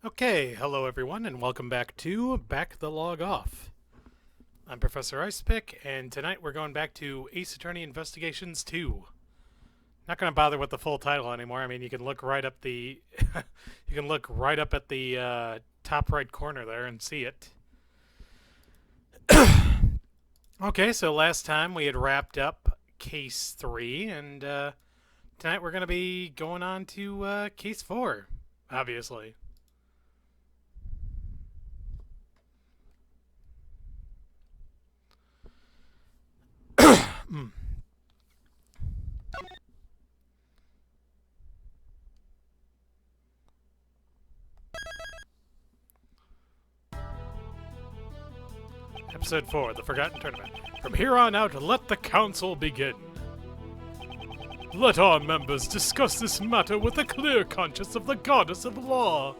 Okay, hello everyone, and welcome back to Back the Log Off. I'm Professor Icepick, and tonight we're going back to Ace Attorney Investigations 2. Not going to bother with the full title anymore. I mean, you can look right up the you can look right up at the top right corner there and see it. Okay, so last time we had wrapped up Case 3, and tonight we're going to be going on to Case 4, obviously. Episode 4, The Forgotten Tournament. From here on out, let the council begin. Let our members discuss this matter with a clear conscience of the goddess of law.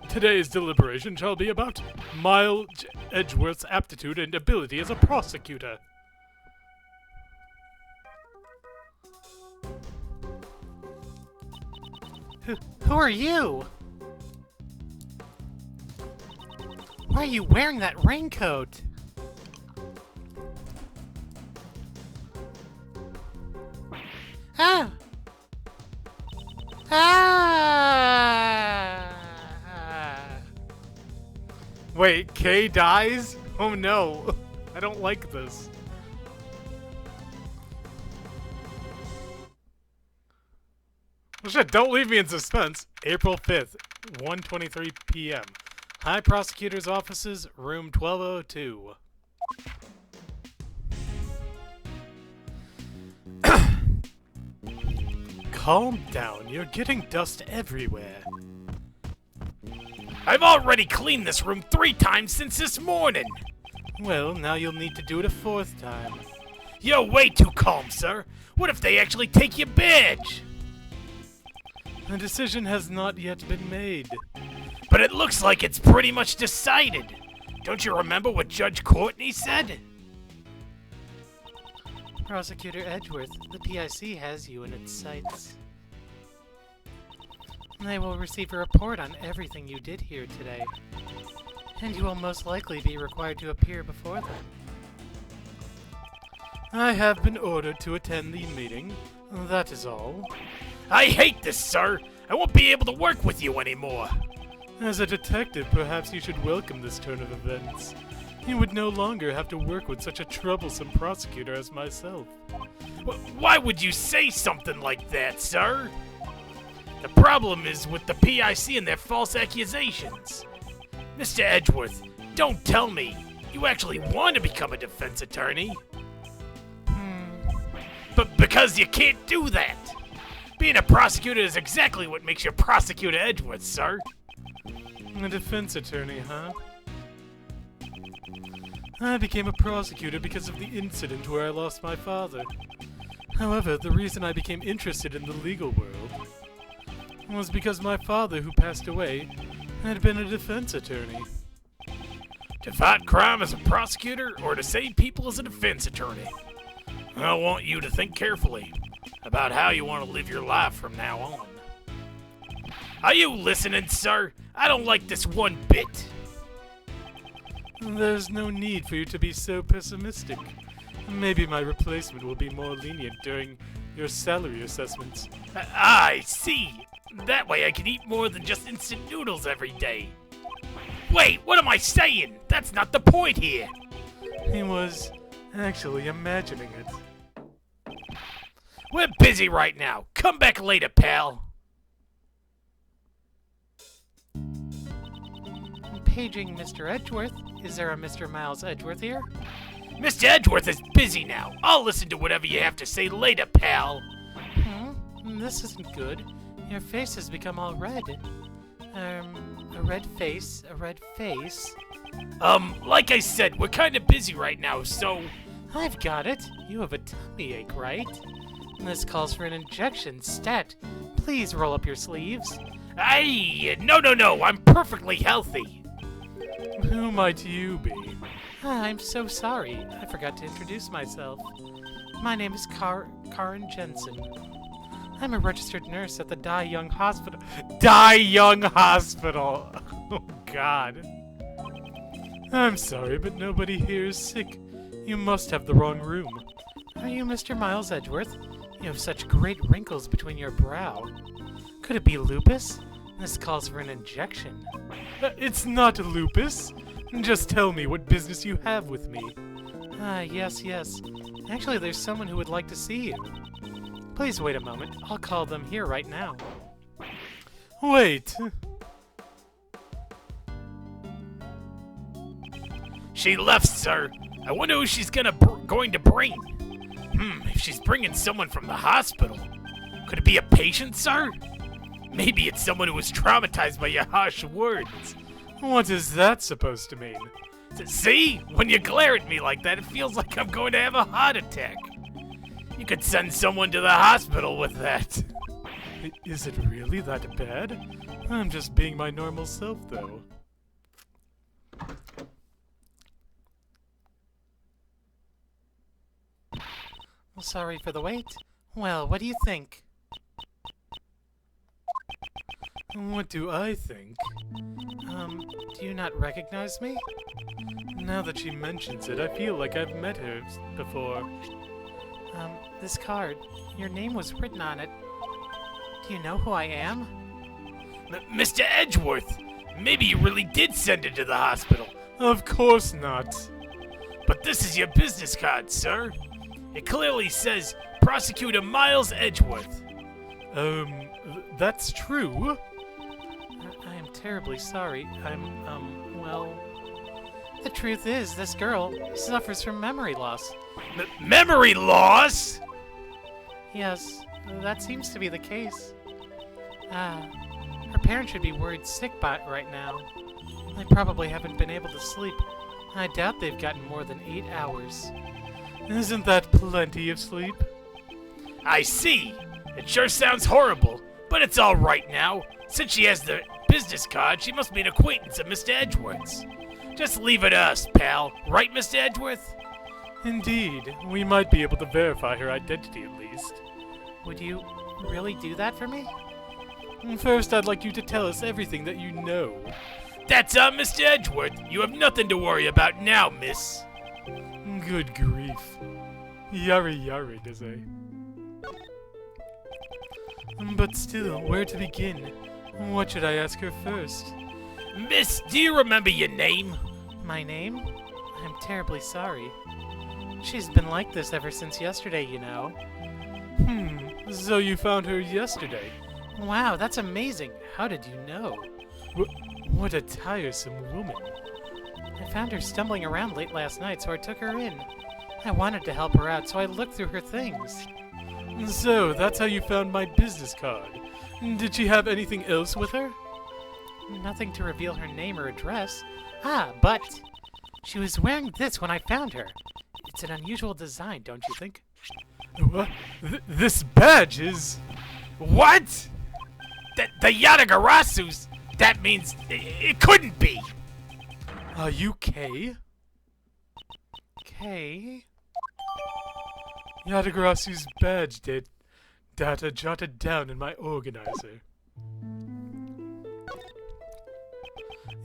Today's deliberation shall be about Miles Edgeworth's aptitude and ability as a prosecutor. Who are you? Why are you wearing that raincoat? Ah! Ah! Wait, Kay dies? Oh no. I don't like this. Well, shit, don't leave me in suspense. April 5th, 1:23 p.m. High Prosecutor's Offices, Room 1202. Calm down, you're getting dust everywhere. I've already cleaned this room 3 times since this morning! Well, now you'll need to do it a 4th time. You're way too calm, sir. What if they actually take your badge? The decision has not yet been made. But it looks like it's pretty much decided. Don't you remember what Judge Courtney said? Prosecutor Edgeworth, the PIC has you in its sights. They will receive a report on everything you did here today, and you will most likely be required to appear before them. I have been ordered to attend the meeting, that is all. I hate this, sir! I won't be able to work with you anymore! As a detective, perhaps you should welcome this turn of events. You would no longer have to work with such a troublesome prosecutor as myself. Why would you say something like that, sir? The problem is with the PIC and their false accusations. Mr. Edgeworth, don't tell me you actually want to become a defense attorney. But because you can't do that. Being a prosecutor is exactly what makes you Prosecutor Edgeworth, sir. A defense attorney, huh? I became a prosecutor because of the incident where I lost my father. However, the reason I became interested in the legal world was because my father, who passed away, had been a defense attorney. To fight crime as a prosecutor, or to save people as a defense attorney? I want you to think carefully about how you want to live your life from now on. Are you listening, sir? I don't like this one bit. There's no need for you to be so pessimistic. Maybe my replacement will be more lenient during your salary assessments. I see. That way I can eat more than just instant noodles every day. Wait, what am I saying? That's not the point here. He was actually imagining it. We're busy right now. Come back later, pal. Paging Mr. Edgeworth. Is there a Mr. Miles Edgeworth here? Mr. Edgeworth is busy now. I'll listen to whatever you have to say later, pal. This isn't good. Your face has become all red. A red face, a red face. Like I said, we're kind of busy right now, so... I've got it. You have a tummy ache, right? This calls for an injection, stat. Please roll up your sleeves. No, I'm perfectly healthy. Who might you be? I'm so sorry. I forgot to introduce myself. My name is Karen Jensen. I'm a registered nurse at the Die Young Hospital. Die Young Hospital! Oh, God. I'm sorry, but nobody here is sick. You must have the wrong room. Are you Mr. Miles Edgeworth? You have such great wrinkles between your brow. Could it be lupus? This calls for an injection. It's not lupus. Just tell me what business you have with me. Yes. Actually, there's someone who would like to see you. Please wait a moment. I'll call them here right now. Wait. She left, sir. I wonder who she's going to bring. If she's bringing someone from the hospital. Could it be a patient, sir? Maybe it's someone who was traumatized by your harsh words. What is that supposed to mean? See? When you glare at me like that, it feels like I'm going to have a heart attack. You could send someone to the hospital with that. Is it really that bad? I'm just being my normal self, though. Sorry for the wait. Well, what do you think? What do I think? Do you not recognize me? Now that she mentions it, I feel like I've met her before. This card, your name was written on it. Do you know who I am? Mr. Edgeworth, maybe you really did send her to the hospital. Of course not. But this is your business card, sir. It clearly says Prosecutor Miles Edgeworth. That's true. I am terribly sorry. Well... The truth is, this girl suffers from memory loss. Memory loss? Yes, that seems to be the case. Her parents should be worried sick right now. They probably haven't been able to sleep. I doubt they've gotten more than 8 hours. Isn't that plenty of sleep? I see. It sure sounds horrible, but it's all right now. Since she has the business card, she must be an acquaintance of Mr. Edgeworth's. Just leave it to us, pal. Right, Mr. Edgeworth? Indeed. We might be able to verify her identity at least. Would you really do that for me? First, I'd like you to tell us everything that you know. That's Mr. Edgeworth. You have nothing to worry about now, miss. Good grief. Yari, does I? But still, where to begin? What should I ask her first? Miss, do you remember your name? My name? I'm terribly sorry. She's been like this ever since yesterday, you know. So you found her yesterday? Wow, that's amazing. How did you know? What a tiresome woman. I found her stumbling around late last night, so I took her in. I wanted to help her out, so I looked through her things. So, that's how you found my business card. Did she have anything else with her? Nothing to reveal her name or address. But she was wearing this when I found her. It's an unusual design, don't you think? What? This badge is... What? The Yatagarasu's? That means it couldn't be. Are you K? K? Yatagarasu's badge data jotted down in my organizer.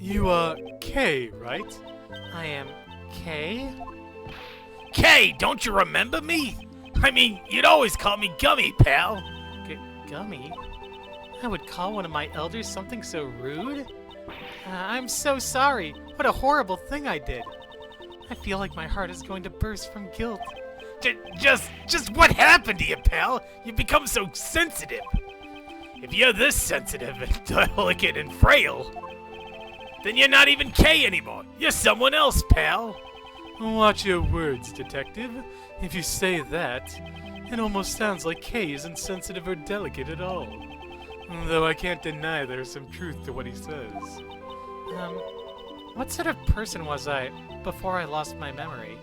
You are K, right? I am K? K, don't you remember me? I mean, you'd always call me Gummy, pal. Gummy? I would call one of my elders something so rude? I'm so sorry. What a horrible thing I did. I feel like my heart is going to burst from guilt. Just what happened to you, pal? You become so sensitive. If you're this sensitive and delicate and frail, then you're not even K anymore. You're someone else, pal. Watch your words, detective. If you say that, it almost sounds like K isn't sensitive or delicate at all. Though I can't deny there's some truth to what he says. What sort of person was I before I lost my memory?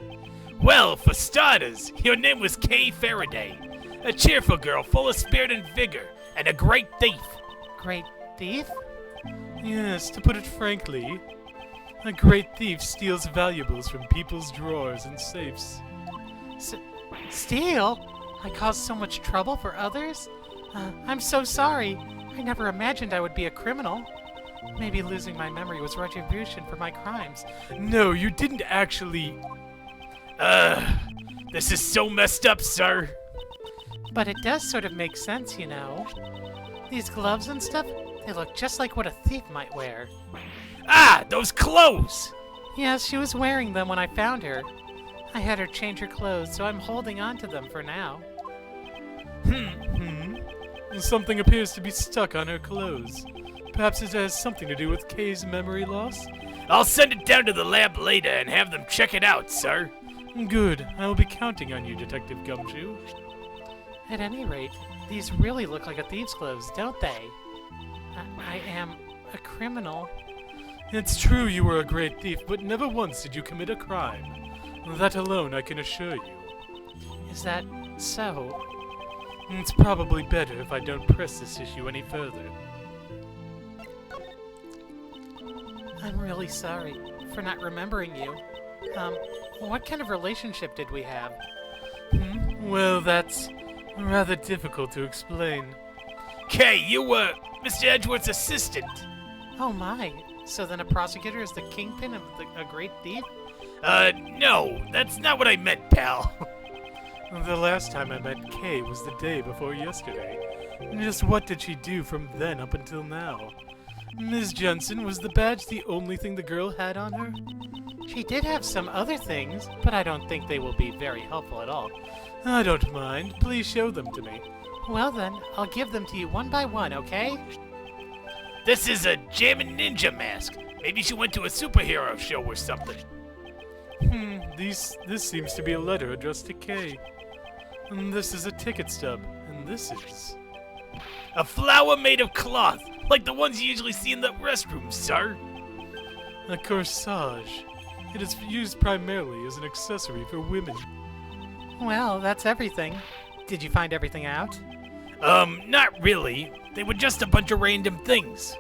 Well, for starters, your name was Kay Faraday. A cheerful girl full of spirit and vigor, and a great thief. Great thief? Yes, to put it frankly, a great thief steals valuables from people's drawers and safes. Steal? I cause so much trouble for others? I'm so sorry. I never imagined I would be a criminal. Maybe losing my memory was retribution for my crimes. No, you didn't actually... This is so messed up, sir. But it does sort of make sense, you know. These gloves and stuff, they look just like what a thief might wear. Ah, those clothes! Yes, she was wearing them when I found her. I had her change her clothes, so I'm holding on to them for now. Something appears to be stuck on her clothes. Perhaps it has something to do with Kay's memory loss? I'll send it down to the lab later and have them check it out, sir. Good. I will be counting on you, Detective Gumshoe. At any rate, these really look like a thief's clothes, don't they? I am a criminal. It's true you were a great thief, but never once did you commit a crime. That alone I can assure you. Is that so? It's probably better if I don't press this issue any further. I'm really sorry for not remembering you. What kind of relationship did we have? Well, that's rather difficult to explain. Kay, you were Mr. Edgeworth's assistant. Oh my, so then a prosecutor is the kingpin of a great thief? No, that's not what I meant, pal. The last time I met Kay was the day before yesterday. Just what did she do from then up until now? Ms. Jensen, was the badge the only thing the girl had on her? She did have some other things, but I don't think they will be very helpful at all. I don't mind. Please show them to me. Well then, I'll give them to you one by one, okay? This is a jammin' ninja mask. Maybe she went to a superhero show or something. This seems to be a letter addressed to Kay. And this is a ticket stub, and this is... A flower made of cloth, like the ones you usually see in the restrooms, sir. A corsage. It is used primarily as an accessory for women. Well, that's everything. Did you find everything out? Not really. They were just a bunch of random things.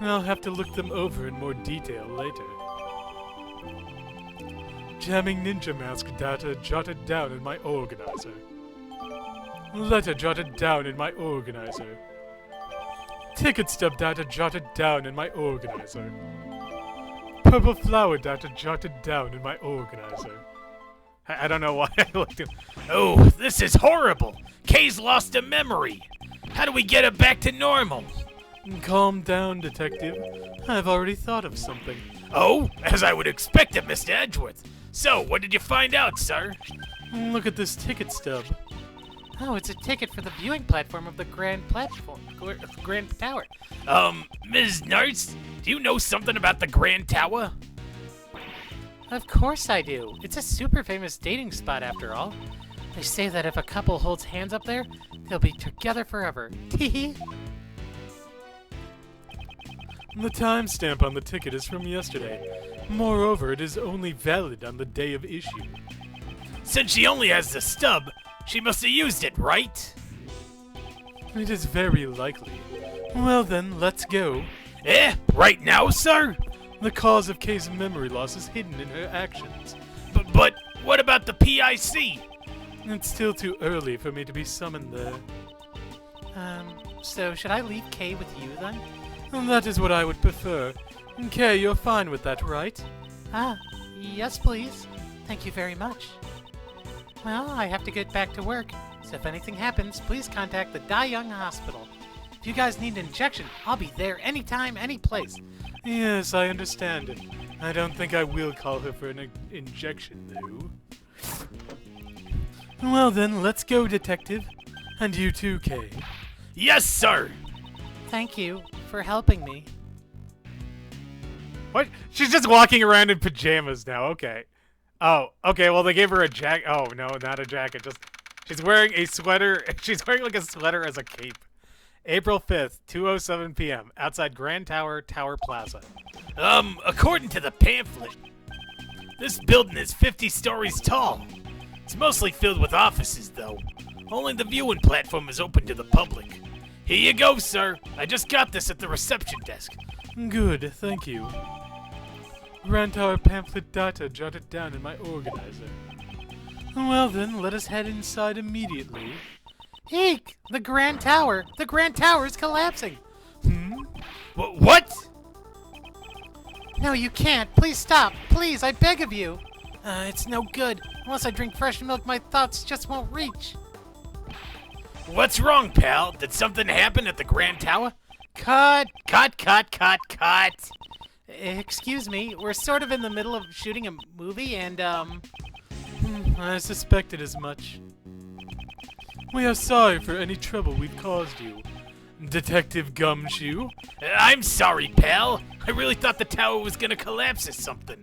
I'll have to look them over in more detail later. Jamming ninja mask data jotted down in my organizer. Letter jotted down in my organizer. Ticket stub data jotted down in my organizer. Purple flower data jotted down in my organizer. I don't know why I looked at... Oh, this is horrible. Kay's lost her memory. How do we get her back to normal? Calm down, Detective. I've already thought of something. Oh, as I would expect of Mr. Edgeworth. So, what did you find out, sir? Look at this ticket stub. Oh, it's a ticket for the viewing platform of the Grand Tower. Ms. Nurse, do you know something about the Grand Tower? Of course I do. It's a super famous dating spot after all. They say that if a couple holds hands up there, they'll be together forever. Teehee. The timestamp on the ticket is from yesterday. Moreover, it is only valid on the day of issue. Since she only has the stub, she must have used it, right? It is very likely. Well then, let's go. Right now, sir? The cause of Kay's memory loss is hidden in her actions. But what about the PIC? It's still too early for me to be summoned there. So should I leave Kay with you then? That is what I would prefer. Kay, you're fine with that, right? Yes please. Thank you very much. Well, I have to get back to work, so if anything happens, please contact the Da Young Hospital. If you guys need an injection, I'll be there anytime, any place. Yes, I understand it. I don't think I will call her for an injection, though. Well then, let's go, Detective. And you too, Kay. Yes, sir! Thank you for helping me. What? She's just walking around in pajamas now, okay. Oh, okay, well they gave her a jacket. Oh, no, not a jacket, just... She's wearing a sweater. She's wearing like a sweater as a cape. April 5th, 2:07 p.m. outside Grand Tower, Tower Plaza. According to the pamphlet, this building is 50 stories tall. It's mostly filled with offices, though. Only the viewing platform is open to the public. Here you go, sir. I just got this at the reception desk. Good, thank you. Grand Tower pamphlet data jotted down in my organizer. Well then, let us head inside immediately. Eek! The Grand Tower! The Grand Tower is collapsing! What? No, you can't! Please stop! Please, I beg of you! It's no good. Unless I drink fresh milk, my thoughts just won't reach. What's wrong, pal? Did something happen at the Grand Tower? Cut! Cut! Excuse me, we're sort of in the middle of shooting a movie and, I suspected as much. We are sorry for any trouble we've caused you, Detective Gumshoe. I'm sorry, pal. I really thought the tower was gonna collapse or something.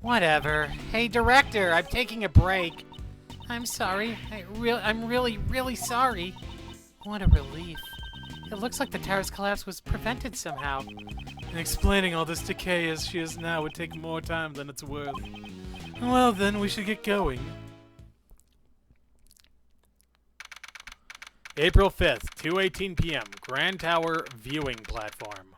Whatever. Hey, director, I'm taking a break. I'm sorry. I'm really sorry. What a relief. It looks like the tower's collapse was prevented somehow. Explaining all this to Kay as she is now would take more time than it's worth. Well, then, we should get going. April 5th, 2:18 p.m., Grand Tower Viewing Platform.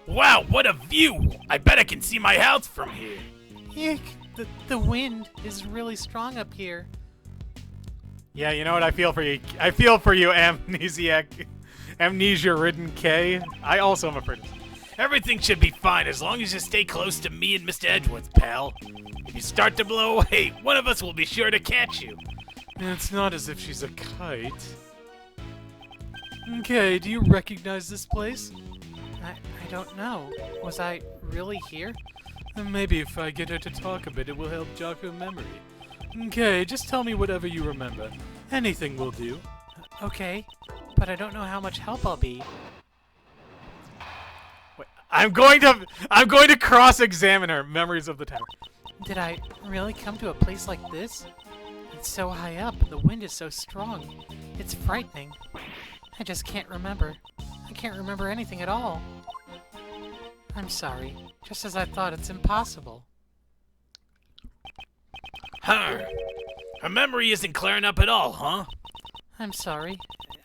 Wow, what a view! I bet I can see my house from here. Eek, the wind is really strong up here. Yeah, you know what? I feel for you. I feel for you, amnesia-ridden Kay. I also am afraid. Everything should be fine as long as you stay close to me and Mr. Edgeworth, pal. If you start to blow away, one of us will be sure to catch you. It's not as if she's a kite. Okay, do you recognize this place? I don't know. Was I really here? Maybe if I get her to talk a bit, it will help jog her memory. Okay, just tell me whatever you remember. Anything will do. Okay, but I don't know how much help I'll be. Wait, I'm going to cross-examine her memories of the tower. Did I really come to a place like this? It's so high up and the wind is so strong. It's frightening. I just can't remember. I can't remember anything at all. I'm sorry. Just as I thought, it's impossible. Huh. Her memory isn't clearing up at all, huh? I'm sorry.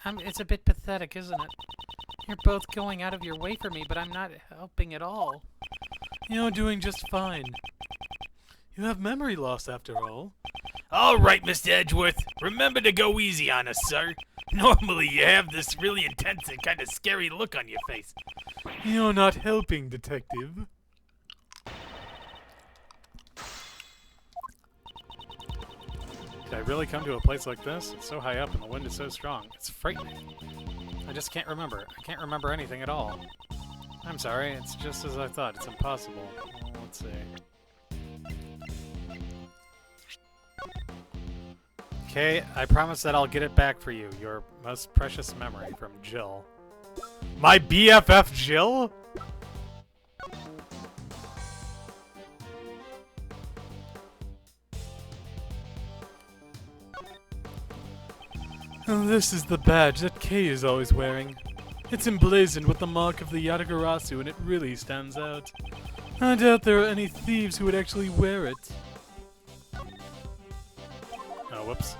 It's a bit pathetic, isn't it? You're both going out of your way for me, but I'm not helping at all. You're doing just fine. You have memory loss after all. All right, Mr. Edgeworth. Remember to go easy on us, sir. Normally you have this really intense and kind of scary look on your face. You're not helping, Detective. Did I really come to a place like this? It's so high up and the wind is so strong. It's frightening. I just can't remember. I can't remember anything at all. I'm sorry, it's just as I thought. It's impossible. Well, let's see. Okay, I promise that I'll get it back for you. Your most precious memory from Jill. My BFF Jill? This is the badge that Kay is always wearing. It's emblazoned with the mark of the Yatagarasu and it really stands out. I doubt there are any thieves who would actually wear it. Oh, whoops.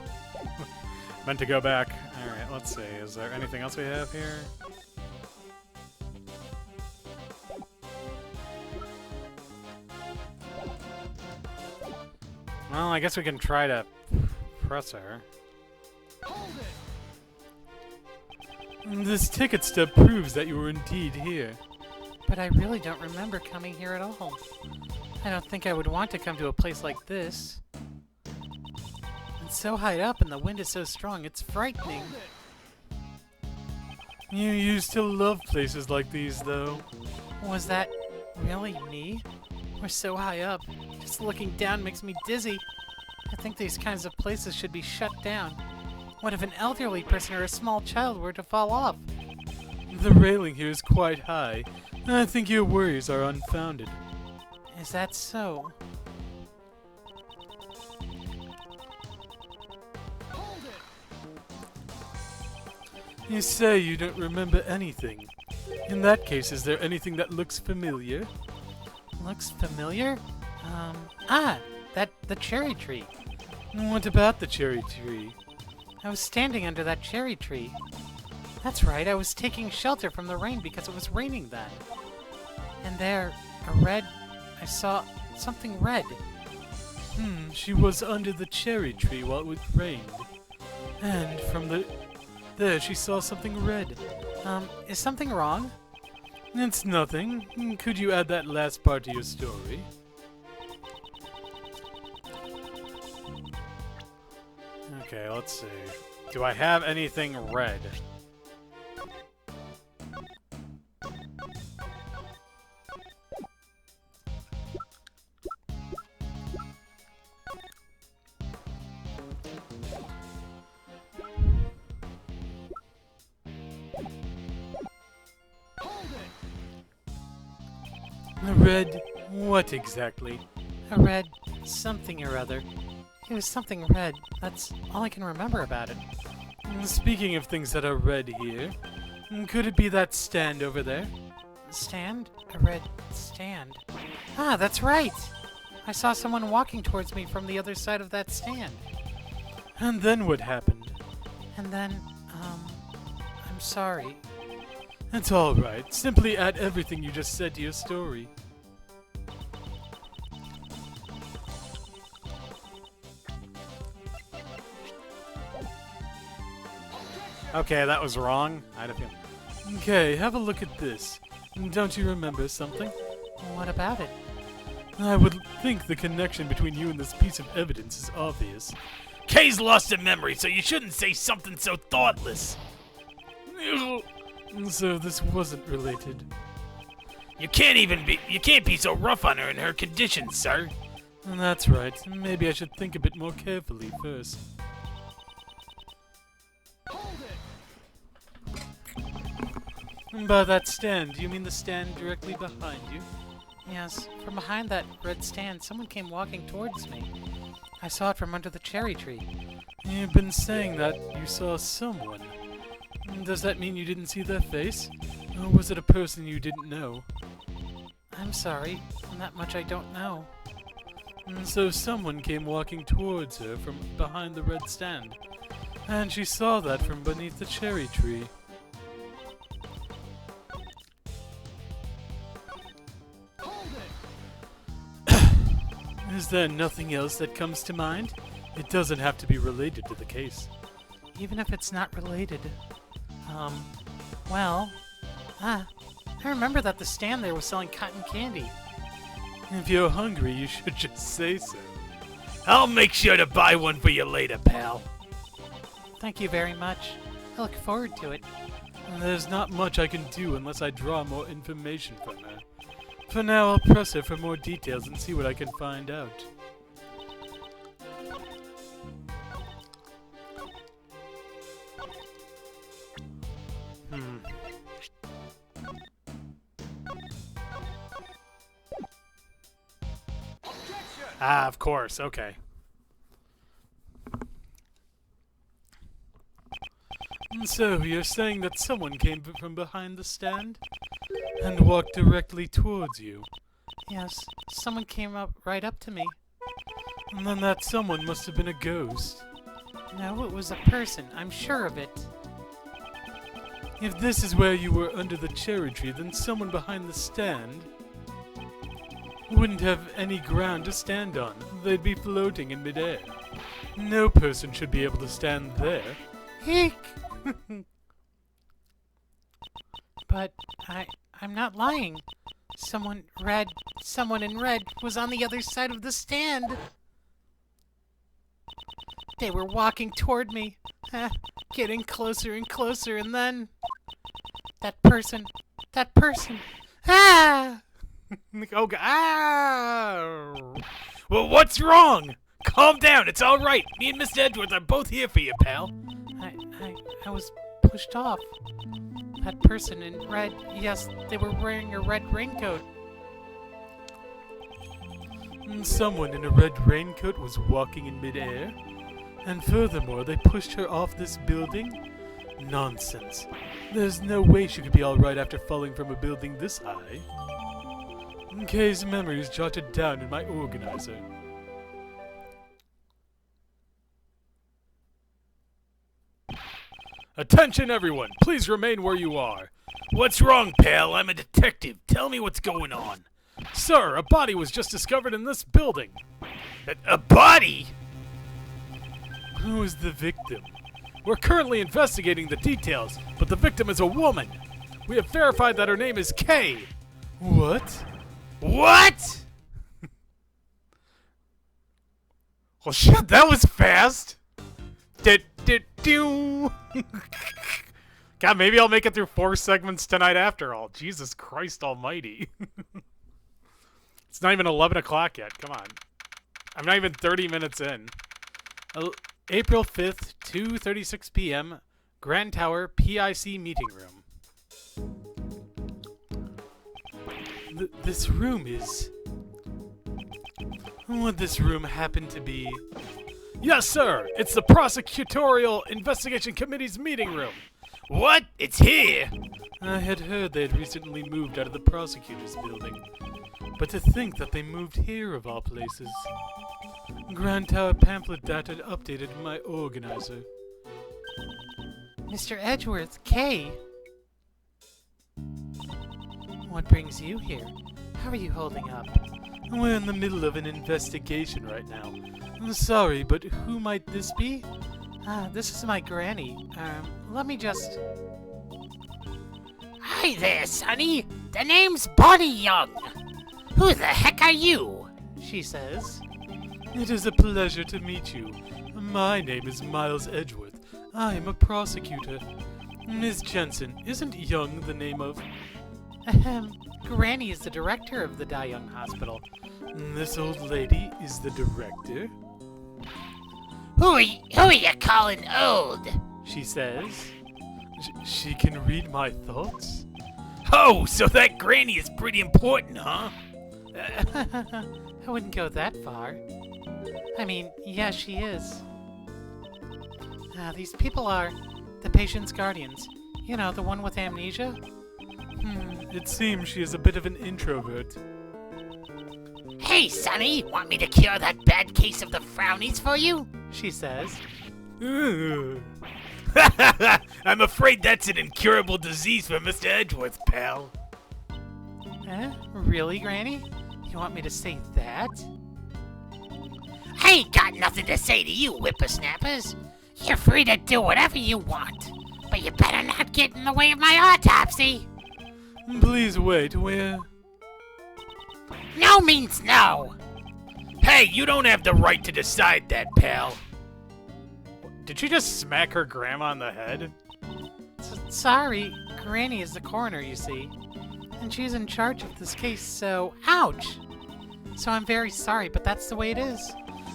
Meant to go back. Alright, let's see. Is there anything else we have here? Well, I guess we can try to press her. This ticket stub proves that you were indeed here. But I really don't remember coming here at all. I don't think I would want to come to a place like this. It's so high up and the wind is so strong, it's frightening. You used to love places like these, though. Was that really me? We're so high up. Just looking down makes me dizzy. I think these kinds of places should be shut down. What if an elderly person or a small child were to fall off? The railing here is quite high. I think your worries are unfounded. Is that so? You say you don't remember anything. In that case, is there anything that looks familiar? Looks familiar? The cherry tree. What about the cherry tree? I was standing under that cherry tree. That's right, I was taking shelter from the rain because it was raining then. And there, I saw something red. She was under the cherry tree while it rained. And from there she saw something red. Is something wrong? It's nothing. Could you add that last part to your story? Okay, let's see. Do I have anything red? A red what exactly? A red something or other. It was something red. That's all I can remember about it. Speaking of things that are red here, could it be that stand over there? Stand? A red stand. Ah, that's right! I saw someone walking towards me from the other side of that stand. And then what happened? And then, I'm sorry. It's alright. Simply add everything you just said to your story. Okay, that was wrong. I had a feeling. Okay, have a look at this. Don't you remember something? What about it? I would think the connection between you and this piece of evidence is obvious. Kay's lost a memory, so you shouldn't say something so thoughtless. So this wasn't related. You can't be so rough on her in her condition, sir. That's right. Maybe I should think a bit more carefully first. By that stand, do you mean the stand directly behind you? Yes, from behind that red stand, someone came walking towards me. I saw it from under the cherry tree. You've been saying that you saw someone. Does that mean you didn't see their face? Or was it a person you didn't know? I'm sorry, that much I don't know. So someone came walking towards her from behind the red stand. And she saw that from beneath the cherry tree. Is there nothing else that comes to mind? It doesn't have to be related to the case. Even if it's not related. I remember that the stand there was selling cotton candy. If you're hungry, you should just say so. I'll make sure to buy one for you later, pal. Thank you very much. I look forward to it. There's not much I can do unless I draw more information from her. For now, I'll press her for more details and see what I can find out. Ah, of course, okay. So, you're saying that someone came from behind the stand? And walked directly towards you? Yes, someone came right up to me. And then that someone must have been a ghost. No, it was a person. I'm sure of it. If this is where you were under the cherry tree, then someone behind the stand wouldn't have any ground to stand on. They'd be floating in midair. No person should be able to stand there. Eek! But I'm not lying. Someone in red was on the other side of the stand. They were walking toward me, getting closer and closer, and then that person, Oh, ow! Well, what's wrong? Calm down, it's all right. Me and Mr. Edwards are both here for you, pal. I was pushed off. That person in red, yes, they were wearing a red raincoat. Someone in a red raincoat was walking in midair? And furthermore, they pushed her off this building? Nonsense. There's no way she could be alright after falling from a building this high. Kay's memory is jotted down in my organizer. Attention everyone! Please remain where you are. What's wrong, pal? I'm a detective. Tell me what's going on. Sir, a body was just discovered in this building. A body? Who is the victim? We're currently investigating the details, but the victim is a woman. We have verified that her name is Kay. What? What? Well, shit, that was fast. Do. God, maybe I'll make it through 4 segments tonight after all. Jesus Christ almighty. It's not even 11 o'clock yet. Come on. I'm not even 30 minutes in. April 5th, 2:36 p.m., Grand Tower PIC meeting room. This room is... Would this room happen to be... Yes, sir! It's the Prosecutorial Investigation Committee's meeting room. What? It's here? I had heard they had recently moved out of the prosecutor's building. But to think that they moved here of all places. Grand Tower pamphlet data updated my organizer. Mr. Edgeworth, Kay. What brings you here? How are you holding up? We're in the middle of an investigation right now. I'm sorry, but who might this be? This is my granny. Let me just... Hi there, Sonny. The name's Bonnie Young. Who the heck are you? She says. It is a pleasure to meet you. My name is Miles Edgeworth. I am a prosecutor. Miss Jensen, isn't Young the name of... Granny is the director of the Da Young Hospital. This old lady is the director? Who are you calling old? She says. She can read my thoughts? Oh, so that granny is pretty important, huh? I wouldn't go that far. I mean, yeah, she is. These people are the patient's guardians. You know, the one with amnesia? It seems she is a bit of an introvert. Hey, Sonny, want me to cure that bad case of the frownies for you? She says. I'm afraid that's an incurable disease for Mr. Edgeworth, pal. Really, Granny? You want me to say that? I ain't got nothing to say to you, whippersnappers. You're free to do whatever you want, but you better not get in the way of my autopsy. Please wait, we're... No means no. Hey, you don't have the right to decide that, pal. Did she just smack her grandma on the head? Sorry, Granny is the coroner, you see. And she's in charge of this case, so... Ouch! So I'm very sorry, but that's the way it is.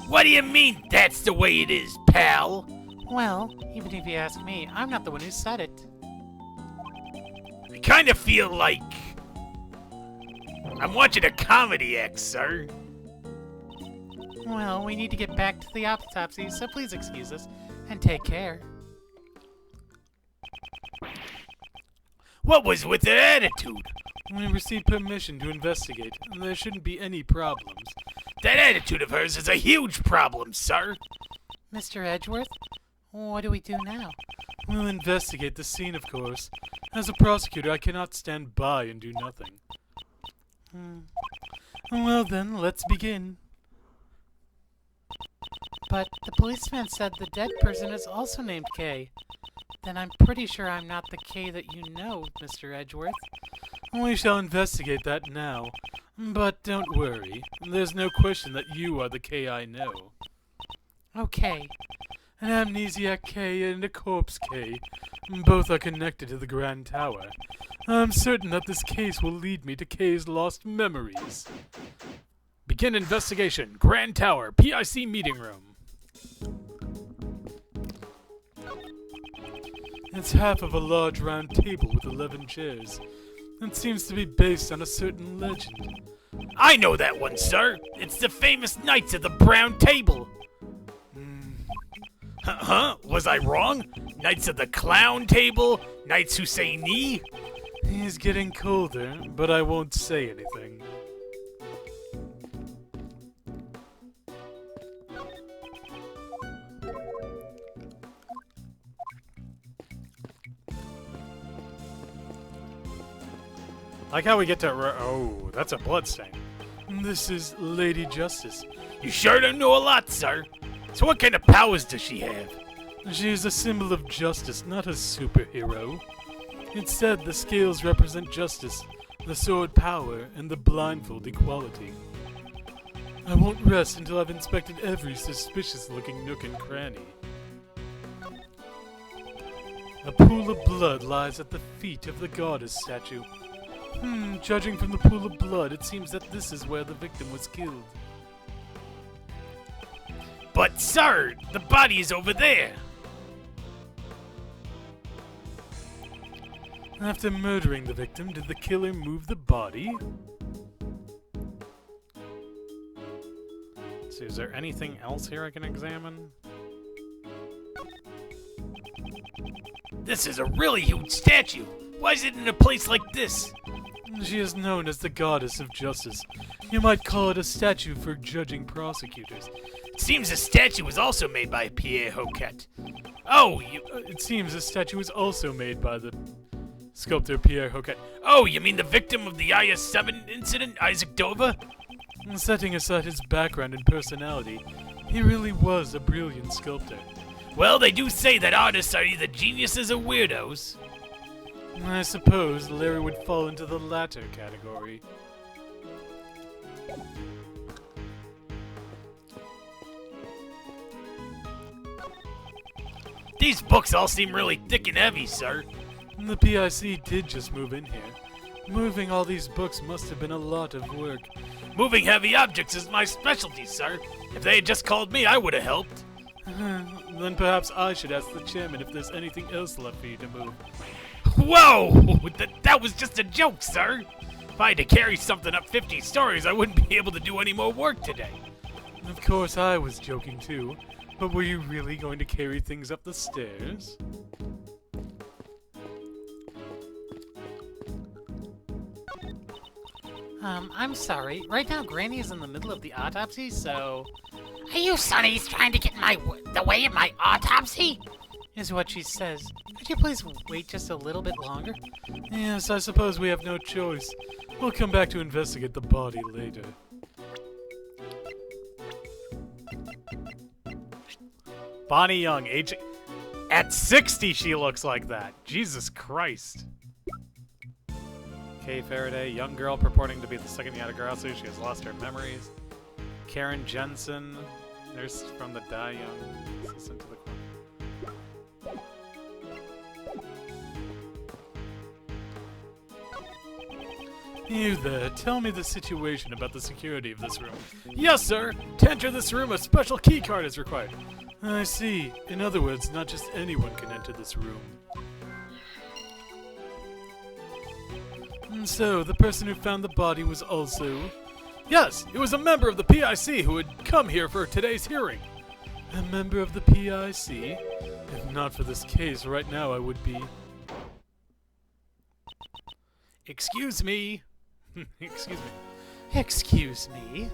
What do you mean, that's the way it is, pal? Well, even if you ask me, I'm not the one who said it. I kind of feel like I'm watching a comedy act, sir. Well, we need to get back to the autopsy, so please excuse us, and take care. What was with the attitude? We received permission to investigate, and there shouldn't be any problems. That attitude of hers is a huge problem, sir. Mr. Edgeworth, what do we do now? We'll investigate the scene, of course. As a prosecutor, I cannot stand by and do nothing. Well then, let's begin. But the policeman said the dead person is also named Kay. Then I'm pretty sure I'm not the Kay that you know, Mr. Edgeworth. We shall investigate that now. But don't worry, there's no question that you are the K I know. Okay. An amnesiac K and a corpse K. Both are connected to the Grand Tower. I'm certain that this case will lead me to K's lost memories. Begin investigation. Grand Tower, PIC meeting room. It's half of a large round table with 11 chairs. It seems to be based on a certain legend. I know that one, sir. It's the famous Knights of the Brown Table. Huh? Was I wrong? Knights of the Clown Table? Knights who say knee? He's getting colder, but I won't say anything. Like how we get to... Oh, that's a bloodstain. This is Lady Justice. You sure don't know a lot, sir. So what kind of powers does she have? She is a symbol of justice, not a superhero. Instead, the scales represent justice, the sword power, and the blindfold equality. I won't rest until I've inspected every suspicious-looking nook and cranny. A pool of blood lies at the feet of the goddess statue. Judging from the pool of blood, it seems that this is where the victim was killed. But, sir, the body is over there. After murdering the victim, did the killer move the body? Let's see, is there anything else here I can examine? This is a really huge statue. Why is it in a place like this? She is known as the goddess of justice. You might call it a statue for judging prosecutors. It seems the statue was also made by Pierre Hoquet. Oh, It seems the statue was also made by the sculptor Pierre Hoquet. Oh, you mean the victim of the IS-7 incident, Isaac Dover? Setting aside his background and personality, he really was a brilliant sculptor. Well, they do say that artists are either geniuses or weirdos. I suppose Larry would fall into the latter category. These books all seem really thick and heavy, sir. The PIC did just move in here. Moving all these books must have been a lot of work. Moving heavy objects is my specialty, sir. If they had just called me, I would have helped. Then perhaps I should ask the chairman if there's anything else left for you to move. Whoa! That was just a joke, sir. If I had to carry something up 50 stories, I wouldn't be able to do any more work today. Of course I was joking too, but were you really going to carry things up the stairs? I'm sorry. Right now, Granny is in the middle of the autopsy, so... Are you Sonny's trying to get in the way of my autopsy? Is what she says. Could you please wait just a little bit longer? Yes, I suppose we have no choice. We'll come back to investigate the body later. Bonnie Young, age... At 60 she looks like that! Jesus Christ! Kay Faraday, young girl purporting to be the second Yatagarasu. She has lost her memories. Karen Jensen, nurse from the Die Young. Assistant to the You there, tell me the situation about the security of this room. Yes, sir! To enter this room, a special key card is required. I see. In other words, not just anyone can enter this room. And so, the person who found the body was also... Yes, it was a member of the PIC who had come here for today's hearing. A member of the PIC? If not for this case, right now I would be... Excuse me. Excuse me. Excuse me.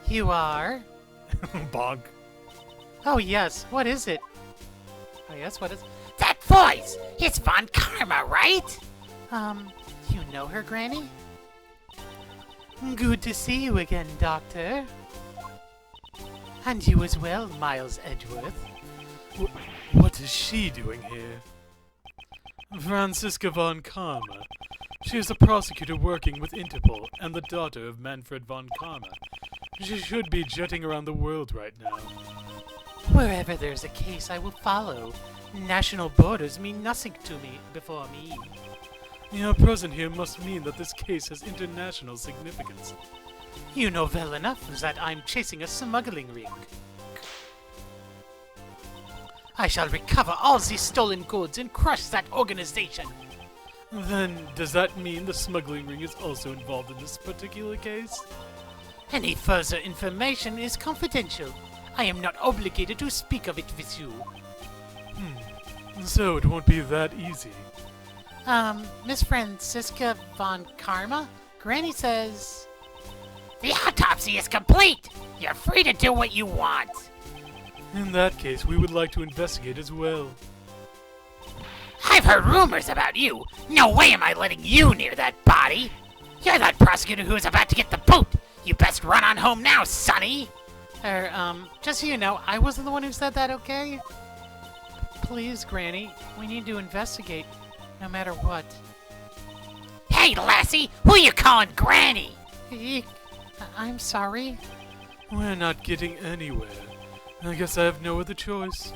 You are? Bonk. Oh, yes. What is it? Oh, yes, what is... That voice! It's Von Karma, right? You know her, Granny? Good to see you again, Doctor. And you as well, Miles Edgeworth. What is she doing here? Franziska von Karma. She is a prosecutor working with Interpol and the daughter of Manfred von Karma. She should be jetting around the world right now. Wherever there's a case, I will follow. National borders mean nothing to me before me. Your presence here must mean that this case has international significance. You know well enough that I'm chasing a smuggling ring. I shall recover all these stolen goods and crush that organization. Then, does that mean the smuggling ring is also involved in this particular case? Any further information is confidential. I am not obligated to speak of it with you. So it won't be that easy. Miss Franziska von Karma? Granny says... The autopsy is complete! You're free to do what you want! In that case, we would like to investigate as well. I I've heard rumors about you. No way am I letting you near that body. You're that prosecutor who is about to get the boot. You best run on home now, sonny. Just so you know, I wasn't the one who said that, okay? Please, Granny, we need to investigate, no matter what. Hey, lassie, who you calling Granny? Eek. I'm sorry. We're not getting anywhere. I guess I have no other choice.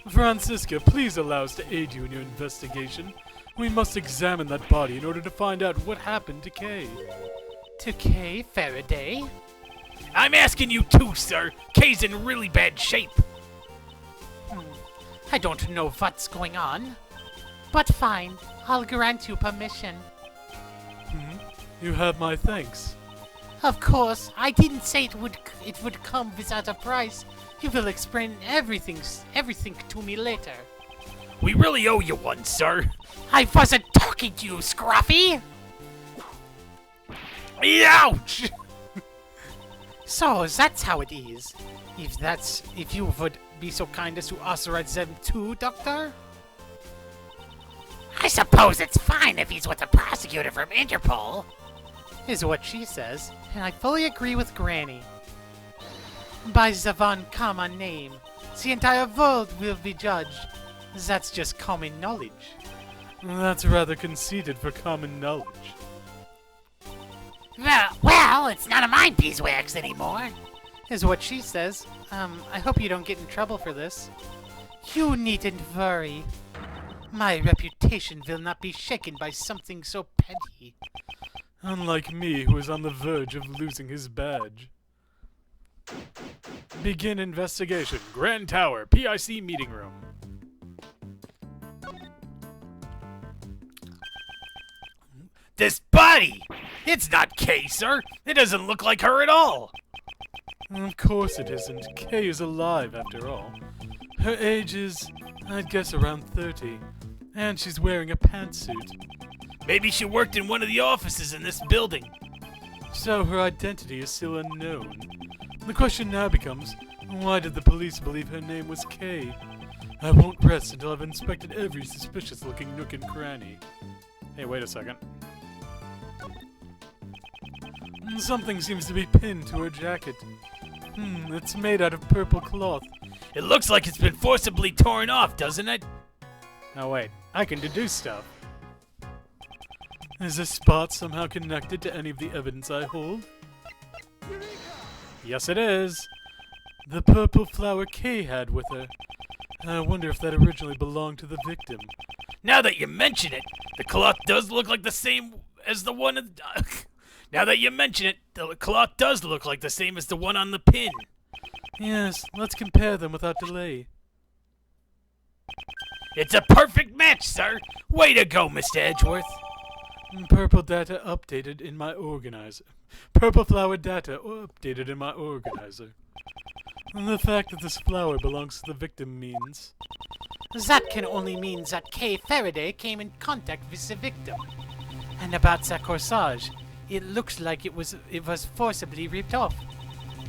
Francisca, please allow us to aid you in your investigation. We must examine that body in order to find out what happened to Kay. To Kay Faraday? I'm asking you too, sir. Kay's in really bad shape. I don't know what's going on. But fine, I'll grant you permission. You have my thanks. Of course, I didn't say it would come without a price. You will explain everything to me later. We really owe you one, sir. I wasn't talking to you, Scruffy. Ouch! So that's how it is. If you would be so kind as to authorize them too, Doctor? I suppose it's fine if he's with the prosecutor from Interpol. Is what she says, and I fully agree with Granny. By the one common name, the entire world will be judged. That's just common knowledge. That's rather conceited for common knowledge. Well, it's none of my beeswax anymore. Is what she says. I hope you don't get in trouble for this. You needn't worry. My reputation will not be shaken by something so petty. Unlike me, who is on the verge of losing his badge. Begin investigation. Grand Tower, PIC meeting room. This body! It's not Kay, sir. It doesn't look like her at all. Of course it isn't. Kay is alive, after all. Her age is, I'd guess, around 30. And she's wearing a pantsuit. Maybe she worked in one of the offices in this building. So her identity is still unknown. The question now becomes, why did the police believe her name was Kay? I won't rest until I've inspected every suspicious-looking nook and cranny. Hey, wait a second. Something seems to be pinned to her jacket. It's made out of purple cloth. It looks like it's been forcibly torn off, doesn't it? Oh wait, I can deduce stuff. Is this spot somehow connected to any of the evidence I hold? Yes, it is. The purple flower Kay had with her. I wonder if that originally belonged to the victim. Now that you mention it, the cloth does look like the same as the one... Now that you mention it, the cloth does look like the same as the one on the pin. Yes, let's compare them without delay. It's a perfect match, sir. Way to go, Mr. Edgeworth. Purple data updated in my organizer. Purple flower data updated in my organizer. And the fact that this flower belongs to the victim means... That can only mean that Kay Faraday came in contact with the victim. And about that corsage, it looks like it was forcibly ripped off.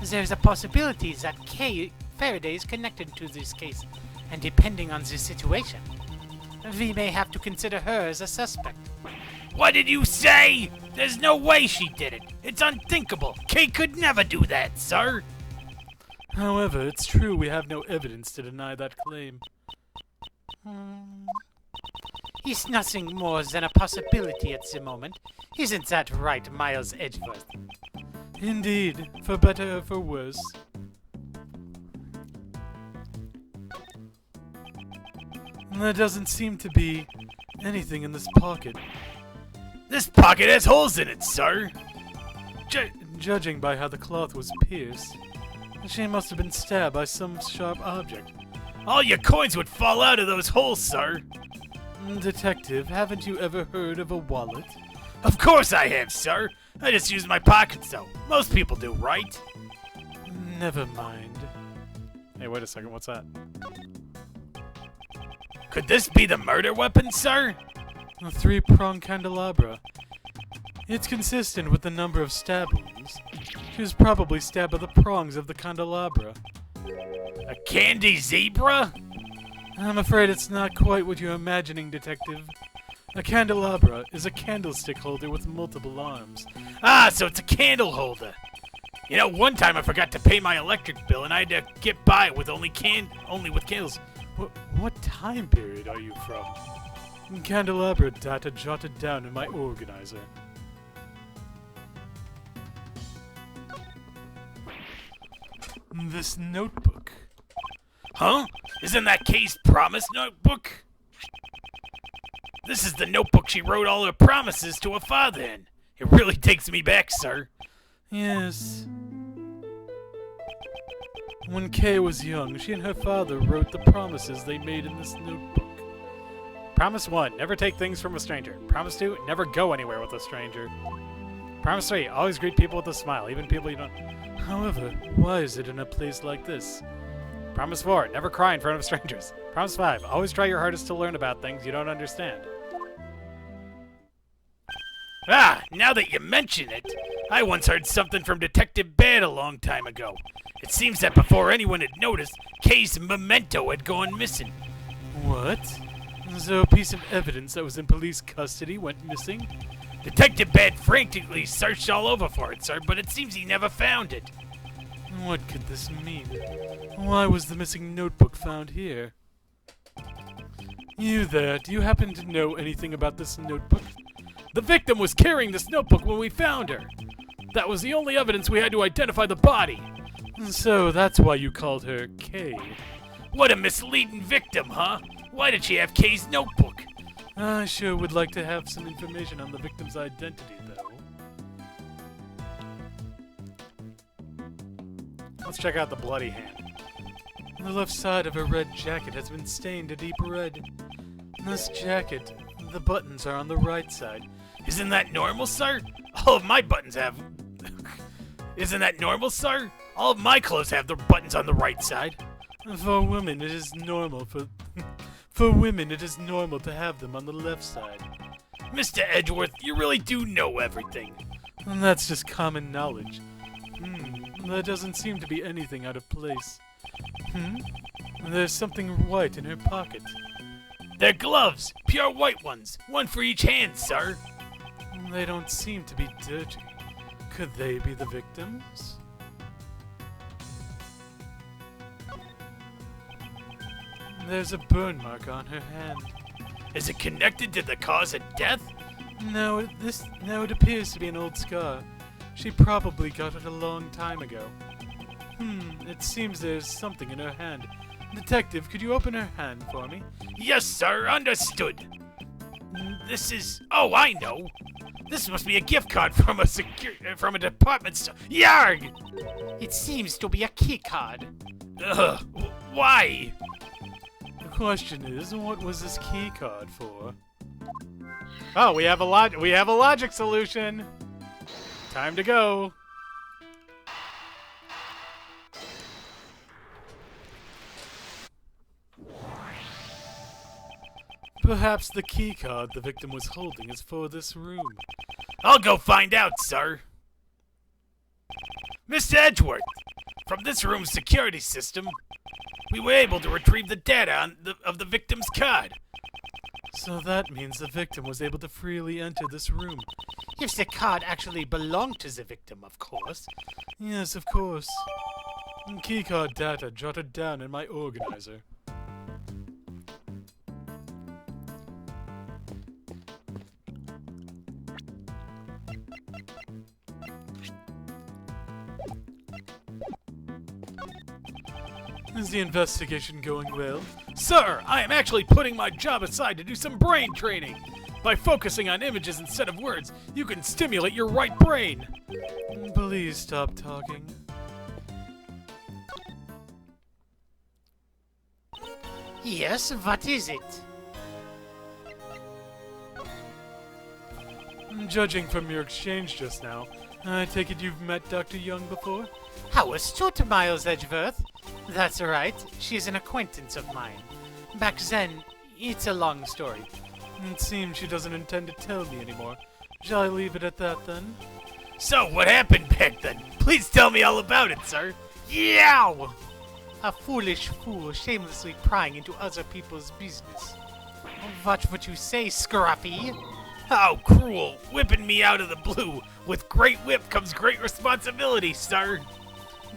There's a possibility that Kay Faraday is connected to this case, and depending on the situation, we may have to consider her as a suspect. What did you say? There's no way she did it. It's unthinkable. Kay could never do that, sir. However, it's true we have no evidence to deny that claim. It's nothing more than a possibility at the moment. Isn't that right, Miles Edgeworth? Indeed, for better or for worse. There doesn't seem to be anything in this pocket. This pocket has holes in it, sir. Judging by how the cloth was pierced, she must have been stabbed by some sharp object. All your coins would fall out of those holes, sir. Detective, haven't you ever heard of a wallet? Of course I have, sir. I just use my pockets, though. Most people do, right? Never mind. Hey, wait a second, what's that? Could this be the murder weapon, sir? A three-pronged candelabra. It's consistent with the number of stab wounds. She was probably stabbed by the prongs of the candelabra. A candy zebra? I'm afraid it's not quite what you're imagining, Detective. A candelabra is a candlestick holder with multiple arms. Ah, so it's a candle holder. You know, one time I forgot to pay my electric bill and I had to get by with only with candles. What time period are you from? Candelabra data jotted down in my organizer. This notebook. Huh? Isn't that Kay's promise notebook? This is the notebook she wrote all her promises to her father in. It really takes me back, sir. Yes. When Kay was young, she and her father wrote the promises they made in this notebook. Promise 1, never take things from a stranger. Promise 2, never go anywhere with a stranger. Promise 3, always greet people with a smile, even people you don't... However, why is it in a place like this? Promise 4, never cry in front of strangers. Promise 5, always try your hardest to learn about things you don't understand. Ah, now that you mention it, I once heard something from Detective Bad a long time ago. It seems that before anyone had noticed, Kay's memento had gone missing. What? So a piece of evidence that was in police custody went missing? Detective Bad frantically searched all over for it, sir, but it seems he never found it. What could this mean? Why was the missing notebook found here? You there, do you happen to know anything about this notebook? The victim was carrying this notebook when we found her. That was the only evidence we had to identify the body. So that's why you called her Kay. What a misleading victim, huh? Why did she have Kay's notebook? I sure would like to have some information on the victim's identity, though. Let's check out the bloody hand. The left side of her red jacket has been stained a deep red. This jacket, the buttons are on the right side. Isn't that normal, sir? All of my buttons have... Isn't that normal, sir? All of my clothes have their buttons on the right side. For women, it is normal For women, it is normal to have them on the left side. Mr. Edgeworth, you really do know everything. And that's just common knowledge. There doesn't seem to be anything out of place. There's something white in her pocket. They're gloves, pure white ones, one for each hand, sir. They don't seem to be dirty. Could they be the victims? There's a burn mark on her hand. Is it connected to the cause of death? No, it appears to be an old scar. She probably got it a long time ago. It seems there's something in her hand. Detective, could you open her hand for me? Yes, sir, understood. This is... Oh, I know. This must be a gift card from a department store. Yarg! It seems to be a key card. Ugh, why? The question is, what was this key card for? Oh, we have a logic solution. Time to go. Perhaps the key card the victim was holding is for this room. I'll go find out, sir. Mr. Edgeworth, from this room's security system, we were able to retrieve the data of the victim's card. So that means the victim was able to freely enter this room. If the card actually belonged to the victim, of course. Yes, of course. Keycard data jotted down in my organizer. Is the investigation going well? Sir, I am actually putting my job aside to do some brain training. By focusing on images instead of words, you can stimulate your right brain. Please stop talking. Yes, what is it? Judging from your exchange just now, I take it you've met Dr. Young before? How astute, Miles Edgeworth. That's right, she's an acquaintance of mine. Back then, it's a long story. It seems she doesn't intend to tell me anymore. Shall I leave it at that then? So, what happened back then? Please tell me all about it, sir. Yow! A foolish fool shamelessly prying into other people's business. Watch what you say, Scruffy. How cruel, whipping me out of the blue. With great whip comes great responsibility, sir.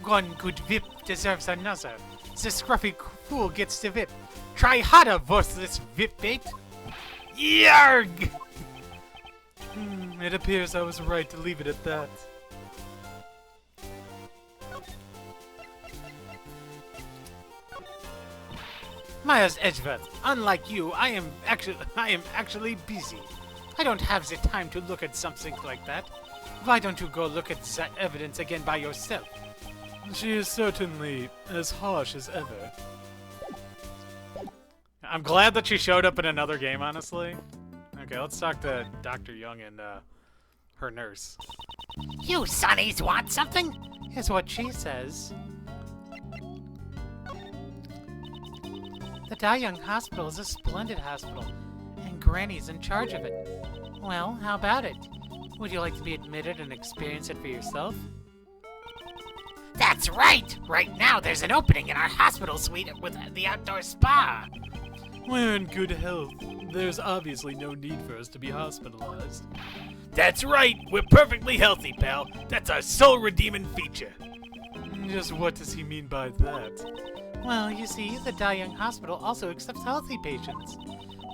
One good whip deserves another. The scruffy fool gets the whip. Try harder, worthless whip bait. Yarg! It appears I was right to leave it at that. Miles Edgeworth, unlike you, I am actually busy. I don't have the time to look at something like that. Why don't you go look at the evidence again by yourself? She is certainly as harsh as ever. I'm glad that she showed up in another game, honestly. Okay, let's talk to Dr. Young and her nurse. You sonnies want something? Here's what she says. The Da Young Hospital is a splendid hospital, and Granny's in charge of it. Well, how about it? Would you like to be admitted and experience it for yourself? That's right! Right now there's an opening in our hospital suite with the outdoor spa. We're in good health. There's obviously no need for us to be hospitalized. That's right, we're perfectly healthy, pal. That's our soul-redeeming feature. Just what does he mean by that? Well, you see, the Da Young Hospital also accepts healthy patients.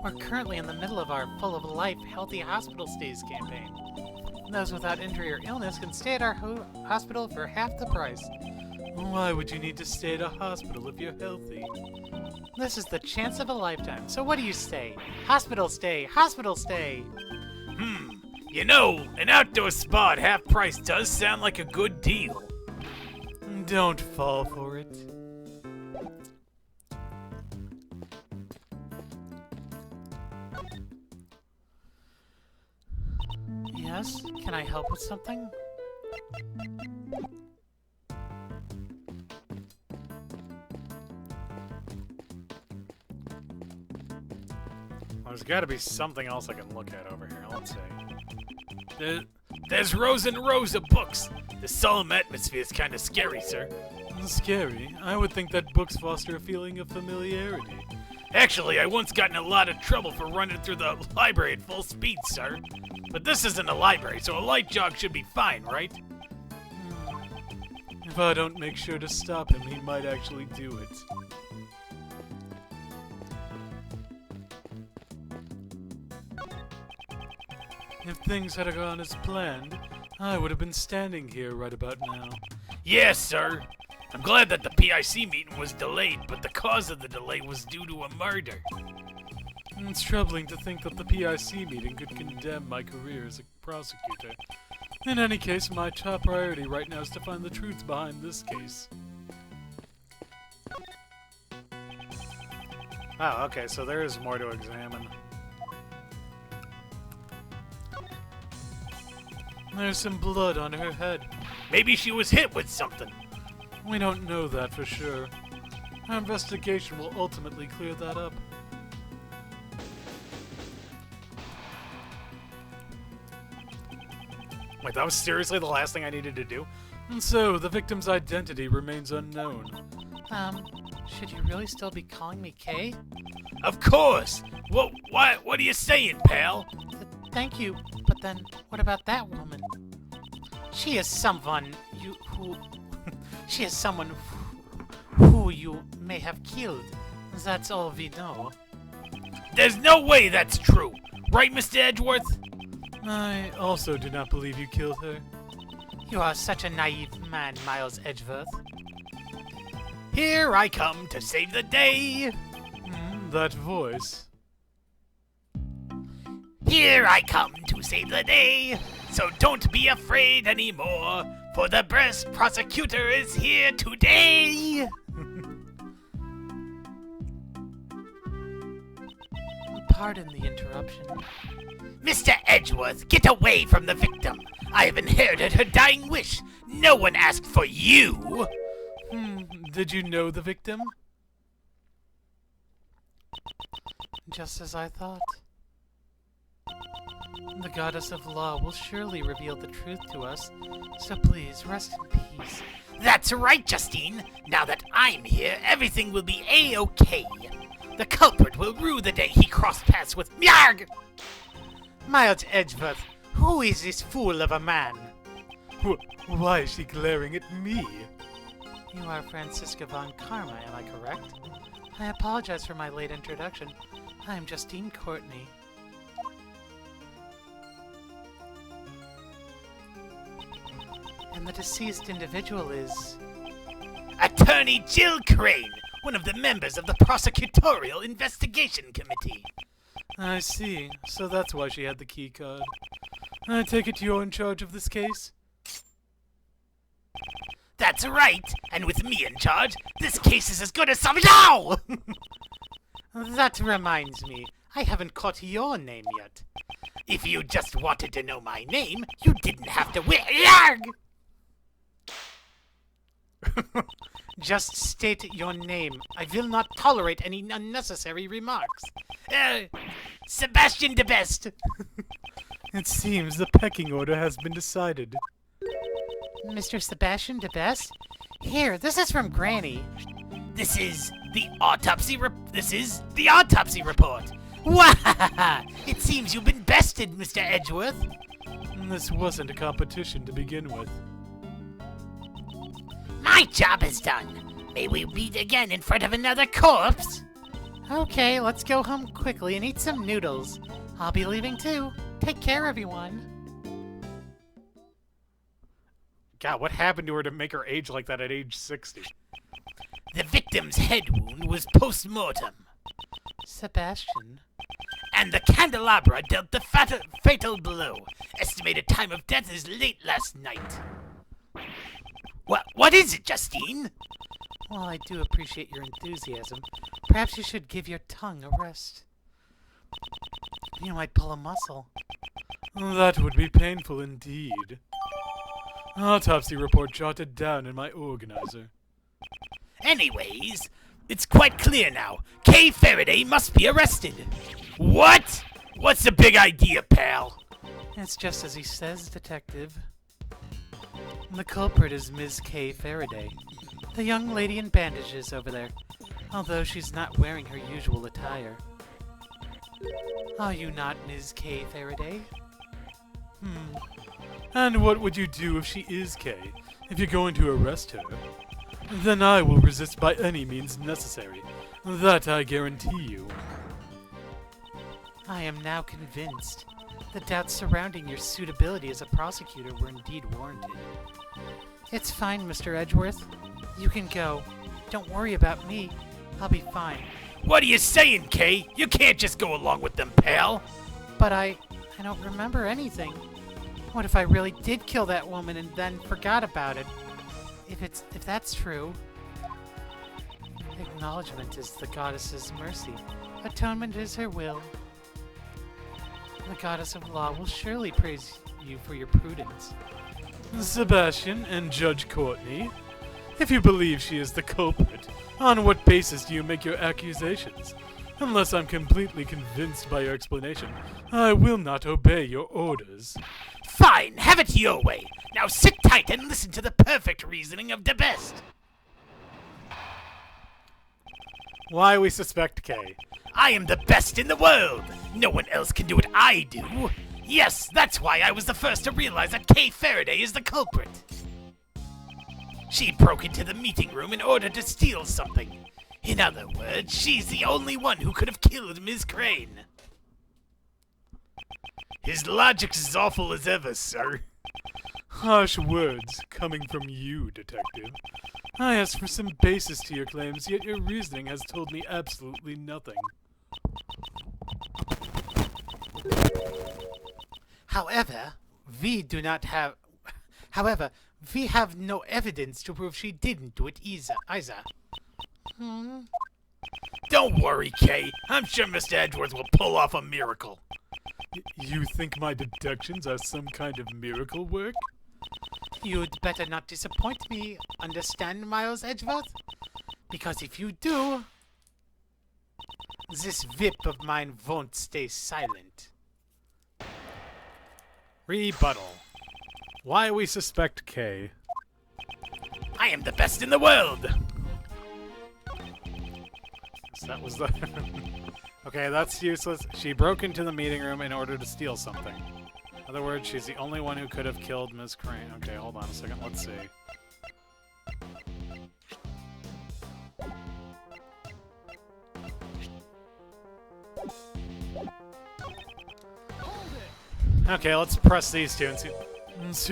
We're currently in the middle of our Full of Life Healthy Hospital Stays campaign. Those without injury or illness can stay at our hospital for half the price. Why would you need to stay at a hospital if you're healthy? This is the chance of a lifetime, so what do you say? Hospital stay! Hospital stay! You know, an outdoor spa at half price does sound like a good deal. Don't fall for it. Yes? Can I help with something? There's got to be something else I can look at over here. Let's see. There's rows and rows of books. The solemn atmosphere is kind of scary, sir. Scary? I would think that books foster a feeling of familiarity. Actually, I once got in a lot of trouble for running through the library at full speed, sir. But this isn't a library, so a light jog should be fine, right? If I don't make sure to stop him, he might actually do it. If things had gone as planned, I would have been standing here right about now. Yes, sir. I'm glad that the PIC meeting was delayed, but the cause of the delay was due to a murder. It's troubling to think that the PIC meeting could condemn my career as a prosecutor. In any case, my top priority right now is to find the truth behind this case. Oh, okay, so there is more to examine. There's some blood on her head. Maybe she was hit with something. We don't know that for sure. Our investigation will ultimately clear that up. Wait, that was seriously the last thing I needed to do? And so, the victim's identity remains unknown. Should you really still be calling me Kay? Of course! What are you saying, pal? Thank you, but then what about that woman? She is someone who you may have killed. That's all we know. There's no way that's true! Right, Mr. Edgeworth? I also do not believe you killed her. You are such a naive man, Miles Edgeworth. Here I come to save the day! That voice. Here I come to save the day! So don't be afraid anymore, for the best prosecutor is here today! Pardon the interruption. Mr. Edgeworth, get away from the victim! I have inherited her dying wish! No one asked for you! Did you know the victim? Just as I thought. The goddess of law will surely reveal the truth to us, so please rest in peace. That's right, Justine. Now that I'm here, everything will be A-okay. The culprit will rue the day he crossed paths with Yarg! Miles Edgeworth, who is this fool of a man? Why is she glaring at me? You are Francisca von Karma, am I correct? I apologize for my late introduction. I am Justine Courtney. And the deceased individual is... Attorney Jill Crane, one of the members of the Prosecutorial Investigation Committee. I see. So that's why she had the key card. I take it you're in charge of this case? That's right, and with me in charge, this case is as good as some— No! That reminds me, I haven't caught your name yet. If you just wanted to know my name, you didn't have to Yarg! Just state your name. I will not tolerate any unnecessary remarks. Sebastian de Best. It seems the pecking order has been decided. Mr. Sebastian de Best? Here, this is from Granny. This is the autopsy report. Wah! It seems you've been bested, Mr. Edgeworth. This wasn't a competition to begin with. My job is done. May we meet again in front of another corpse? Okay, let's go home quickly and eat some noodles. I'll be leaving too. Take care, everyone. God, what happened to her to make her age like that at age 60? The victim's head wound was post-mortem, Sebastian. and the candelabra dealt the fatal blow. Estimated time of death is late last night. What is it, Justine? While I do appreciate your enthusiasm, perhaps you should give your tongue a rest. You might pull a muscle. That would be painful indeed. Autopsy report jotted down in my organizer. Anyways, it's quite clear now. Kay Faraday must be arrested. What? What's the big idea, pal? It's just as he says, Detective. The culprit is Ms. Kay Faraday, the young lady in bandages over there, although she's not wearing her usual attire. Are you not Ms. Kay Faraday? And what would you do if she is Kay? If you're going to arrest her? Then I will resist by any means necessary. That I guarantee you. I am now convinced. The doubts surrounding your suitability as a prosecutor were indeed warranted. It's fine, Mr. Edgeworth. You can go. Don't worry about me. I'll be fine. What are you saying, Kay? You can't just go along with them, pal. But I don't remember anything. What if I really did kill that woman and then forgot about it? If that's true. Acknowledgement is the goddess's mercy. Atonement is her will. The goddess of law will surely praise you for your prudence. Sebastian and Judge Courtney, if you believe she is the culprit, on what basis do you make your accusations? Unless I'm completely convinced by your explanation, I will not obey your orders. Fine, have it your way. Now sit tight and listen to the perfect reasoning of the best. Why we suspect Kay? I am the best in the world. No one else can do what I do. Yes, that's why I was the first to realize that Kay Faraday is the culprit. She broke into the meeting room in order to steal something. In other words, she's the only one who could have killed Ms. Crane. His logic's as awful as ever, sir. Harsh words coming from you, Detective. I asked for some basis to your claims, yet your reasoning has told me absolutely nothing. However, we have no evidence to prove she didn't do it either. Don't worry, Kay. I'm sure Mr. Edgeworth will pull off a miracle. You think my deductions are some kind of miracle work? You'd better not disappoint me, understand, Miles Edgeworth? Because if you do, this whip of mine won't stay silent. Rebuttal. Why we suspect K. I am the best in the world. So that was the... Okay, that's useless. She broke into the meeting room in order to steal something. In other words, she's the only one who could have killed Ms. Crane. Okay, hold on a second. Let's see. Okay, let's press these two and see.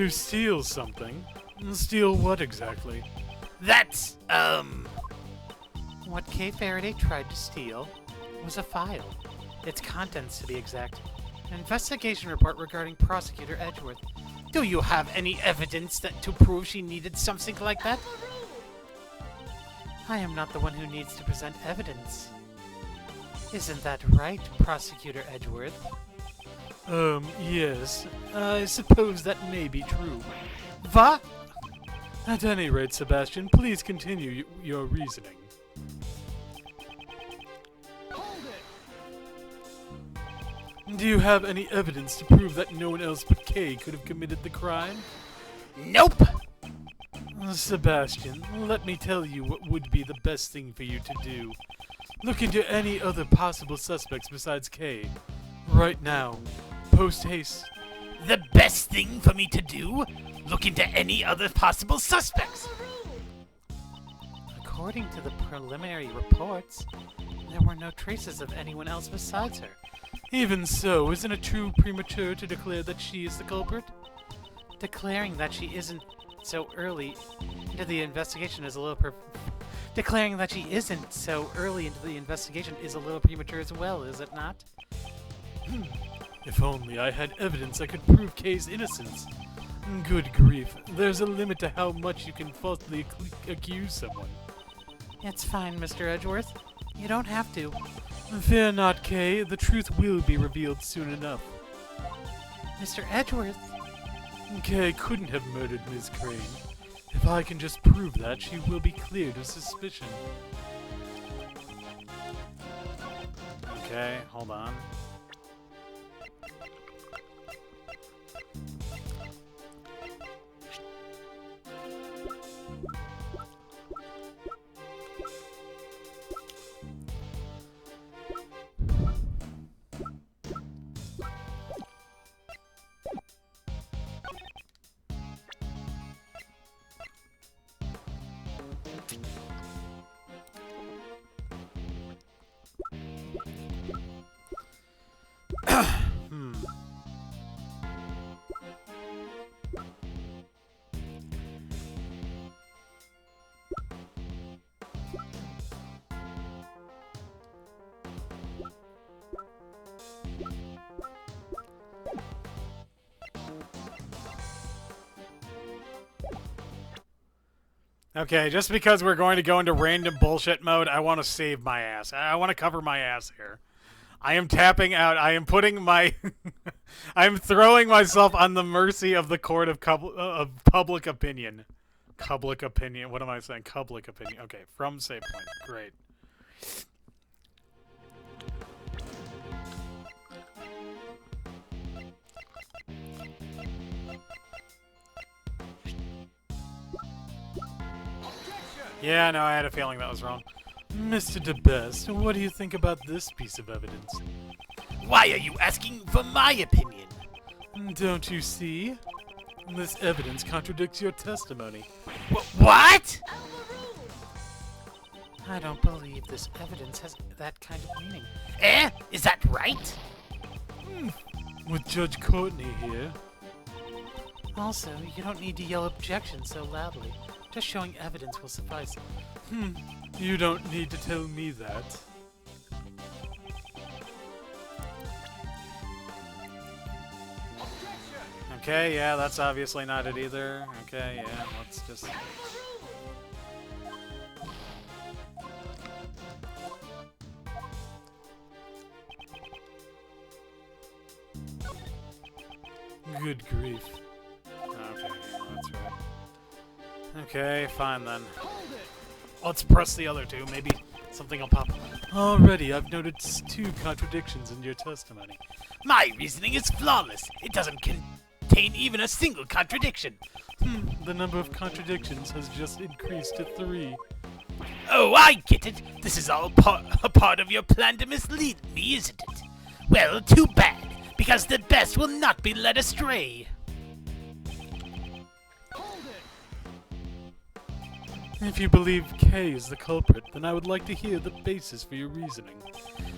To steal something? Steal what exactly? That's, What Kay Faraday tried to steal was a file. Its contents, to be exact. An investigation report regarding Prosecutor Edgeworth. Do you have any evidence that to prove she needed something like that? I am not the one who needs to present evidence. Isn't that right, Prosecutor Edgeworth? Yes. I suppose that may be true. Va? At any rate, Sebastian, please continue your reasoning. Do you have any evidence to prove that no one else but Kay could have committed the crime? nope. Sebastian, let me tell you what would be the best thing for you to do. Look into any other possible suspects besides Kay. Right now. Post haste. The best thing for me to do? Look into any other possible suspects. According to the preliminary reports, there were no traces of anyone else besides her. Even so, isn't it too premature to declare that she is the culprit? Declaring that she isn't so early into the investigation is a little is a little premature as well, is it not? If only I had evidence that could prove Kay's innocence. Good grief, there's a limit to how much you can falsely accuse someone. It's fine, Mr. Edgeworth. You don't have to. Fear not, Kay, the truth will be revealed soon enough. Mr. Edgeworth? Kay couldn't have murdered Ms. Crane. If I can just prove that, she will be cleared of suspicion. Okay, hold on. Okay, just because we're going to go into random bullshit mode, I want to save my ass. I want to cover my ass here. I am tapping out. I am putting my... I am throwing myself on the mercy of the court of public opinion. Public opinion. What am I saying? Public opinion. Okay, from save point. Great. Yeah, no, I had a feeling that was wrong. Mr. DeBest, what do you think about this piece of evidence? Why are you asking for my opinion? Don't you see? This evidence contradicts your testimony. What? I don't believe this evidence has that kind of meaning. Is that right? With Judge Courtney here. Also, you don't need to yell objection so loudly. Just showing evidence will suffice. You don't need to tell me that. Okay, yeah, that's obviously not it either. Okay, yeah, let's just... Good grief. Okay, yeah, that's right. Okay, fine then. Let's press the other two. Maybe something will pop. Already, I've noticed 2 contradictions in your testimony. My reasoning is flawless. It doesn't contain even a single contradiction. The number of contradictions has just increased to 3. Oh, I get it. This is all a part of your plan to mislead me, isn't it? Well, too bad, because the best will not be led astray. If you believe K is the culprit, then I would like to hear the basis for your reasoning.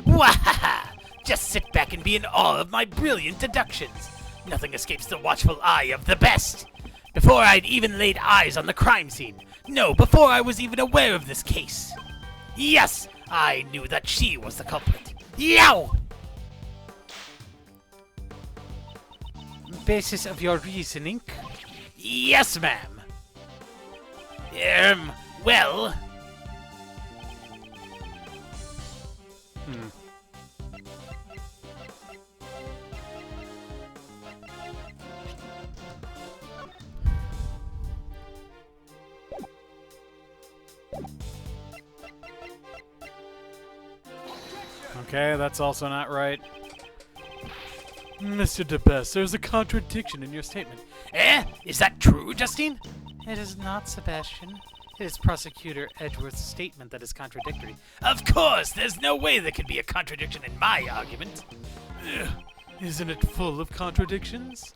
Wahaha! Just sit back and be in awe of my brilliant deductions. Nothing escapes the watchful eye of the best. Before I'd even laid eyes on the crime scene. No, before I was even aware of this case. Yes, I knew that she was the culprit. Yow! Basis of your reasoning? Yes, ma'am. Well... Okay, that's also not right. Mr. DeBest, there's a contradiction in your statement. Is that true, Justine? It is not, Sebastian. It is Prosecutor Edgeworth's statement that is contradictory. Of course, there's no way there could be a contradiction in my argument. Isn't it full of contradictions?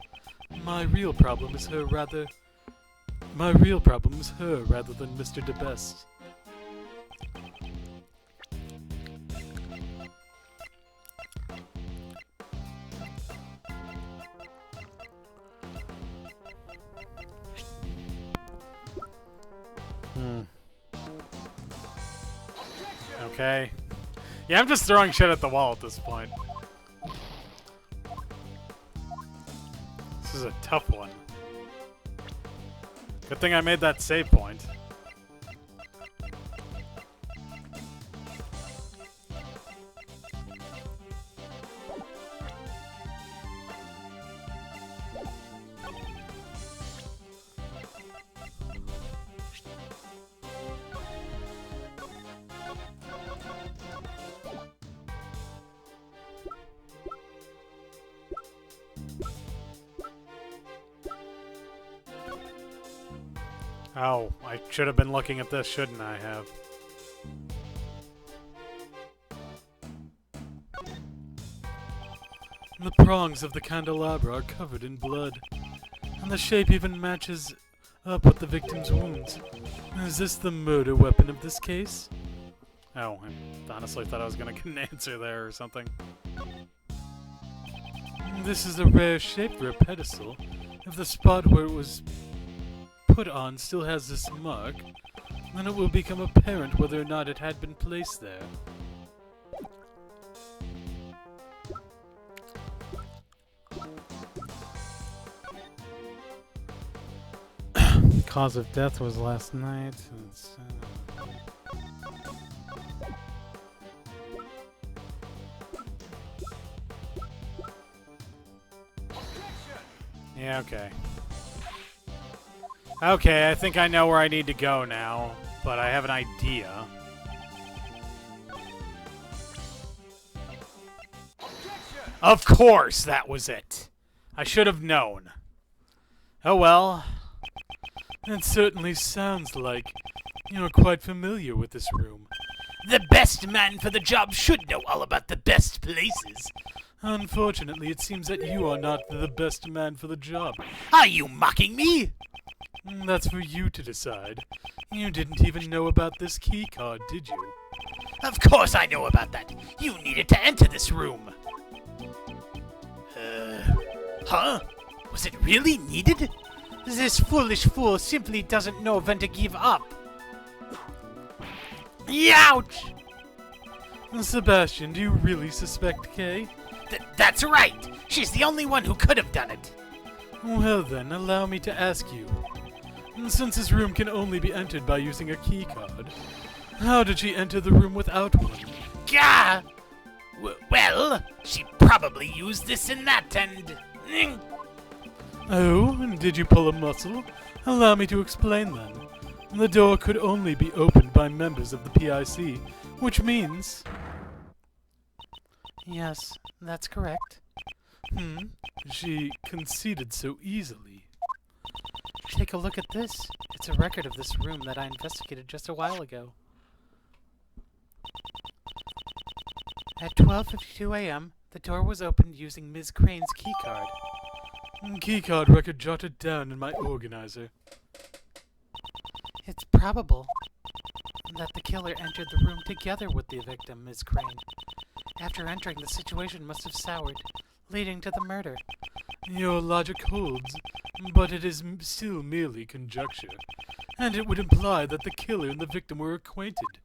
My real problem is her rather than Mr. DeBest. Okay. Yeah, I'm just throwing shit at the wall at this point. This is a tough one. Good thing I made that save point. Oh, I should have been looking at this, shouldn't I have? The prongs of the candelabra are covered in blood, and the shape even matches up with the victim's wounds. Is this the murder weapon of this case? Oh, I honestly thought I was going to get an answer there or something. This is a rare shape for a pedestal. If the spot where it was put on still has this mark, then it will become apparent whether or not it had been placed there. Cause of death was last night. Yeah, okay. Okay, I think I know where I need to go now, but I have an idea. Of course, that was it. I should have known. Oh well. It certainly sounds like you're quite familiar with this room. The best man for the job should know all about the best places. Unfortunately, it seems that you are not the best man for the job. Are you mocking me? That's for you to decide. You didn't even know about this key card, did you? Of course I know about that. You needed to enter this room. Huh? Was it really needed? This foolish fool simply doesn't know when to give up. Youch! Sebastian, do you really suspect Kay? That's right. She's the only one who could have done it. Well then, allow me to ask you. Since this room can only be entered by using a key card, how did she enter the room without one? Gah! Well, she probably used this and that and... Oh, and did you pull a muscle? Allow me to explain then. The door could only be opened by members of the PIC, which means... Yes, that's correct. She conceded so easily. Take a look at this. It's a record of this room that I investigated just a while ago. At 12:52 a.m., the door was opened using Ms. Crane's keycard. Keycard record jotted down in my organizer. It's probable that the killer entered the room together with the victim, Ms. Crane. After entering, the situation must have soured, leading to the murder. Your logic holds, but it is still merely conjecture, and it would imply that the killer and the victim were acquainted.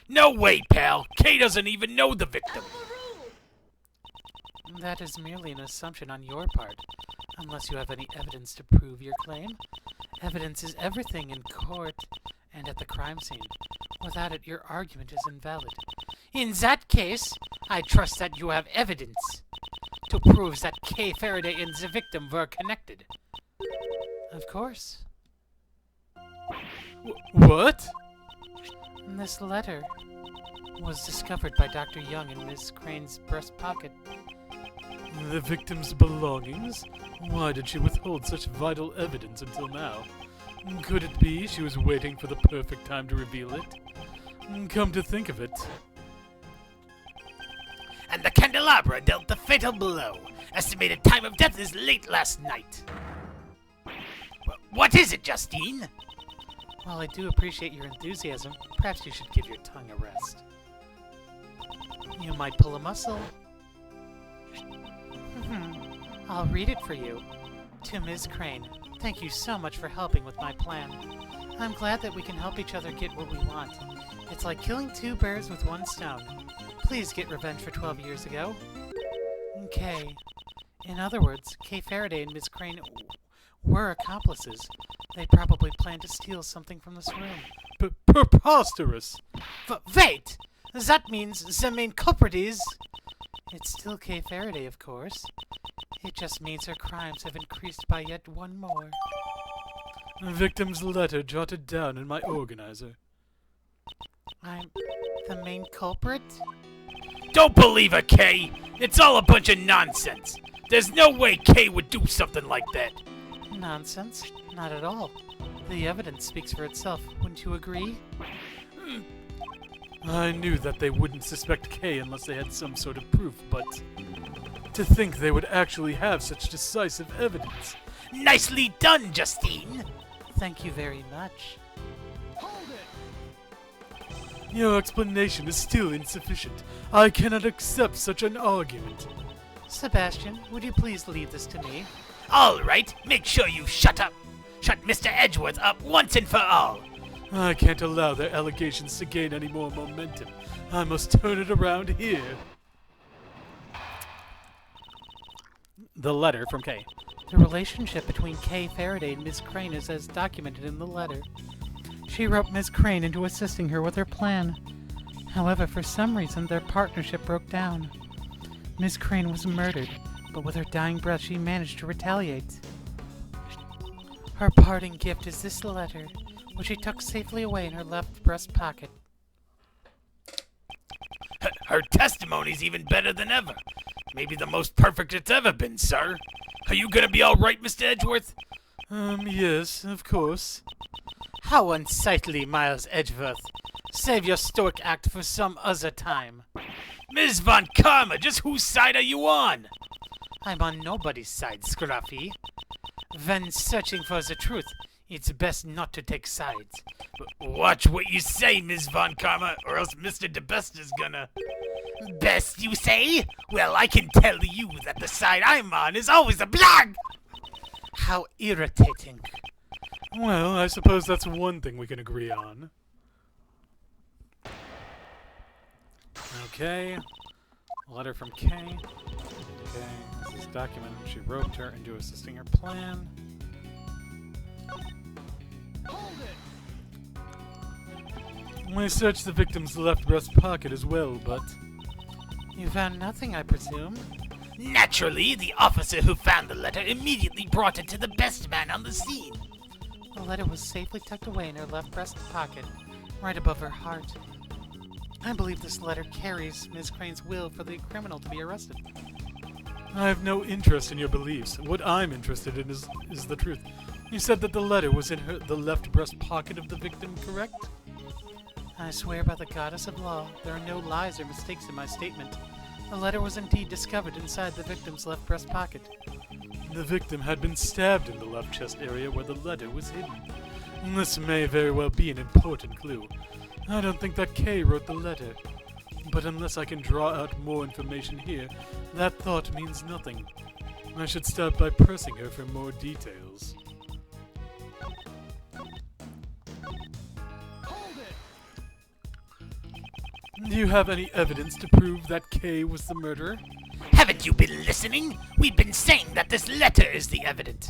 No way, pal. Kay doesn't even know the victim. That is merely an assumption on your part, unless you have any evidence to prove your claim. Evidence is everything in court and at the crime scene. Without it, your argument is invalid. In that case, I trust that you have evidence to prove that Kay Faraday and the victim were connected. Of course. What? This letter was discovered by Dr. Young in Miss Crane's breast pocket. The victim's belongings? Why did she withhold such vital evidence until now? Could it be she was waiting for the perfect time to reveal it? Come to think of it. And the candelabra dealt the fatal blow. Estimated time of death is late last night. What is it, Justine? While I do appreciate your enthusiasm, perhaps you should give your tongue a rest. You might pull a muscle. I'll read it for you. To Ms. Crane, thank you so much for helping with my plan. I'm glad that we can help each other get what we want. It's like killing two birds with one stone. Please get revenge for 12 years ago. Kay. In other words, Kay Faraday and Ms. Crane were accomplices. They probably planned to steal something from this room. Preposterous! Wait! That means the main culprit is... It's still Kay Faraday, of course. It just means her crimes have increased by yet one more. Victim's letter jotted down in my organizer. I'm the main culprit? Don't believe her, Kay! It's all a bunch of nonsense! There's no way Kay would do something like that! Nonsense? Not at all. The evidence speaks for itself, wouldn't you agree? I knew that they wouldn't suspect Kay unless they had some sort of proof, but to think they would actually have such decisive evidence. Nicely done, Justine! Thank you very much. Your explanation is still insufficient. I cannot accept such an argument. Sebastian, would you please leave this to me? All right, make sure you shut up. Shut Mr. Edgeworth up once and for all. I can't allow their allegations to gain any more momentum. I must turn it around here. The letter from Kay. The relationship between Kay Faraday and Miss Crane is as documented in the letter. She wrote Miss Crane into assisting her with her plan. However, for some reason, their partnership broke down. Miss Crane was murdered, but with her dying breath, she managed to retaliate. Her parting gift is this letter, which she took safely away in her left breast pocket. Her testimony's even better than ever. Maybe the most perfect it's ever been, sir. Are you gonna be all right, Mr. Edgeworth? Yes, of course. How unsightly, Miles Edgeworth. Save your stoic act for some other time. Ms. Von Karma, just whose side are you on? I'm on nobody's side, Scruffy. When searching for the truth, it's best not to take sides. Watch what you say, Ms. Von Karma, or else Mr. DeBest is gonna... Best, you say? Well, I can tell you that the side I'm on is always a blog! How irritating. Well, I suppose that's one thing we can agree on. Okay. Letter from Kay. Okay, this is document she wrote her into assisting her plan. We searched the victim's left breast pocket as well, but... You found nothing, I presume? Naturally, the officer who found the letter immediately brought it to the best man on the scene. The letter was safely tucked away in her left breast pocket, right above her heart. I believe this letter carries Ms. Crane's will for the criminal to be arrested. I have no interest in your beliefs. What I'm interested in is the truth. You said that the letter was in the left breast pocket of the victim, correct? I swear by the goddess of law, there are no lies or mistakes in my statement. The letter was indeed discovered inside the victim's left breast pocket. The victim had been stabbed in the left chest area where the letter was hidden. This may very well be an important clue. I don't think that Kay wrote the letter. But unless I can draw out more information here, that thought means nothing. I should start by pressing her for more details. Do you have any evidence to prove that Kay was the murderer? Haven't you been listening? We've been saying that this letter is the evidence.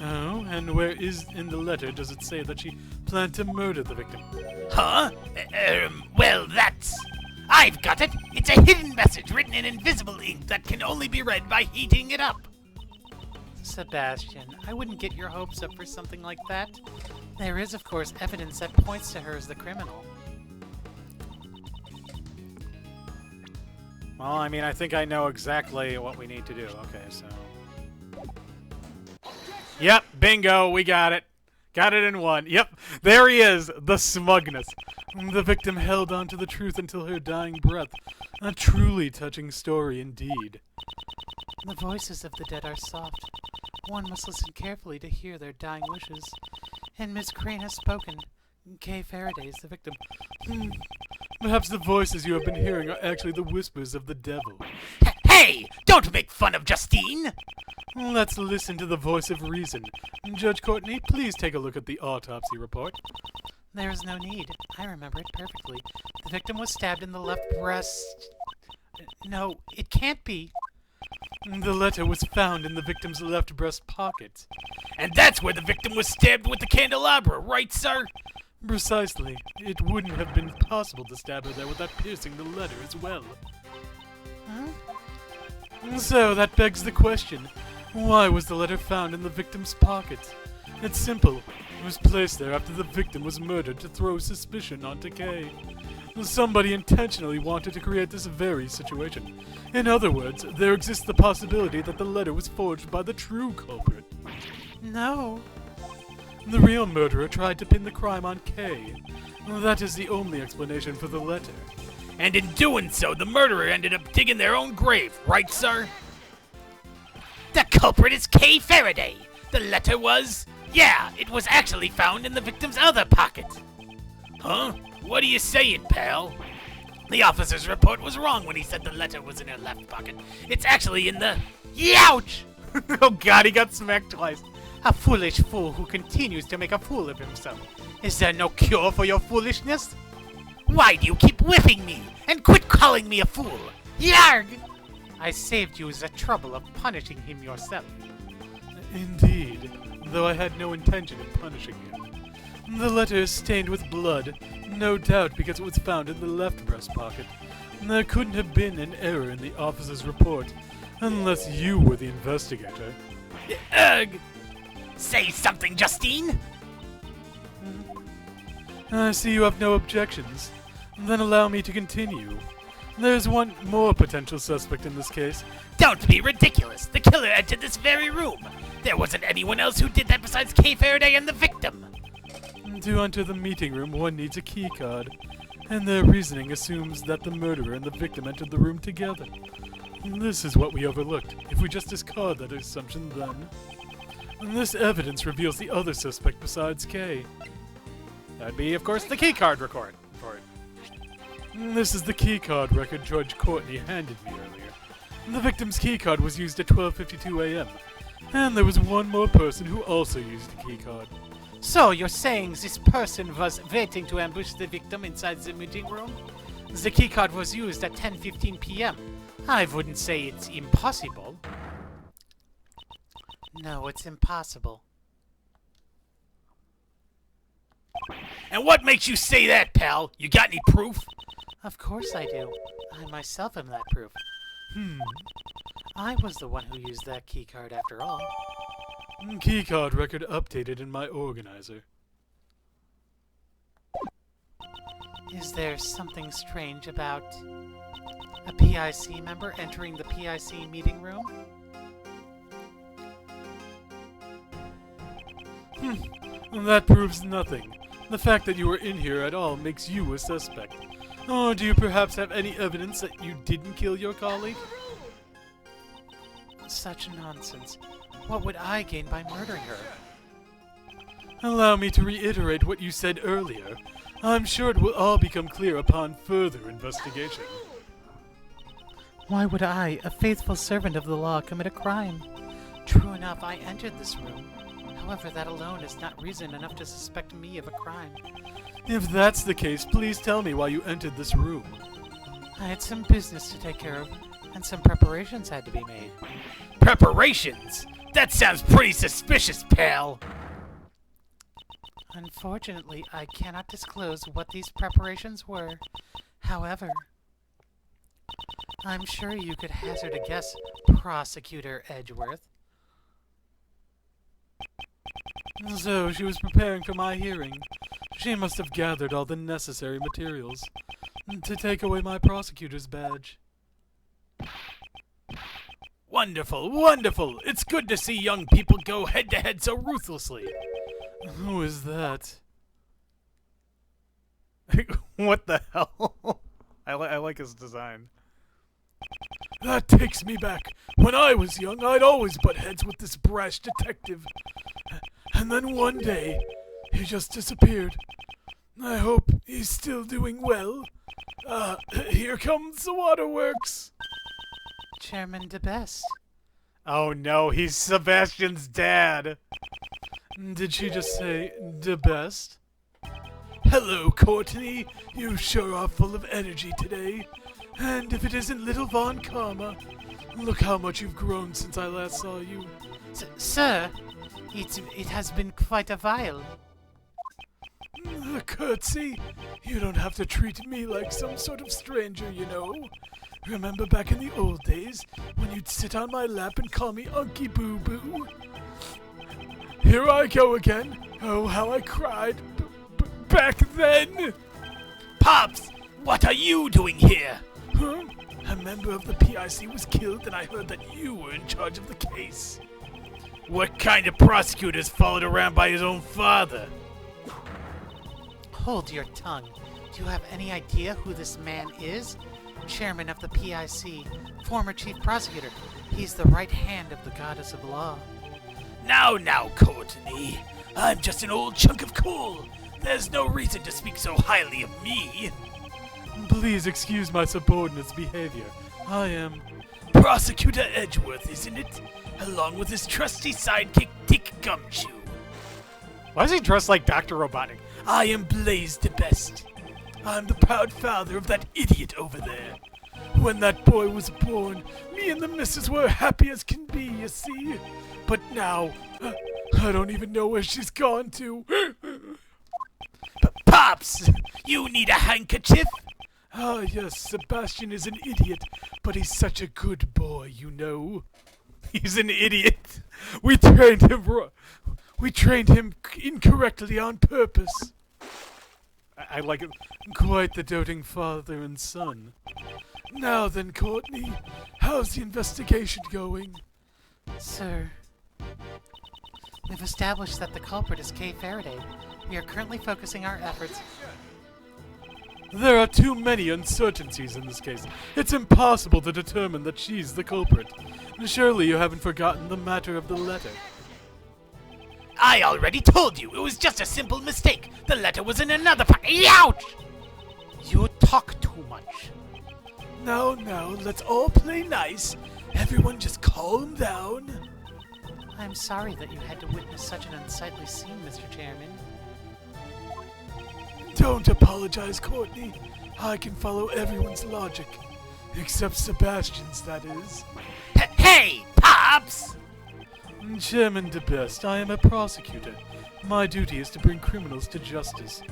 Oh, and where in the letter does it say that she planned to murder the victim? Huh? Well, that's... I've got it! It's a hidden message written in invisible ink that can only be read by heating it up. Sebastian, I wouldn't get your hopes up for something like that. There is, of course, evidence that points to her as the criminal. Well, I mean, I think I know exactly what we need to do. Okay, so... Yep, bingo, we got it. Got it in one. Yep, there he is, the smugness. The victim held on to the truth until her dying breath. A truly touching story indeed. The voices of the dead are soft. One must listen carefully to hear their dying wishes. And Miss Crane has spoken. Kay Faraday is the victim. Perhaps the voices you have been hearing are actually the whispers of the devil. Hey! Don't make fun of Justine! Let's listen to the voice of reason. Judge Courtney, please take a look at the autopsy report. There is no need. I remember it perfectly. The victim was stabbed in the left breast... No, it can't be. The letter was found in the victim's left breast pocket. And that's where the victim was stabbed with the candelabra, right, sir? Precisely. It wouldn't have been possible to stab her there without piercing the letter as well. So that begs the question. Why was the letter found in the victim's pocket? It's simple. It was placed there after the victim was murdered to throw suspicion onto Kay. Somebody intentionally wanted to create this very situation. In other words, there exists the possibility that the letter was forged by the true culprit. No. The real murderer tried to pin the crime on Kay. That is the only explanation for the letter. And in doing so, the murderer ended up digging their own grave, right, sir? The culprit is Kay Faraday. The letter was... Yeah, it was actually found in the victim's other pocket. Huh? What are you saying, pal? The officer's report was wrong when he said the letter was in her left pocket. It's actually in the... Youch! Oh god, he got smacked twice. A foolish fool who continues to make a fool of himself. Is there no cure for your foolishness? Why do you keep whipping me? And quit calling me a fool! Yarg! I saved you the trouble of punishing him yourself. Indeed, though I had no intention of punishing him. The letter is stained with blood, no doubt because it was found in the left breast pocket. There couldn't have been an error in the officer's report, unless you were the investigator. Ugh! Say something, Justine! I see you have no objections. Then allow me to continue. There's one more potential suspect in this case. Don't be ridiculous! The killer entered this very room! There wasn't anyone else who did that besides Kay Faraday and the victim! To enter the meeting room, one needs a key card, and their reasoning assumes that the murderer and the victim entered the room together. This is what we overlooked. If we just discard that assumption, then... This evidence reveals the other suspect besides Kay. That'd be, of course, the key card record for it. This is the key card record Judge Courtney handed me earlier. The victim's key card was used at 12:52 a.m. And there was one more person who also used the key card. So you're saying this person was waiting to ambush the victim inside the meeting room? The keycard was used at 10:15 p.m. I wouldn't say it's impossible. No, it's impossible. And what makes you say that, pal? You got any proof? Of course I do. I myself am that proof. I was the one who used that keycard after all. Keycard record updated in my organizer. Is there something strange about a PIC member entering the PIC meeting room? That proves nothing. The fact that you were in here at all makes you a suspect. Or do you perhaps have any evidence that you didn't kill your colleague? Such nonsense. What would I gain by murdering her? Allow me to reiterate what you said earlier. I'm sure it will all become clear upon further investigation. Why would I, a faithful servant of the law, commit a crime? True enough, I entered this room. However, that alone is not reason enough to suspect me of a crime. If that's the case, please tell me why you entered this room. I had some business to take care of, and some preparations had to be made. Preparations? That sounds pretty suspicious, pal. Unfortunately, I cannot disclose what these preparations were. However, I'm sure you could hazard a guess, Prosecutor Edgeworth. So, she was preparing for my hearing. She must have gathered all the necessary materials to take away my prosecutor's badge. Wonderful, wonderful. It's good to see young people go head-to-head so ruthlessly. Who is that? What the hell? I like his design. That takes me back. When I was young, I'd always butt heads with this brash detective. And then one day, he just disappeared. I hope he's still doing well. Here comes the waterworks. Chairman DeBest. Oh no, he's Sebastian's dad. Did she just say DeBest? Hello, Courtney. You sure are full of energy today. And if it isn't little Von Karma, look how much you've grown since I last saw you. Sir, it has been quite a while. A curtsy? You don't have to treat me like some sort of stranger, you know. Remember back in the old days, when you'd sit on my lap and call me Unky Boo Boo? Here I go again. Oh, how I cried back then. Pops, what are you doing here? Huh? A member of the PIC was killed, and I heard that you were in charge of the case. What kind of prosecutor's followed around by his own father? Hold your tongue. Do you have any idea who this man is? Chairman of the PIC, former chief prosecutor. He's the right hand of the goddess of law. Now, Courtney. I'm just an old chunk of coal. There's no reason to speak so highly of me. Please excuse my subordinate's behavior. I am Prosecutor Edgeworth, isn't it? Along with his trusty sidekick, Dick Gumshoe. Why is he dressed like Dr. Robotnik? I am Blaze DeBest. I'm the proud father of that idiot over there. When that boy was born, me and the missus were happy as can be, you see. But now, I don't even know where she's gone to. Pops, you need a handkerchief? Ah, yes, Sebastian is an idiot, but he's such a good boy, you know. He's an idiot. We trained him incorrectly on purpose. I like it. Quite the doting father and son. Now then, Courtney, how's the investigation going? Sir, we've established that the culprit is Kay Faraday. We are currently focusing our efforts. There are too many uncertainties in this case. It's impossible to determine that she's the culprit. Surely you haven't forgotten the matter of the letter. I already told you, it was just a simple mistake. The letter was in another Ouch! You talk too much. Now, let's all play nice. Everyone just calm down. I'm sorry that you had to witness such an unsightly scene, Mr. Chairman. Don't apologize, Courtney. I can follow everyone's logic. Except Sebastian's, that is. Hey, Pops! Chairman DeBest, I am a prosecutor. My duty is to bring criminals to justice.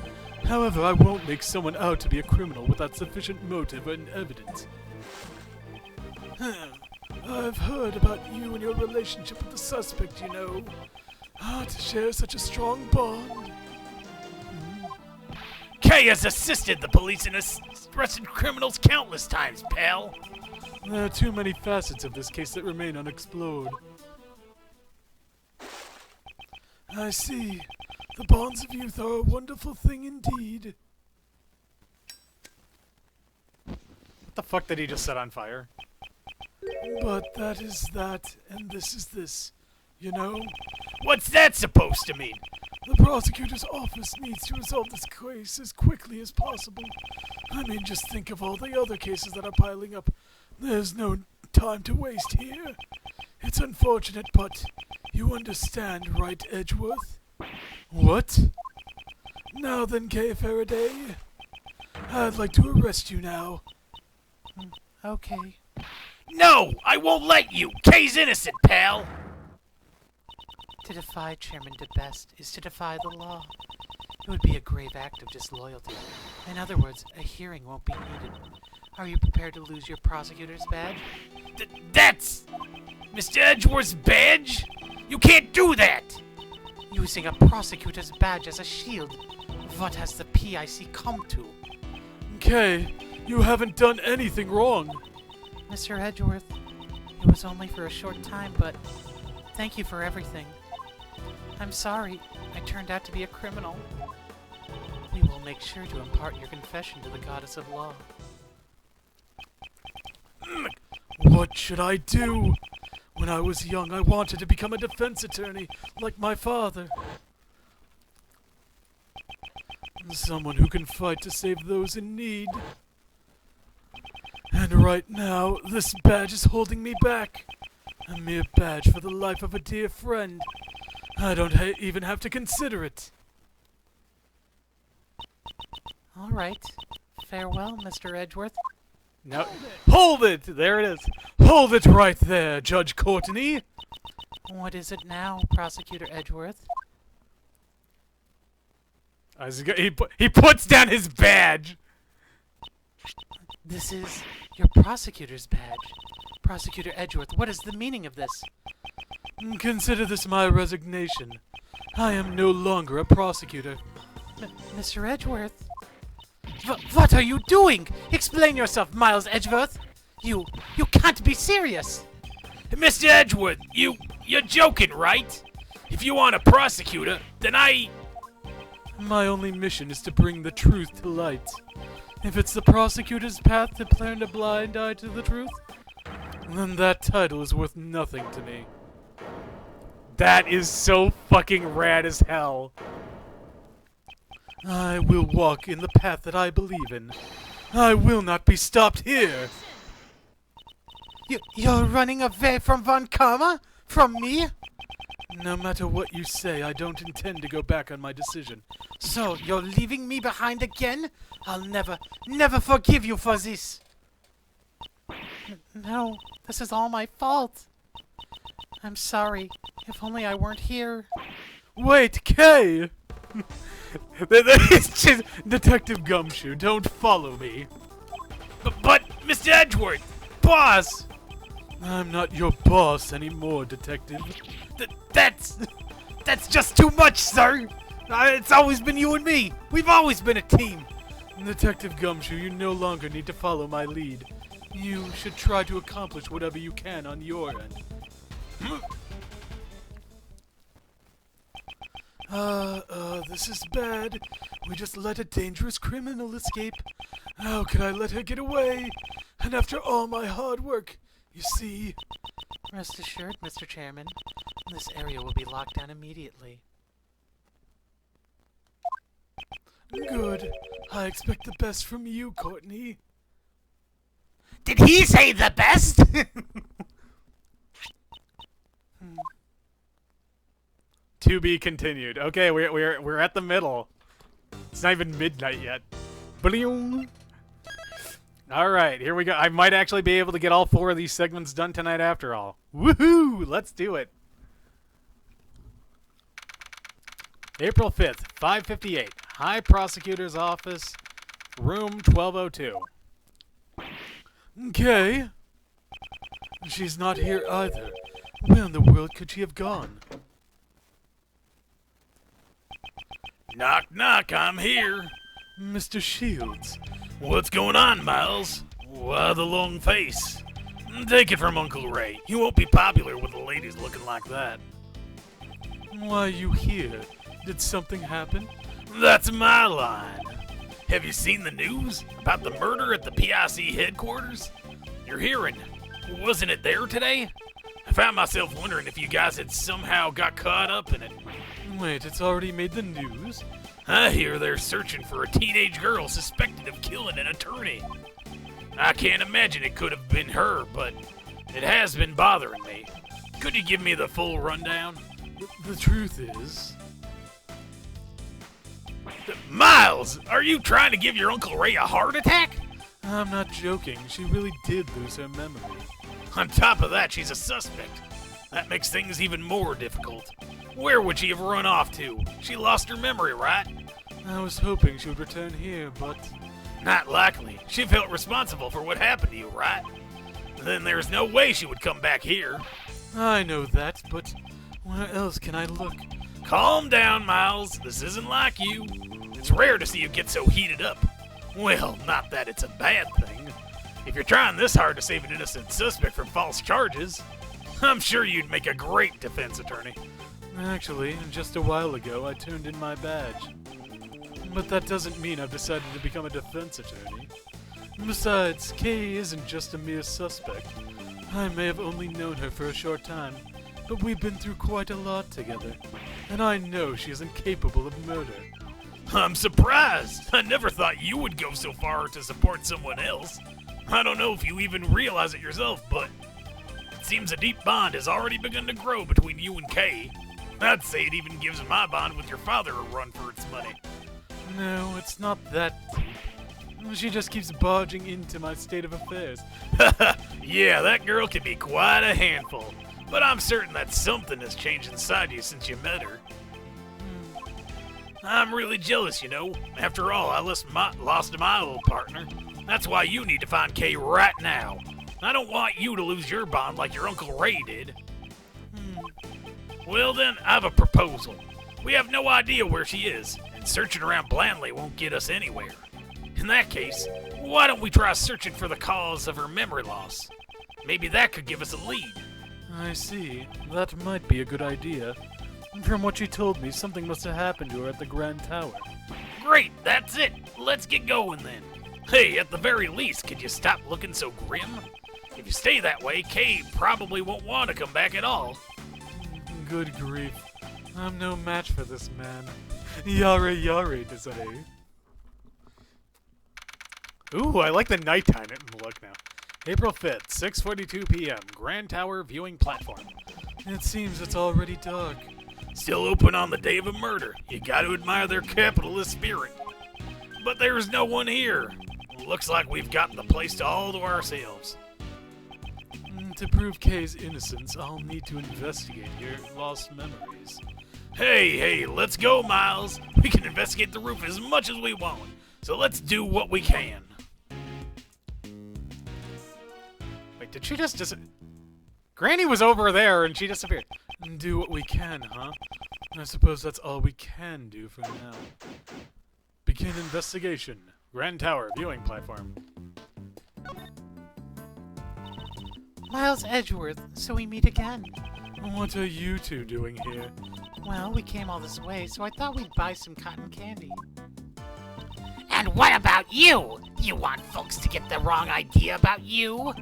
However, I won't make someone out to be a criminal without sufficient motive and evidence. I've heard about you and your relationship with the suspect, you know. To share such a strong bond. Kay has assisted the police in arresting criminals countless times, pal. There are too many facets of this case that remain unexplored. I see. The bonds of youth are a wonderful thing indeed. What the fuck did he just set on fire? But that is that, and this is this. You know? What's that supposed to mean? The prosecutor's office needs to resolve this case as quickly as possible. I mean, just think of all the other cases that are piling up. There's no time to waste here. It's unfortunate, but you understand, right, Edgeworth? What? Now then, Kay Faraday. I'd like to arrest you now. Okay. No! I won't let you! Kay's innocent, pal! To defy Chairman DeBest is to defy the law. It would be a grave act of disloyalty. In other words, a hearing won't be needed. Are you prepared to lose your prosecutor's badge? That's... Mr. Edgeworth's badge? You can't do that! Using a prosecutor's badge as a shield. What has the PIC come to? Kay, you haven't done anything wrong. Mr. Edgeworth, it was only for a short time, but thank you for everything. I'm sorry, I turned out to be a criminal. We will make sure to impart your confession to the goddess of law. What should I do? When I was young, I wanted to become a defense attorney, like my father. Someone who can fight to save those in need. And right now, this badge is holding me back. A mere badge for the life of a dear friend. I don't even have to consider it. All right. Farewell, Mr. Edgeworth. No. Hold it! There it is. Hold it right there, Judge Courtney. What is it now, Prosecutor Edgeworth? He puts down his badge. This is your prosecutor's badge. Prosecutor Edgeworth, what is the meaning of this? Consider this my resignation. I am no longer a prosecutor. Mr. Edgeworth? What are you doing? Explain yourself, Miles Edgeworth. You can't be serious. Mr. Edgeworth, you're joking, right? If you want a prosecutor, then My only mission is to bring the truth to light. If it's the prosecutor's path to turn a blind eye to the truth, then that title is worth nothing to me. That is so fucking rad as hell. I will walk in the path that I believe in. I will not be stopped here. You're running away from Von Karma? From me? No matter what you say, I don't intend to go back on my decision. So, you're leaving me behind again? I'll never forgive you for this. No, this is all my fault. I'm sorry. If only I weren't here. Wait, Kay! It's just Detective Gumshoe, don't follow me. But Mr. Edgeworth, boss! I'm not your boss anymore, Detective. That's just too much, sir! It's always been you and me! We've always been a team! Detective Gumshoe, you no longer need to follow my lead. You should try to accomplish whatever you can on your end. This is bad. We just let a dangerous criminal escape. How could I let her get away? And after all my hard work, you see. Rest assured, Mr. Chairman, this area will be locked down immediately. Good. I expect the best from you, Courtney. Did he say the best? To be continued. Okay, we're at the middle. It's not even midnight yet. Bling. All right, here we go. I might actually be able to get all 4 of these segments done tonight after all. Woohoo! Let's do it. April 5th, 5:58. High Prosecutor's Office, room 1202. Okay. She's not here either. Where in the world could she have gone? Knock, knock, I'm here. Mr. Shields. What's going on, Miles? Why the long face? Take it from Uncle Ray. He won't be popular with the ladies looking like that. Why are you here? Did something happen? That's my line. Have you seen the news about the murder at the PIC headquarters? You're hearing, wasn't it there today? I found myself wondering if you guys had somehow got caught up in it. Wait, it's already made the news? I hear they're searching for a teenage girl suspected of killing an attorney. I can't imagine it could have been her, but it has been bothering me. Could you give me the full rundown? The truth is... Miles, are you trying to give your Uncle Ray a heart attack? I'm not joking, she really did lose her memory. On top of that, she's a suspect. That makes things even more difficult. Where would she have run off to? She lost her memory, right? I was hoping she would return here, but... Not likely. She felt responsible for what happened to you, right? Then there's no way she would come back here. I know that, but where else can I look? Calm down, Miles. This isn't like you. It's rare to see you get so heated up. Well, not that it's a bad thing. If you're trying this hard to save an innocent suspect from false charges, I'm sure you'd make a great defense attorney. Actually, just a while ago, I turned in my badge. But that doesn't mean I've decided to become a defense attorney. Besides, Kay isn't just a mere suspect. I may have only known her for a short time, but we've been through quite a lot together, and I know she isn't capable of murder. I'm surprised. I never thought you would go so far to support someone else. I don't know if you even realize it yourself, but it seems a deep bond has already begun to grow between you and Kay. I'd say it even gives my bond with your father a run for its money. No, it's not that deep. She just keeps barging into my state of affairs. Yeah, that girl can be quite a handful, but I'm certain that something has changed inside you since you met her. I'm really jealous, you know. After all, I lost my old partner. That's why you need to find Kay right now. I don't want you to lose your bond like your Uncle Ray did. Well then, I have a proposal. We have no idea where she is, and searching around blindly won't get us anywhere. In that case, why don't we try searching for the cause of her memory loss? Maybe that could give us a lead. I see. That might be a good idea. From what she told me, something must have happened to her at the Grand Tower. Great, that's it. Let's get going then. Hey, at the very least, could you stop looking so grim? If you stay that way, Kay probably won't want to come back at all. Good grief. I'm no match for this man. Yare yare to say. Ooh, I like the nighttime look now. April 5th, 6:42 p.m. Grand Tower viewing platform. It seems it's already dark. Still open on the day of a murder. You gotta admire their capitalist spirit. But there's no one here. Looks like we've gotten the place to all to ourselves. To prove Kay's innocence, I'll need to investigate your lost memories. Hey, let's go, Miles. We can investigate the roof as much as we want. So let's do what we can. Wait, did she just Granny was over there and she disappeared. Do what we can, huh? I suppose that's all we can do for now. Begin investigation. Grand Tower viewing platform. Miles Edgeworth, so we meet again. What are you two doing here? Well, we came all this way, so I thought we'd buy some cotton candy. And what about you? You want folks to get the wrong idea about you?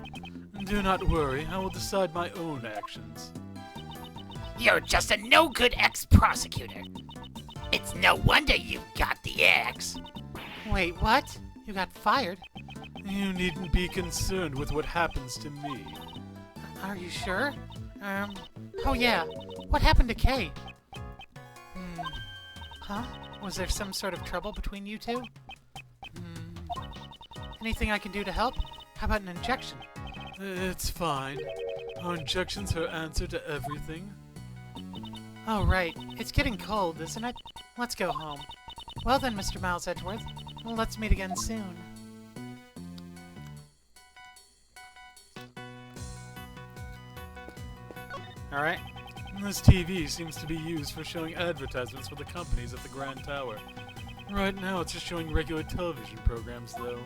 Do not worry, I will decide my own actions. You're just a no-good ex-prosecutor. It's no wonder you got the axe. Wait, what? You got fired? You needn't be concerned with what happens to me. Are you sure? Oh yeah. What happened to Kay? Huh? Was there some sort of trouble between you two? Anything I can do to help? How about an injection? It's fine. Are injections her answer to everything? Oh, right. It's getting cold, isn't it? Let's go home. Well then, Mr. Miles Edgeworth. Well, let's meet again soon. Alright. This TV seems to be used for showing advertisements for the companies at the Grand Tower. Right now it's just showing regular television programs, though.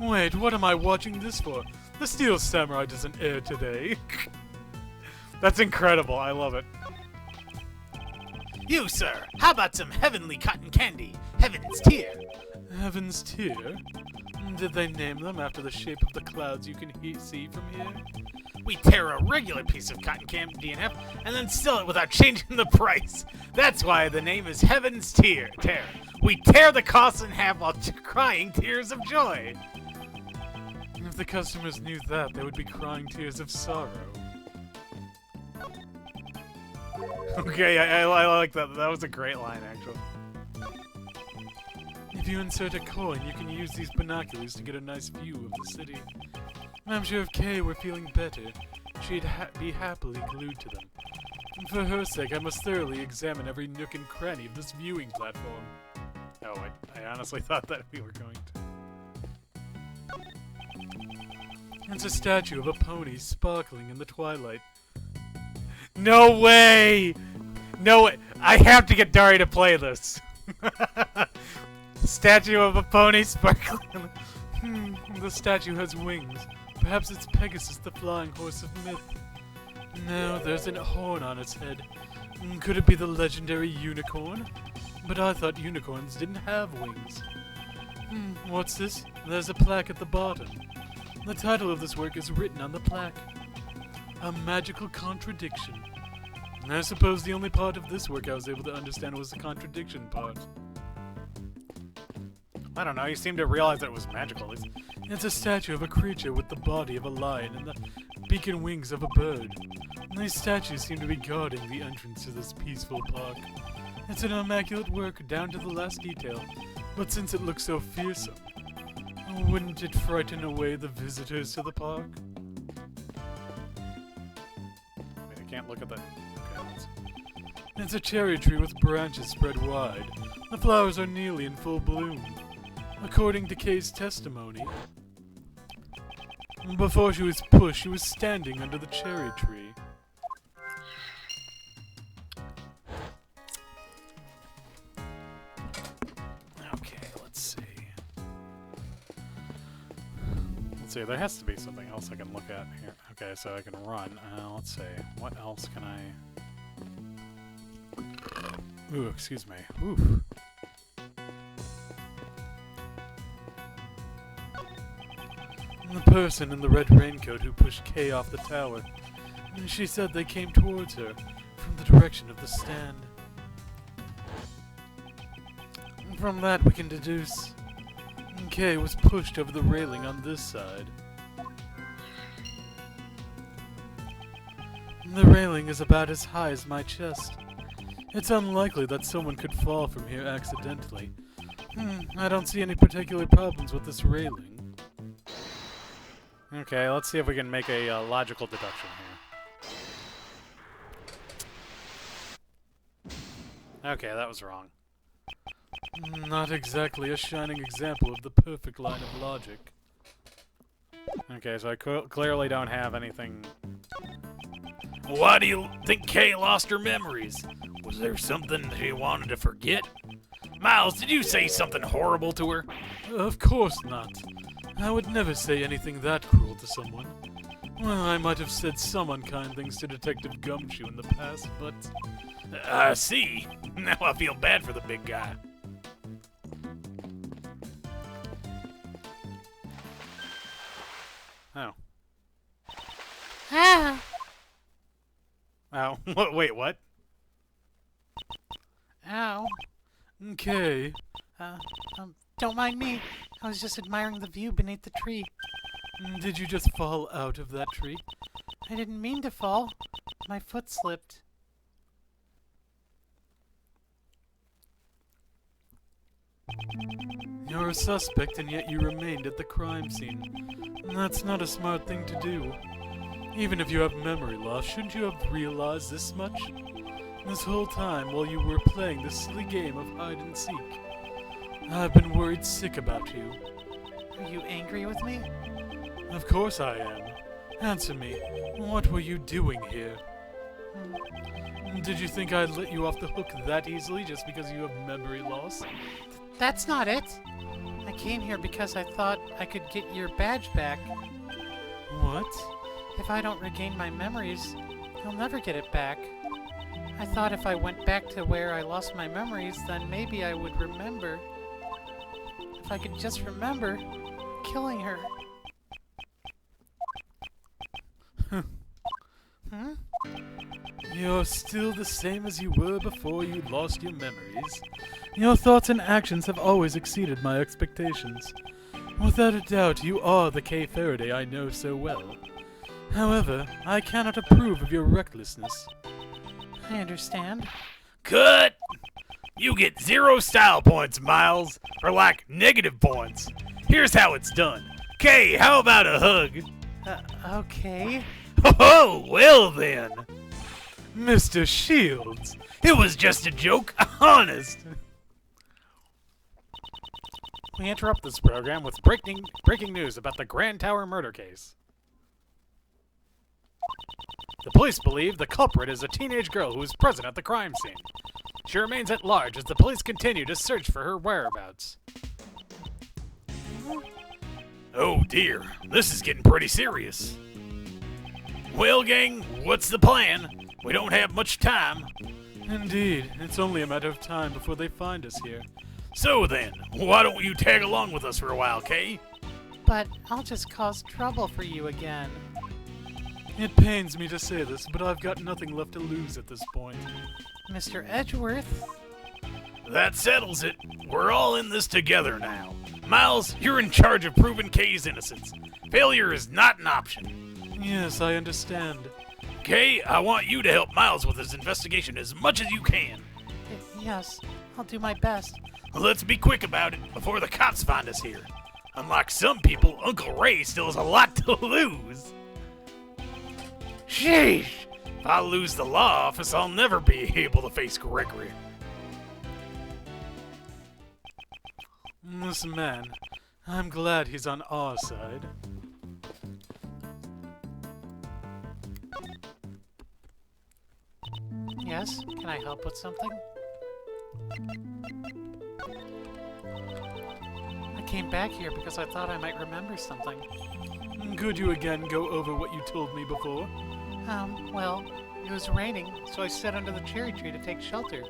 Wait, what am I watching this for? The Steel Samurai doesn't air today. That's incredible. I love it. You, sir, how about some heavenly cotton candy? Heaven's Tier. Heaven's Tier? Did they name them after the shape of the clouds you can see from here? We tear a regular piece of cotton candy in half and then sell it without changing the price. That's why the name is Heaven's Tier. We tear the cost in half while crying tears of joy. If the customers knew that, they would be crying tears of sorrow. Okay, I like that. That was a great line, actually. If you insert a coin, you can use these binoculars to get a nice view of the city. I'm sure if Kay were feeling better, she'd be happily glued to them. And for her sake, I must thoroughly examine every nook and cranny of this viewing platform. Oh, I honestly thought that we were going to. It's a statue of a pony sparkling in the twilight. No way! No way! I have to get Dari to play this. Statue of a pony sparkling. The statue has wings. Perhaps it's Pegasus, the flying horse of myth. No, there's a horn on its head. Could it be the legendary unicorn? But I thought unicorns didn't have wings. What's this? There's a plaque at the bottom. The title of this work is written on the plaque. A Magical Contradiction. I suppose the only part of this work I was able to understand was the contradiction part. I don't know, you seem to realize that it was magical. It's a statue of a creature with the body of a lion and the beak and wings of a bird. These statues seem to be guarding the entrance to this peaceful park. It's an immaculate work down to the last detail, but since it looks so fearsome, wouldn't it frighten away the visitors to the park? Wait, I can't look at that. Okay, let's see. It's a cherry tree with branches spread wide. The flowers are nearly in full bloom. According to Kay's testimony, before she was pushed, she was standing under the cherry tree. Okay, let's see. Let's see, there has to be something else I can look at here. Okay, so I can run. Let's see, what else can I... Ooh, excuse me. Ooh. The person in the red raincoat who pushed Kay off the tower. She said they came towards her from the direction of the stand. From that we can deduce Kay was pushed over the railing on this side. The railing is about as high as my chest. It's unlikely that someone could fall from here accidentally. I don't see any particular problems with this railing. Okay, let's see if we can make a logical deduction here. Okay, that was wrong. Not exactly a shining example of the perfect line of logic. Okay, so I clearly don't have anything... Why do you think Kay lost her memories? Was there something she wanted to forget? Miles, did you say something horrible to her? Of course not. I would never say anything that cruel to someone. Well, I might have said some unkind things to Detective Gumshoe in the past, but... I see. Now I feel bad for the big guy. Oh. Ah! Oh, wait, what? Ow. Okay. Don't mind me. I was just admiring the view beneath the tree. Did you just fall out of that tree? I didn't mean to fall. My foot slipped. You're a suspect, and yet you remained at the crime scene. That's not a smart thing to do. Even if you have memory loss, shouldn't you have realized this much? This whole time while you were playing this silly game of hide and seek. I've been worried sick about you. Are you angry with me? Of course I am. Answer me. What were you doing here? Did you think I'd let you off the hook that easily just because you have memory loss? That's not it. I came here because I thought I could get your badge back. What? If I don't regain my memories, I'll never get it back. I thought if I went back to where I lost my memories, then maybe I would remember. If I could just remember killing her. Hmm? You're still the same as you were before you lost your memories. Your thoughts and actions have always exceeded my expectations. Without a doubt, you are the Kay Faraday I know so well. However, I cannot approve of your recklessness. I understand. Cut! You get 0 style points, Miles, or like negative points. Here's how it's done. Kay, how about a hug? Okay. Oh, well then. Mr. Shields! It was just a joke, honest. We interrupt this program with breaking news about the Grand Tower murder case. The police believe the culprit is a teenage girl who was present at the crime scene. She remains at large as the police continue to search for her whereabouts. Oh dear, this is getting pretty serious. Well, gang, what's the plan? We don't have much time. Indeed, it's only a matter of time before they find us here. So then, why don't you tag along with us for a while, Kay? But I'll just cause trouble for you again. It pains me to say this, but I've got nothing left to lose at this point. Mr. Edgeworth? That settles it. We're all in this together now. Miles, you're in charge of proving Kay's innocence. Failure is not an option. Yes, I understand. Kay, I want you to help Miles with his investigation as much as you can. Yes, I'll do my best. Let's be quick about it before the cops find us here. Unlike some people, Uncle Ray still has a lot to lose. Sheesh! If I lose the law office, I'll never be able to face Gregory. This man, I'm glad he's on our side. Yes, can I help with something? I came back here because I thought I might remember something. Could you again go over what you told me before? Well, it was raining, so I sat under the cherry tree to take shelter.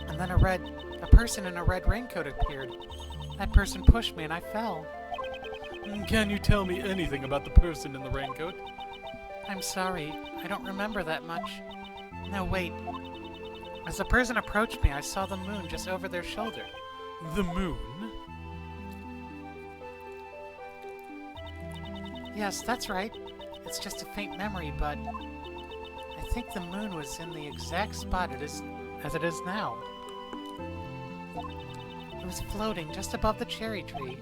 And then a person in a red raincoat appeared. That person pushed me and I fell. Can you tell me anything about the person in the raincoat? I'm sorry, I don't remember that much. No, wait. As the person approached me, I saw the moon just over their shoulder. The moon? Yes, that's right. It's just a faint memory, but I think the moon was in the exact spot as it is now. It was floating just above the cherry tree.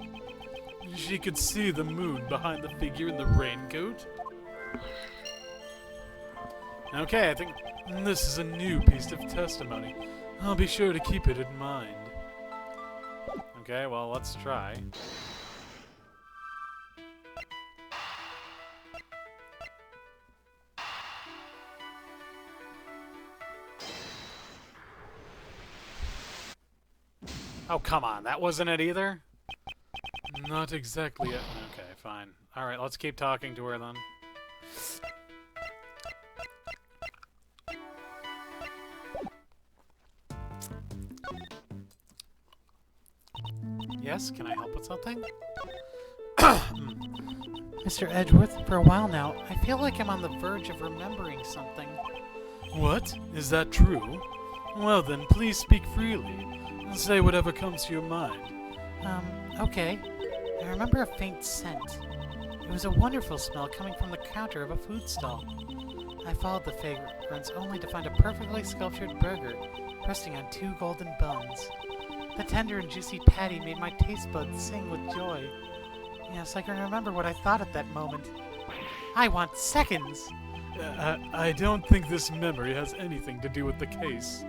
She could see the moon behind the figure in the raincoat? Okay, I think this is a new piece of testimony. I'll be sure to keep it in mind. Okay, well, let's try. Oh, come on, that wasn't it either? Not exactly it. Okay, fine. Alright, let's keep talking to her then. Yes, can I help with something? Mr. Edgeworth, for a while now, I feel like I'm on the verge of remembering something. What? Is that true? Well then, please speak freely. Say whatever comes to your mind. Okay. I remember a faint scent. It was a wonderful smell coming from the counter of a food stall. I followed the fragrance only to find a perfectly sculptured burger resting on 2 golden buns. The tender and juicy patty made my taste buds sing with joy. Yes, I can remember what I thought at that moment. I want seconds! I don't think this memory has anything to do with the case.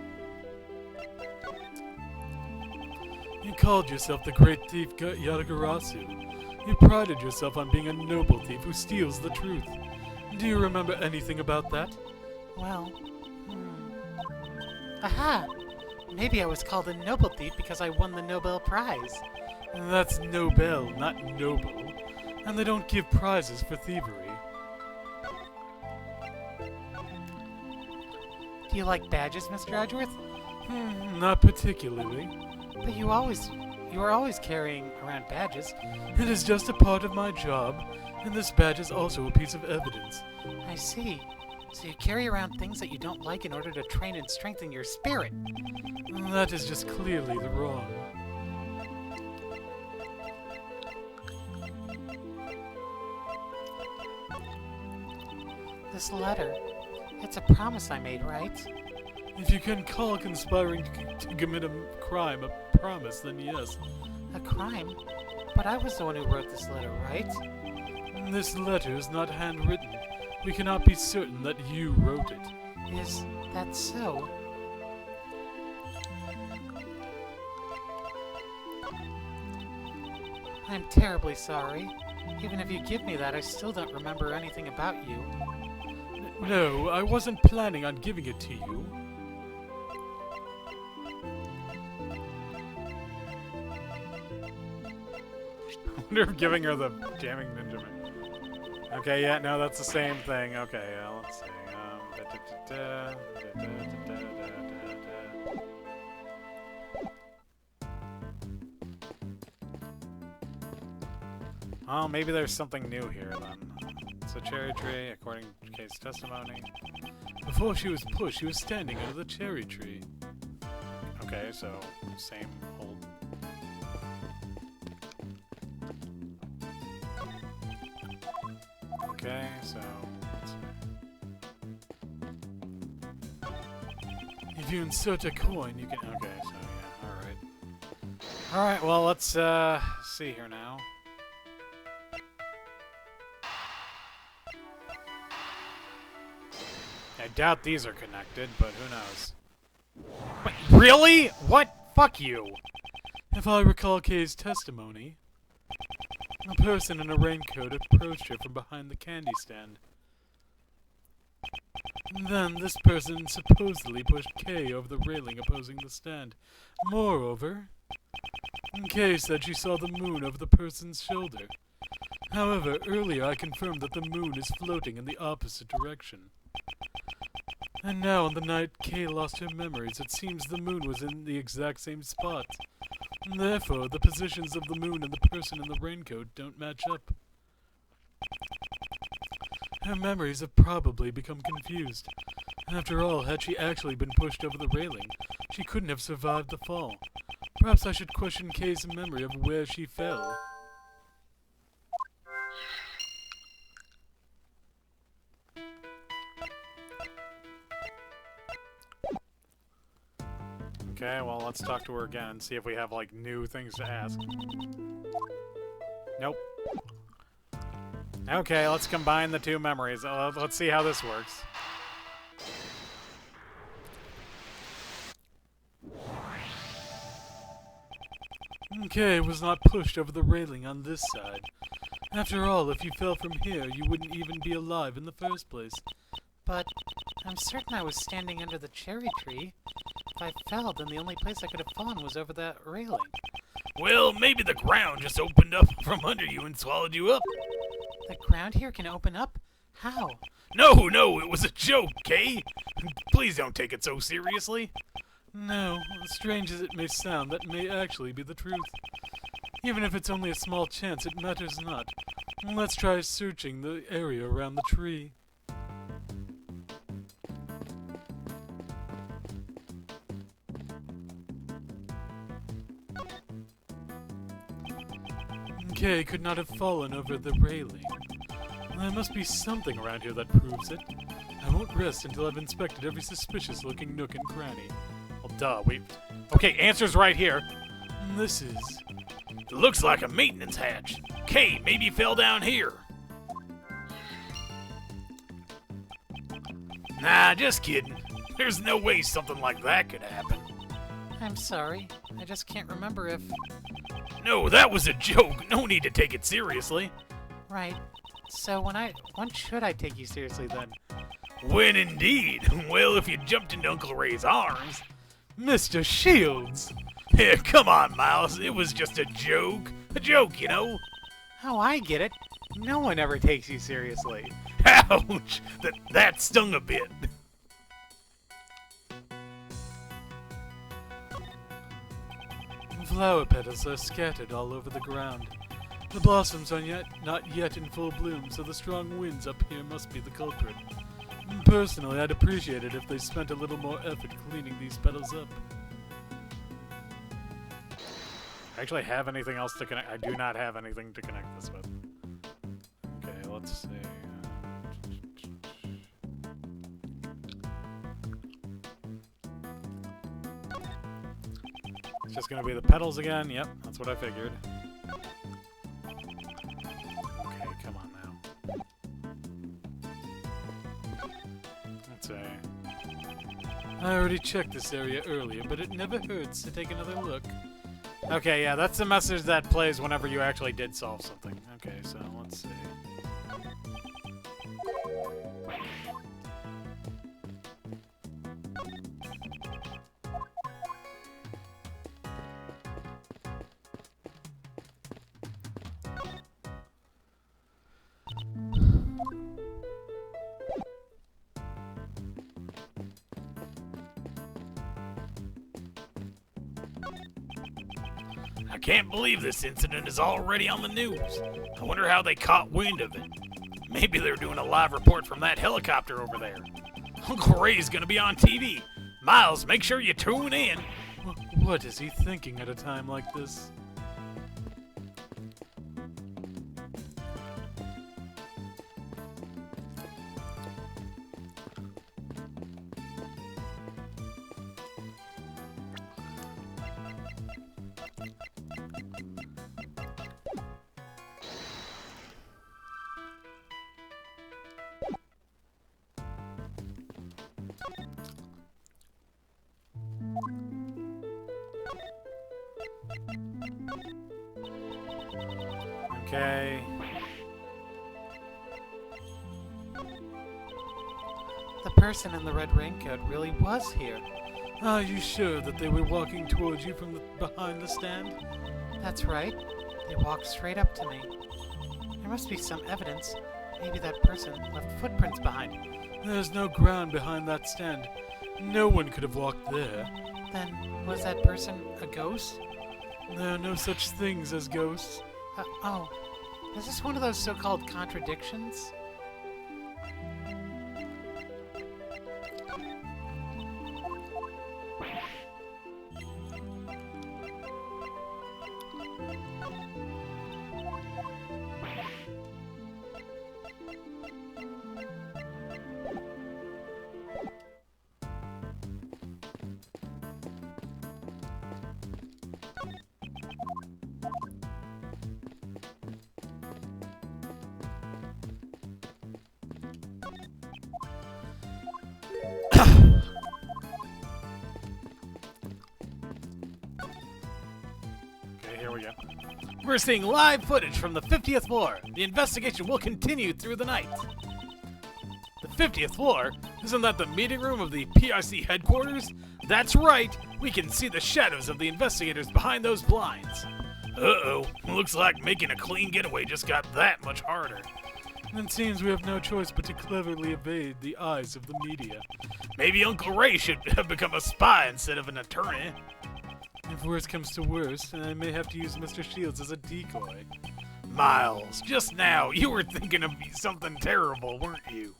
You called yourself the great thief Yatagarasu. You prided yourself on being a noble thief who steals the truth. Do you remember anything about that? Well, Aha! Maybe I was called a noble thief because I won the Nobel Prize. That's Nobel, not noble. and they don't give prizes for thievery. Do you like badges, Mr. Edgeworth? Not particularly. But you are always carrying around badges. It is just a part of my job, and this badge is also a piece of evidence. I see. So you carry around things that you don't like in order to train and strengthen your spirit. That is just clearly the wrong. This letter, it's a promise I made, right? If you can call conspiring to commit a crime a promise, then yes. A crime? But I was the one who wrote this letter, right? This letter is not handwritten. We cannot be certain that you wrote it. Is that so? I'm terribly sorry. Even if you give me that, I still don't remember anything about you. No, I wasn't planning on giving it to you. I wonder if giving her the jamming ninja man. Okay, yeah, no, that's the same thing. Okay, yeah, let's see. Oh, maybe there's something new here then. It's a cherry tree, according to Kay's testimony. Before she was pushed, she was standing under the cherry tree. Okay, so same old. Okay, so let's see. If you insert a coin, you can. Okay, so yeah, all right. All right, well, let's see here now. I doubt these are connected, but who knows? Wait, really? What? Fuck you! If I recall Kay's testimony, a person in a raincoat approached her from behind the candy stand. Then this person supposedly pushed Kay over the railing opposing the stand. Moreover, Kay said she saw the moon over the person's shoulder. However, earlier I confirmed that the moon is floating in the opposite direction. And now, on the night Kay lost her memories, it seems the moon was in the exact same spot. Therefore, the positions of the moon and the person in the raincoat don't match up. Her memories have probably become confused. After all, had she actually been pushed over the railing, she couldn't have survived the fall. Perhaps I should question Kay's memory of where she fell. Okay, well, let's talk to her again and see if we have, like, new things to ask. Nope. Okay, let's combine the two memories. Let's see how this works. Okay, was not pushed over the railing on this side. After all, if you fell from here, you wouldn't even be alive in the first place. But I'm certain I was standing under the cherry tree. If I fell, then the only place I could have fallen was over that railing. Well, maybe the ground just opened up from under you and swallowed you up. The ground here can open up? How? No, it was a joke, Kay. Please don't take it so seriously. No, strange as it may sound, that may actually be the truth. Even if it's only a small chance, it matters not. Let's try searching the area around the tree. Kay could not have fallen over the railing. There must be something around here that proves it. I won't rest until I've inspected every suspicious-looking nook and cranny. Well, duh, Okay, answer's right here. This is... It looks like a maintenance hatch. Kay, maybe you fell down here. Nah, just kidding. There's no way something like that could happen. I'm sorry. I just can't remember if... No, that was a joke. No need to take it seriously. Right. So when should I take you seriously then? When indeed? Well, if you jumped into Uncle Ray's arms. Mr. Shields! Yeah, come on, Miles. It was just a joke. A joke, you know. Oh, I get it. No one ever takes you seriously. Ouch! That stung a bit. Flower petals are scattered all over the ground. The blossoms are not yet in full bloom, so the strong winds up here must be the culprit. Personally, I'd appreciate it if they spent a little more effort cleaning these petals up. I actually have anything else to connect? I do not have anything to connect this with. Okay, let's see. It's just gonna be the petals again. Yep, that's what I figured. Okay, come on now. Let's see. I already checked this area earlier, but it never hurts to take another look. Okay, yeah, that's the message that plays whenever you actually did solve something. Okay, so let's see. I can't believe this incident is already on the news. I wonder how they caught wind of it. Maybe they're doing a live report from that helicopter over there. Uncle Ray's gonna be on TV. Miles, make sure you tune in. What is he thinking at a time like this? Okay. The person in the red raincoat really was here. Are you sure that they were walking towards you from behind the stand? That's right. They walked straight up to me. There must be some evidence. Maybe that person left footprints behind. There's no ground behind that stand. No one could have walked there. Then, was that person a ghost? There are no such things as ghosts. Oh. Is this one of those so-called contradictions? Here we go. We're seeing live footage from the 50th floor. The investigation will continue through the night. The 50th floor? Isn't that the meeting room of the PIC headquarters? That's right. We can see the shadows of the investigators behind those blinds. Uh-oh. Looks like making a clean getaway just got that much harder. It seems we have no choice but to cleverly evade the eyes of the media. Maybe Uncle Ray should have become a spy instead of an attorney. If worse comes to worse, I may have to use Mr. Shields as a decoy. Miles, just now, you were thinking of something terrible, weren't you?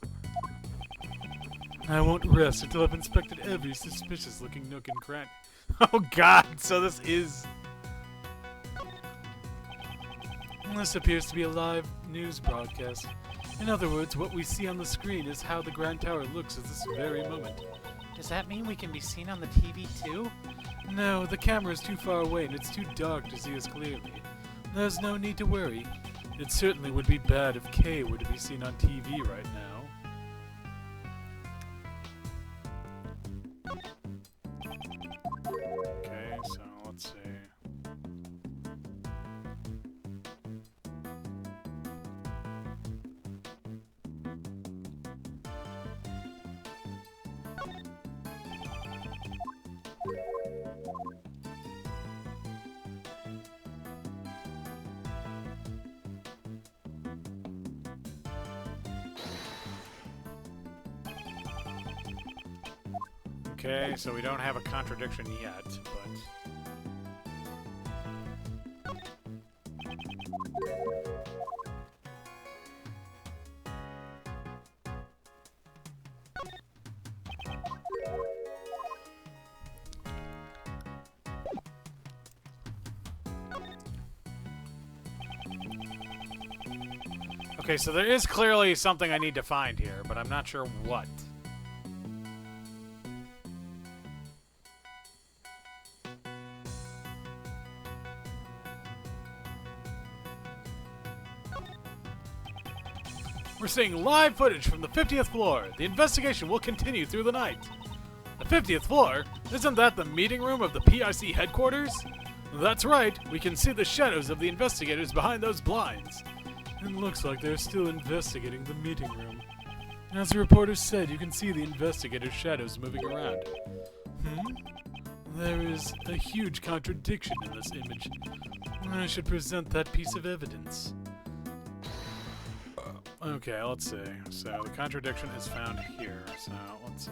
I won't rest until I've inspected every suspicious-looking nook and cranny. Oh god, so this is... This appears to be a live news broadcast. In other words, what we see on the screen is how the Grand Tower looks at this very moment. Does that mean we can be seen on the TV too? No, the camera is too far away and it's too dark to see us clearly. There's no need to worry. It certainly would be bad if Kay were to be seen on TV right now. Okay, so let's see. Okay, so we don't have a contradiction yet, but... Okay, so there is clearly something I need to find here, but I'm not sure what. We're seeing live footage from the 50th floor. The investigation will continue through the night. The 50th floor? Isn't that the meeting room of the PIC headquarters? That's right. We can see the shadows of the investigators behind those blinds. It looks like they're still investigating the meeting room. As the reporter said, you can see the investigators' shadows moving around. There is a huge contradiction in this image. I should present that piece of evidence. Okay, let's see. So the contradiction is found here. So let's see.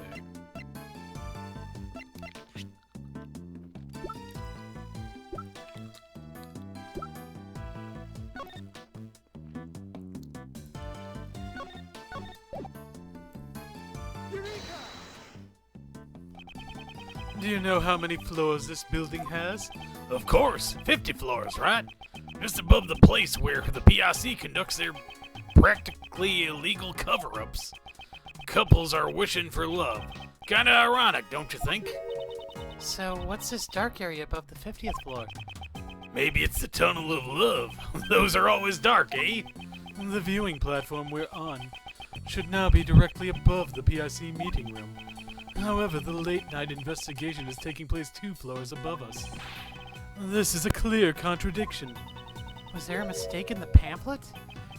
Do you know how many floors this building has? Of course, 50 floors, right? Just above the place where the PIC conducts their practically illegal cover-ups. Couples are wishing for love. Kinda ironic, don't you think? So, what's this dark area above the 50th floor? Maybe it's the tunnel of love. Those are always dark, eh? The viewing platform we're on should now be directly above the PIC meeting room. However, the late-night investigation is taking place 2 floors above us. This is a clear contradiction. Was there a mistake in the pamphlet?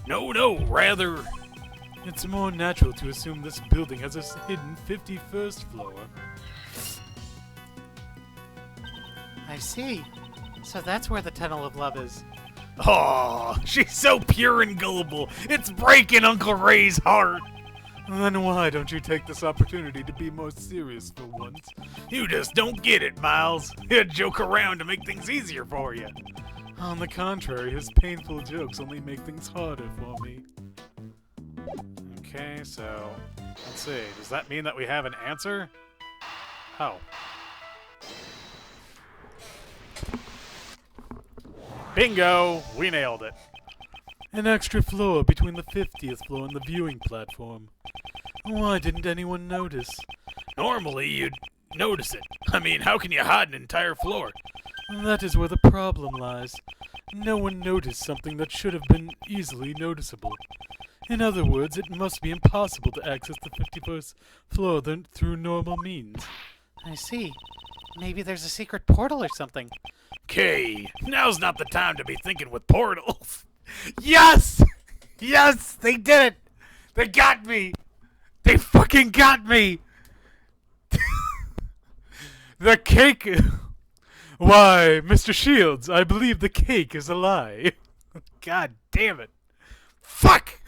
No, rather... It's more natural to assume this building has a hidden 51st floor. I see. So that's where the Tunnel of Love is. Aw, she's so pure and gullible. It's breaking Uncle Ray's heart. Then why don't you take this opportunity to be more serious for once? You just don't get it, Miles. You joke around to make things easier for you. On the contrary, his painful jokes only make things harder for me. Okay, so let's see. Does that mean that we have an answer? Oh. Bingo! We nailed it. An extra floor between the 50th floor and the viewing platform. Why didn't anyone notice? Normally, you'd notice it. I mean, how can you hide an entire floor? That is where the problem lies. No one noticed something that should have been easily noticeable. In other words, it must be impossible to access the 51st floor through normal means. I see. Maybe there's a secret portal or something. Okay, now's not the time to be thinking with portals. Yes! Yes, they did it! They got me! They fucking got me! The cake... Why, Mr. Shields, I believe the cake is a lie. God damn it. Fuck!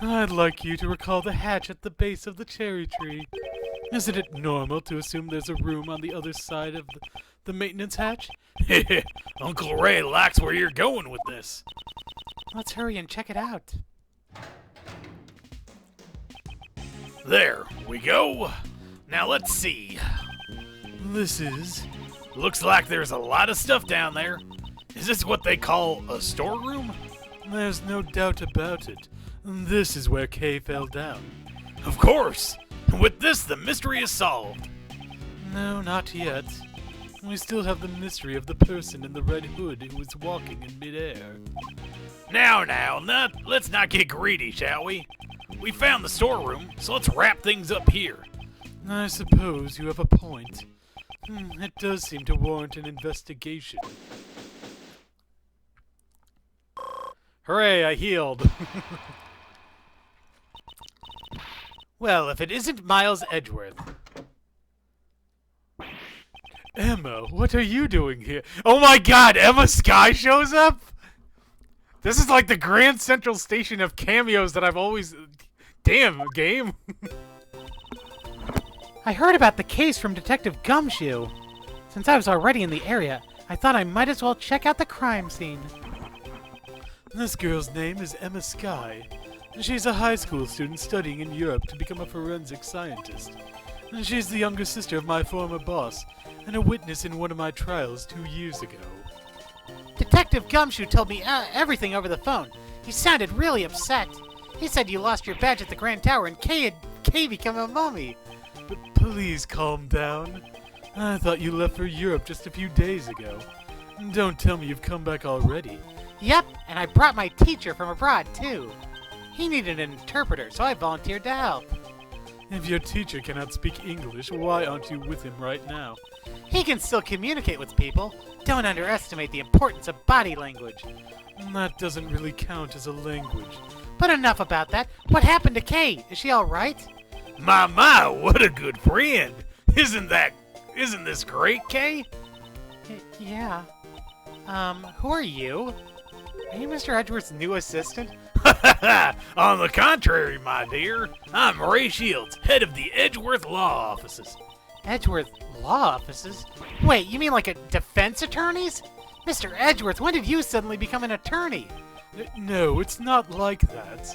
I'd like you to recall the hatch at the base of the cherry tree. Isn't it normal to assume there's a room on the other side of the maintenance hatch? Uncle Ray likes where you're going with this. Let's hurry and check it out. There we go. Now let's see. This is... Looks like there's a lot of stuff down there. Is this what they call a storeroom? There's no doubt about it. This is where Kay fell down. Of course. With this, the mystery is solved. No, not yet. We still have the mystery of the person in the red hood who was walking in midair. Now, let's not get greedy, shall we? We found the storeroom, so let's wrap things up here. I suppose you have a point. It does seem to warrant an investigation. Hooray, I healed. Well, if it isn't Miles Edgeworth. Emma, what are you doing here? Oh my god, Emma Skye shows up? This is like the Grand Central Station of cameos that I've always... Damn, game. I heard about the case from Detective Gumshoe. Since I was already in the area, I thought I might as well check out the crime scene. This girl's name is Emma Skye. She's a high school student studying in Europe to become a forensic scientist. She's the younger sister of my former boss, and a witness in one of my trials 2 years ago. Detective Gumshoe told me everything over the phone. He sounded really upset. He said you lost your badge at the Grand Tower and Kay became a mummy. But please calm down. I thought you left for Europe just a few days ago. Don't tell me you've come back already. Yep, and I brought my teacher from abroad, too. He needed an interpreter, so I volunteered to help. If your teacher cannot speak English, why aren't you with him right now? He can still communicate with people. Don't underestimate the importance of body language. That doesn't really count as a language. But enough about that. What happened to Kay? Is she all right? My, what a good friend. Isn't this great, Kay? Yeah. Who are you? Are you Mr. Edgeworth's new assistant? On the contrary, my dear, I'm Ray Shields, head of the Edgeworth Law Offices. Edgeworth Law Offices? Wait, you mean like a defense attorneys? Mr. Edgeworth, when did you suddenly become an attorney? No, it's not like that.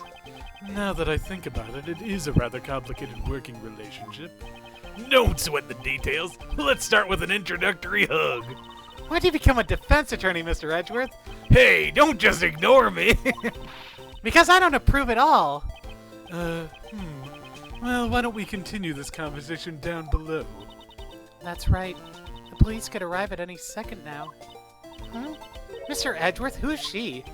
Now that I think about it, it is a rather complicated working relationship. Don't sweat the details. Let's start with an introductory hug. Why did you become a defense attorney, Mr. Edgeworth? Hey, don't just ignore me. Because I don't approve at all. Well, why don't we continue this conversation down below? That's right. The police could arrive at any second now. Huh? Mr. Edgeworth, who is she?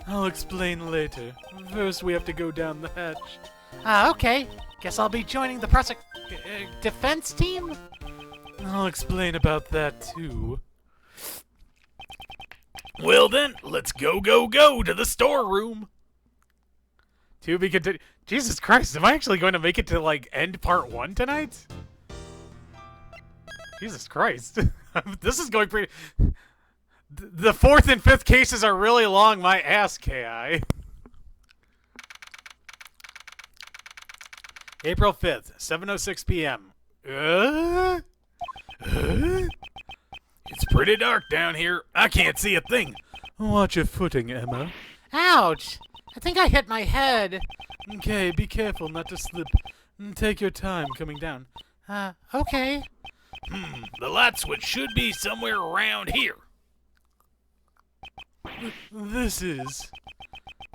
I'll explain later. First, we have to go down the hatch. Okay. Guess I'll be joining the defense team? I'll explain about that, too. Well then, let's go to the storeroom. To be continued. Jesus Christ, am I actually going to make it to, like, end part 1 tonight? Jesus Christ. This is going pretty... The 4th and 5th cases are really long, my ass, Ki. April 5th, 7:06 p.m. It's pretty dark down here. I can't see a thing. Watch your footing, Emma. Ouch! I think I hit my head. Okay, be careful not to slip. Take your time coming down. Okay. The light switch should be somewhere around here. This is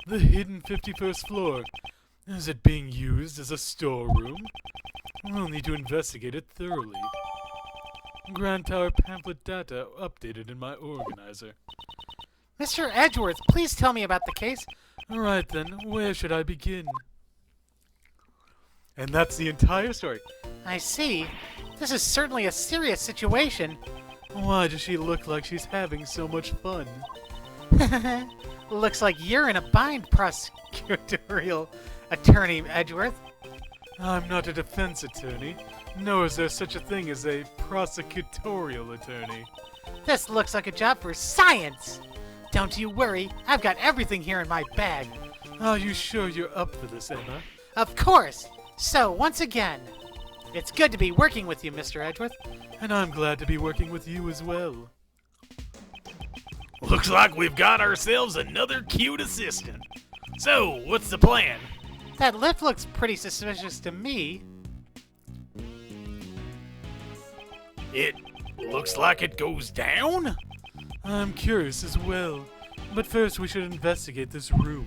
the hidden 51st floor. Is it being used as a storeroom? We'll need to investigate it thoroughly. Grand Tower pamphlet data updated in my organizer. Mr. Edgeworth, please tell me about the case. Alright then, where should I begin? And that's the entire story. I see. This is certainly a serious situation. Why does she look like she's having so much fun? Looks like you're in a bind, prosecutorial attorney, Edgeworth. I'm not a defense attorney, nor is there such a thing as a prosecutorial attorney. This looks like a job for science. Don't you worry, I've got everything here in my bag. Are you sure you're up for this, Emma? Of course. So, once again, it's good to be working with you, Mr. Edgeworth. And I'm glad to be working with you as well. Looks like we've got ourselves another cute assistant. So, what's the plan? That lift looks pretty suspicious to me. It looks like it goes down? I'm curious as well. But first we should investigate this room.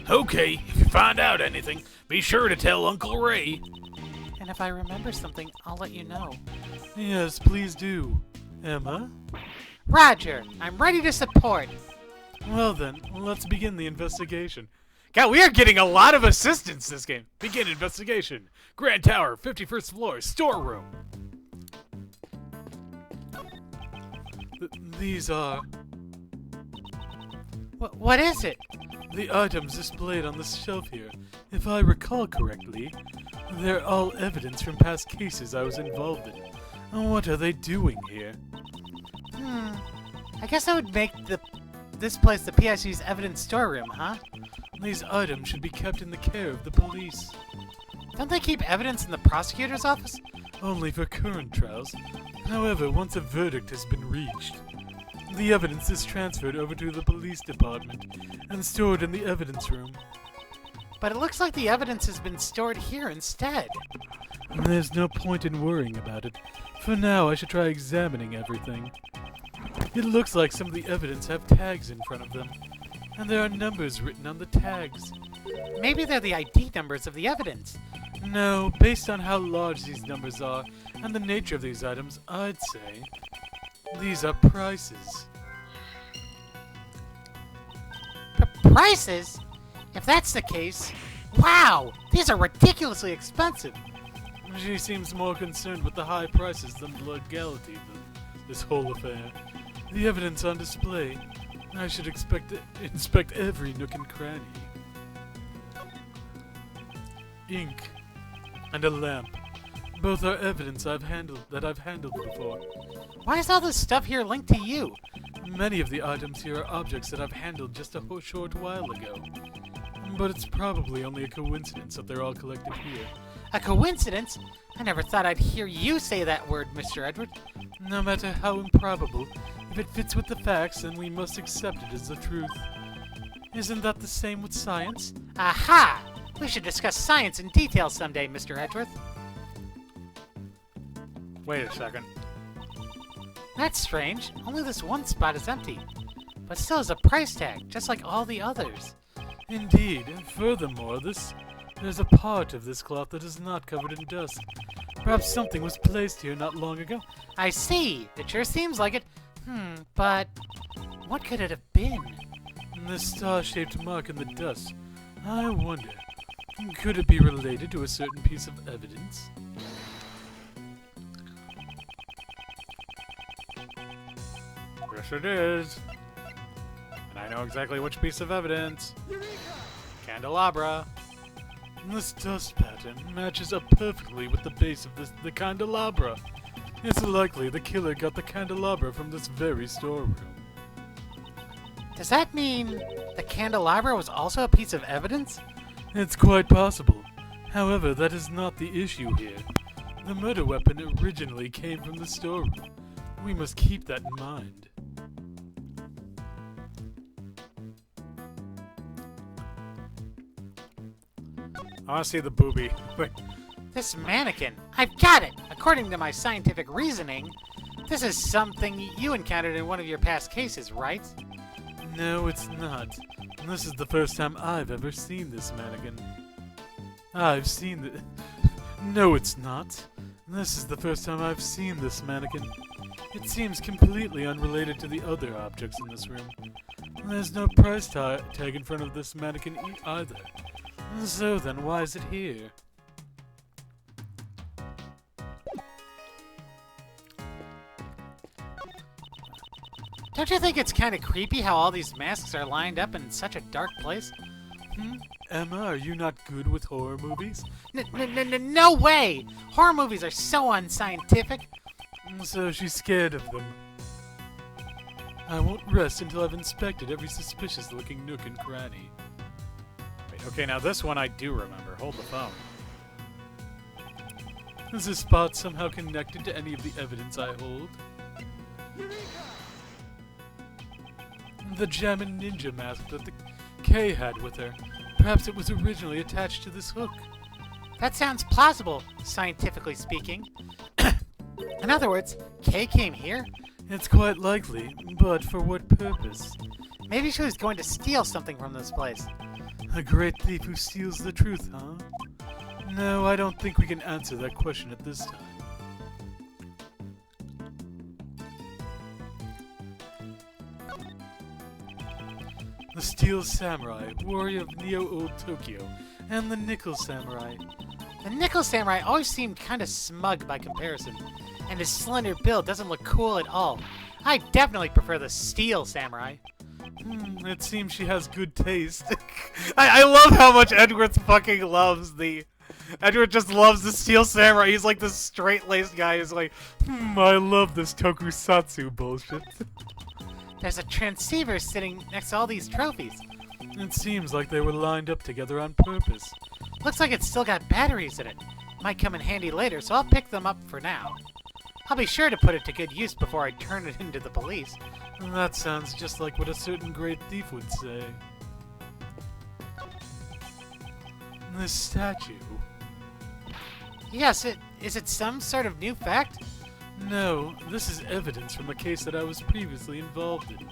Okay, if you find out anything, be sure to tell Uncle Ray. And if I remember something, I'll let you know. Yes, please do. Emma? Roger, I'm ready to support. Well then, let's begin the investigation. God, we are getting a lot of assistance this game. Begin investigation. Grand Tower, 51st floor, storeroom. These are What is it? the items displayed on the shelf here. If I recall correctly, they're all evidence from past cases I was involved in. What are they doing here? I guess I would make this place the PIC's evidence storeroom, huh? These items should be kept in the care of the police. Don't they keep evidence in the prosecutor's office? only for current trials. However, once a verdict has been reached, the evidence is transferred over to the police department and stored in the evidence room. But it looks like the evidence has been stored here instead. There's no point in worrying about it. For now, I should try examining everything. It looks like some of the evidence have tags in front of them, and there are numbers written on the tags. Maybe they're the ID numbers of the evidence. No, based on how large these numbers are and the nature of these items, I'd say these are prices. Prices? If that's the case, wow, these are ridiculously expensive. She seems more concerned with the high prices than the legality of this whole affair. The evidence on display, I should inspect every nook and cranny. Ink and a lamp. Both are evidence that I've handled before. Why is all this stuff here linked to you? Many of the items here are objects that I've handled just a short while ago. But it's probably only a coincidence that they're all collected here. A coincidence? I never thought I'd hear you say that word, Mr. Edward. No matter how improbable, if it fits with the facts, then we must accept it as the truth. Isn't that the same with science? Aha! We should discuss science in detail someday, Mr. Edgeworth. Wait a second. That's strange. Only this one spot is empty. But still has a price tag, just like all the others. Indeed, and furthermore, there's a part of this cloth that is not covered in dust. Perhaps something was placed here not long ago. I see. It sure seems like it. But what could it have been? This star-shaped mark in the dust. I wonder, could it be related to a certain piece of evidence? Yes, it is. And I know exactly which piece of evidence. Candelabra. This dust pattern matches up perfectly with the base of the candelabra. It's likely the killer got the candelabra from this very storeroom. Does that mean the candelabra was also a piece of evidence? It's quite possible. However, that is not the issue here. The murder weapon originally came from the storeroom. We must keep that in mind. I want to see the booby. Wait. This mannequin. I've got it! According to my scientific reasoning, this is something you encountered in one of your past cases, right? No, it's not. This is the first time I've ever seen this mannequin. I've seen the... No, it's not. This is the first time I've seen this mannequin. It seems completely unrelated to the other objects in this room. There's no price tag in front of this mannequin either. So then, why is it here? Don't you think it's kind of creepy how all these masks are lined up in such a dark place? Emma, are you not good with horror movies? No way! Horror movies are so unscientific. So she's scared of them. I won't rest until I've inspected every suspicious-looking nook and cranny. Wait, okay, now this one I do remember. Hold the phone. Is this spot somehow connected to any of the evidence I hold? The Jammin' Ninja mask that the Kay had with her. Perhaps it was originally attached to this hook. That sounds plausible, scientifically speaking. In other words, Kay came here? It's quite likely, but for what purpose? Maybe she was going to steal something from this place. A great thief who steals the truth, huh? No, I don't think we can answer that question at this time. The Steel Samurai, warrior of Neo-Old Tokyo, and the Nickel Samurai. The Nickel Samurai always seemed kind of smug by comparison, and his slender build doesn't look cool at all. I definitely prefer the Steel Samurai. It seems she has good taste. I love how much Edward fucking loves the... Edward just loves the Steel Samurai. He's like this straight-laced guy who's like, I love this tokusatsu bullshit. There's a transceiver sitting next to all these trophies. It seems like they were lined up together on purpose. Looks like it's still got batteries in it. might come in handy later, so I'll pick them up for now. I'll be sure to put it to good use before I turn it into the police. That sounds just like what a certain great thief would say. This statue. Yes, is it some sort of new fact? No, this is evidence from a case that I was previously involved in.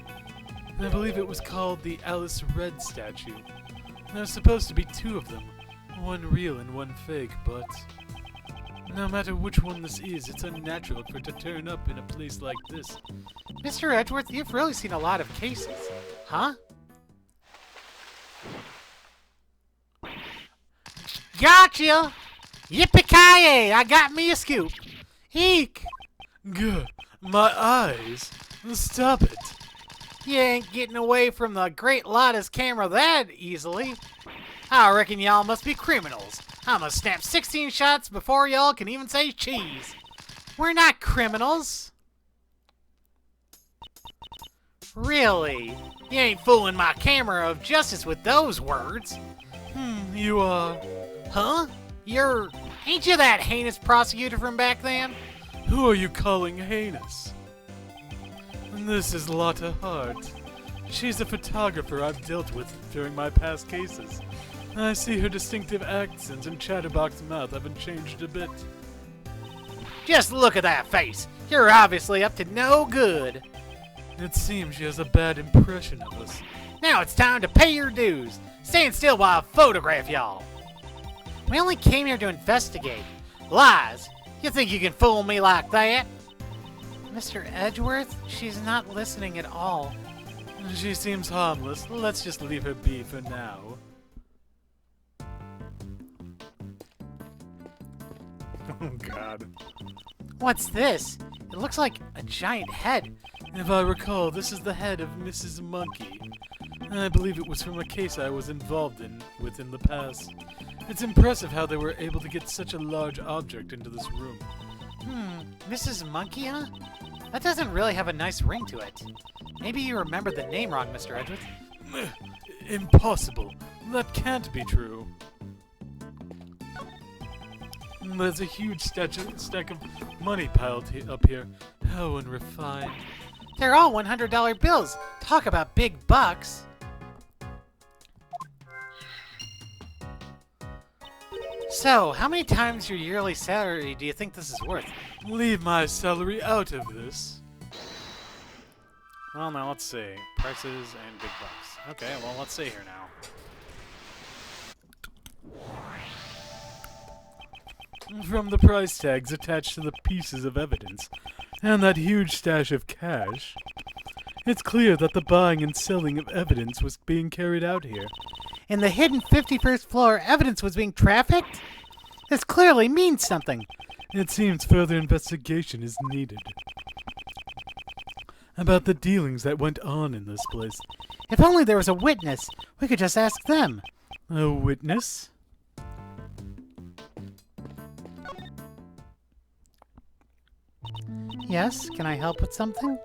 I believe it was called the Alice Red statue. There's supposed to be 2 of them, one real and one fake, but no matter which one this is, it's unnatural for it to turn up in a place like this. Mr. Edgeworth, you've really seen a lot of cases, huh? Gotcha! Yippee-ki-yay! I got me a scoop. Eek! Gah, my eyes! Stop it! You ain't getting away from the Great Lotta's camera that easily. I reckon y'all must be criminals. I'ma snap 16 shots before y'all can even say cheese. We're not criminals. Really? You ain't fooling my camera of justice with those words. You are... Huh? Ain't you that heinous prosecutor from back then? Who are you calling heinous? This is Lotta Hart. She's a photographer I've dealt with during my past cases. I see her distinctive accent and chatterbox mouth haven't changed a bit. Just look at that face. You're obviously up to no good. It seems she has a bad impression of us. Now it's time to pay your dues. Stand still while I photograph y'all. We only came here to investigate. Lies. You think you can fool me like that? Mr. Edgeworth, she's not listening at all. She seems harmless. Let's just leave her be for now. Oh, God. What's this? It looks like a giant head. If I recall, this is the head of Mrs. Monkey. I believe it was from a case I was involved with in the past. It's impressive how they were able to get such a large object into this room. Mrs. Monkey, huh? That doesn't really have a nice ring to it. Maybe you remember the name wrong, Mr. Edgeworth. Impossible. That can't be true. There's a huge stack of money piled up here. How unrefined. They're all $100 bills. Talk about big bucks. So, how many times your yearly salary do you think this is worth? Leave my salary out of this. Well, now let's see. Prices and big bucks. Okay, well, let's see here now. From the price tags attached to the pieces of evidence, and that huge stash of cash, it's clear that the buying and selling of evidence was being carried out here. In the hidden 51st floor, evidence was being trafficked? This clearly means something. It seems further investigation is needed about the dealings that went on in this place. If only there was a witness. We could just ask them. A witness? Yes, can I help with something?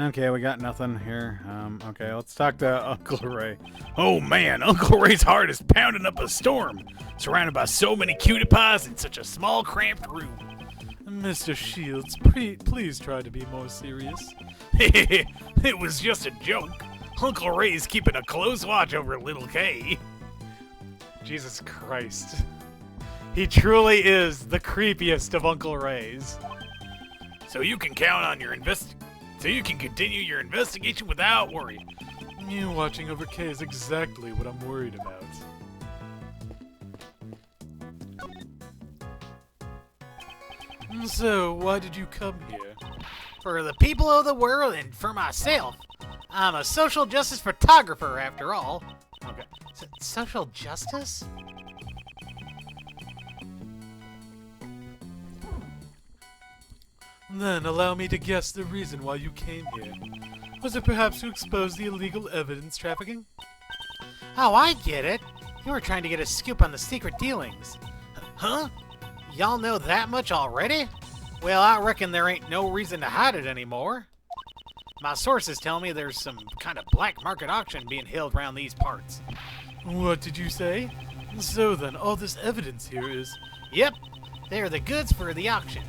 Okay, we got nothing here. Okay, let's talk to Uncle Ray. Oh man, Uncle Ray's heart is pounding up a storm, surrounded by so many cutie pies in such a small, cramped room. Mr. Shields, please try to be more serious. It was just a joke. Uncle Ray's keeping a close watch over little Kay. Jesus Christ. He truly is the creepiest of Uncle Rays. So you can count on so you can continue your investigation without worry. You watching over Kay is exactly what I'm worried about. So, why did you come here? For the people of the world and for myself. I'm a social justice photographer, after all. Okay. Social justice? Then allow me to guess the reason why you came here. Was it perhaps to expose the illegal evidence trafficking? Oh, I get it. You were trying to get a scoop on the secret dealings. Huh? Y'all know that much already? Well, I reckon there ain't no reason to hide it anymore. My sources tell me there's some kind of black market auction being held around these parts. What did you say? So then, all this evidence here is... Yep, they're the goods for the auction.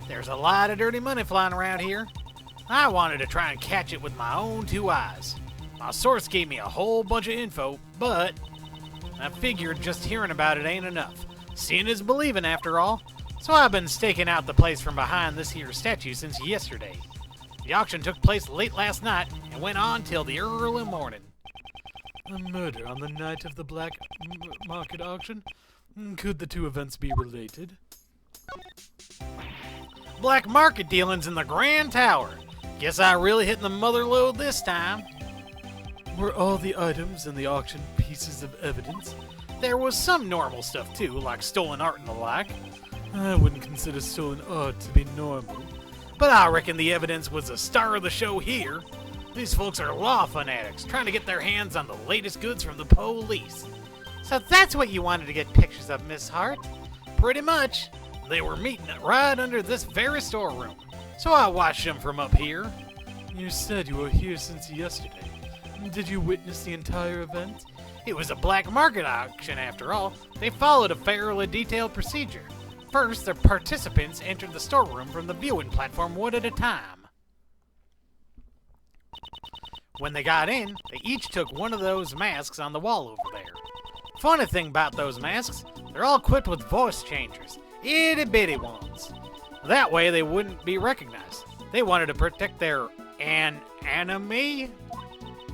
There's a lot of dirty money flying around here. I wanted to try and catch it with my own 2 eyes. My source gave me a whole bunch of info, but I figured just hearing about it ain't enough. Seeing is believing, after all. So I've been staking out the place from behind this here statue since yesterday. The auction took place late last night and went on till the early morning. A murder on the night of the black market auction? Could the 2 events be related? Black market dealings in the Grand Tower. Guess I really hit the mother lode this time. Were all the items in the auction pieces of evidence? There was some normal stuff too, like stolen art and the like. I wouldn't consider stolen art to be normal. But I reckon the evidence was the star of the show here. These folks are law fanatics, trying to get their hands on the latest goods from the police. So that's what you wanted to get pictures of, Miss Hart? Pretty much. They were meeting right under this very storeroom. So I watched them from up here. You said you were here since yesterday. Did you witness the entire event? It was a black market auction after all. They followed a fairly detailed procedure. First, the participants entered the storeroom from the viewing platform one at a time. When they got in, they each took one of those masks on the wall over there. Funny thing about those masks, they're all equipped with voice changers, itty bitty ones. That way they wouldn't be recognized. They wanted to protect their anonymity.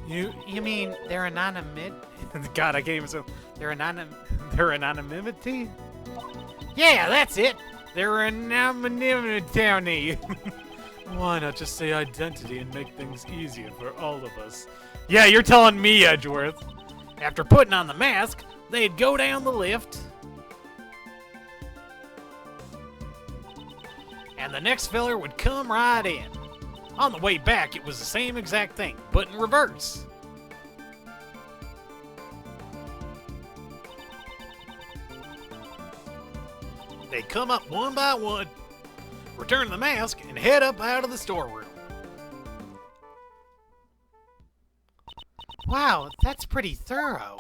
You mean their anonymity? God, I can't even say their anonymity. Yeah, that's it. Their anonymity. Why not just say identity and make things easier for all of us? Yeah, you're telling me, Edgeworth. After putting on the mask, they'd go down the lift, and the next fella would come right in. On the way back, it was the same exact thing, but in reverse. They'd come up one by one, return the mask, and head up out of the storeroom. Wow, that's pretty thorough.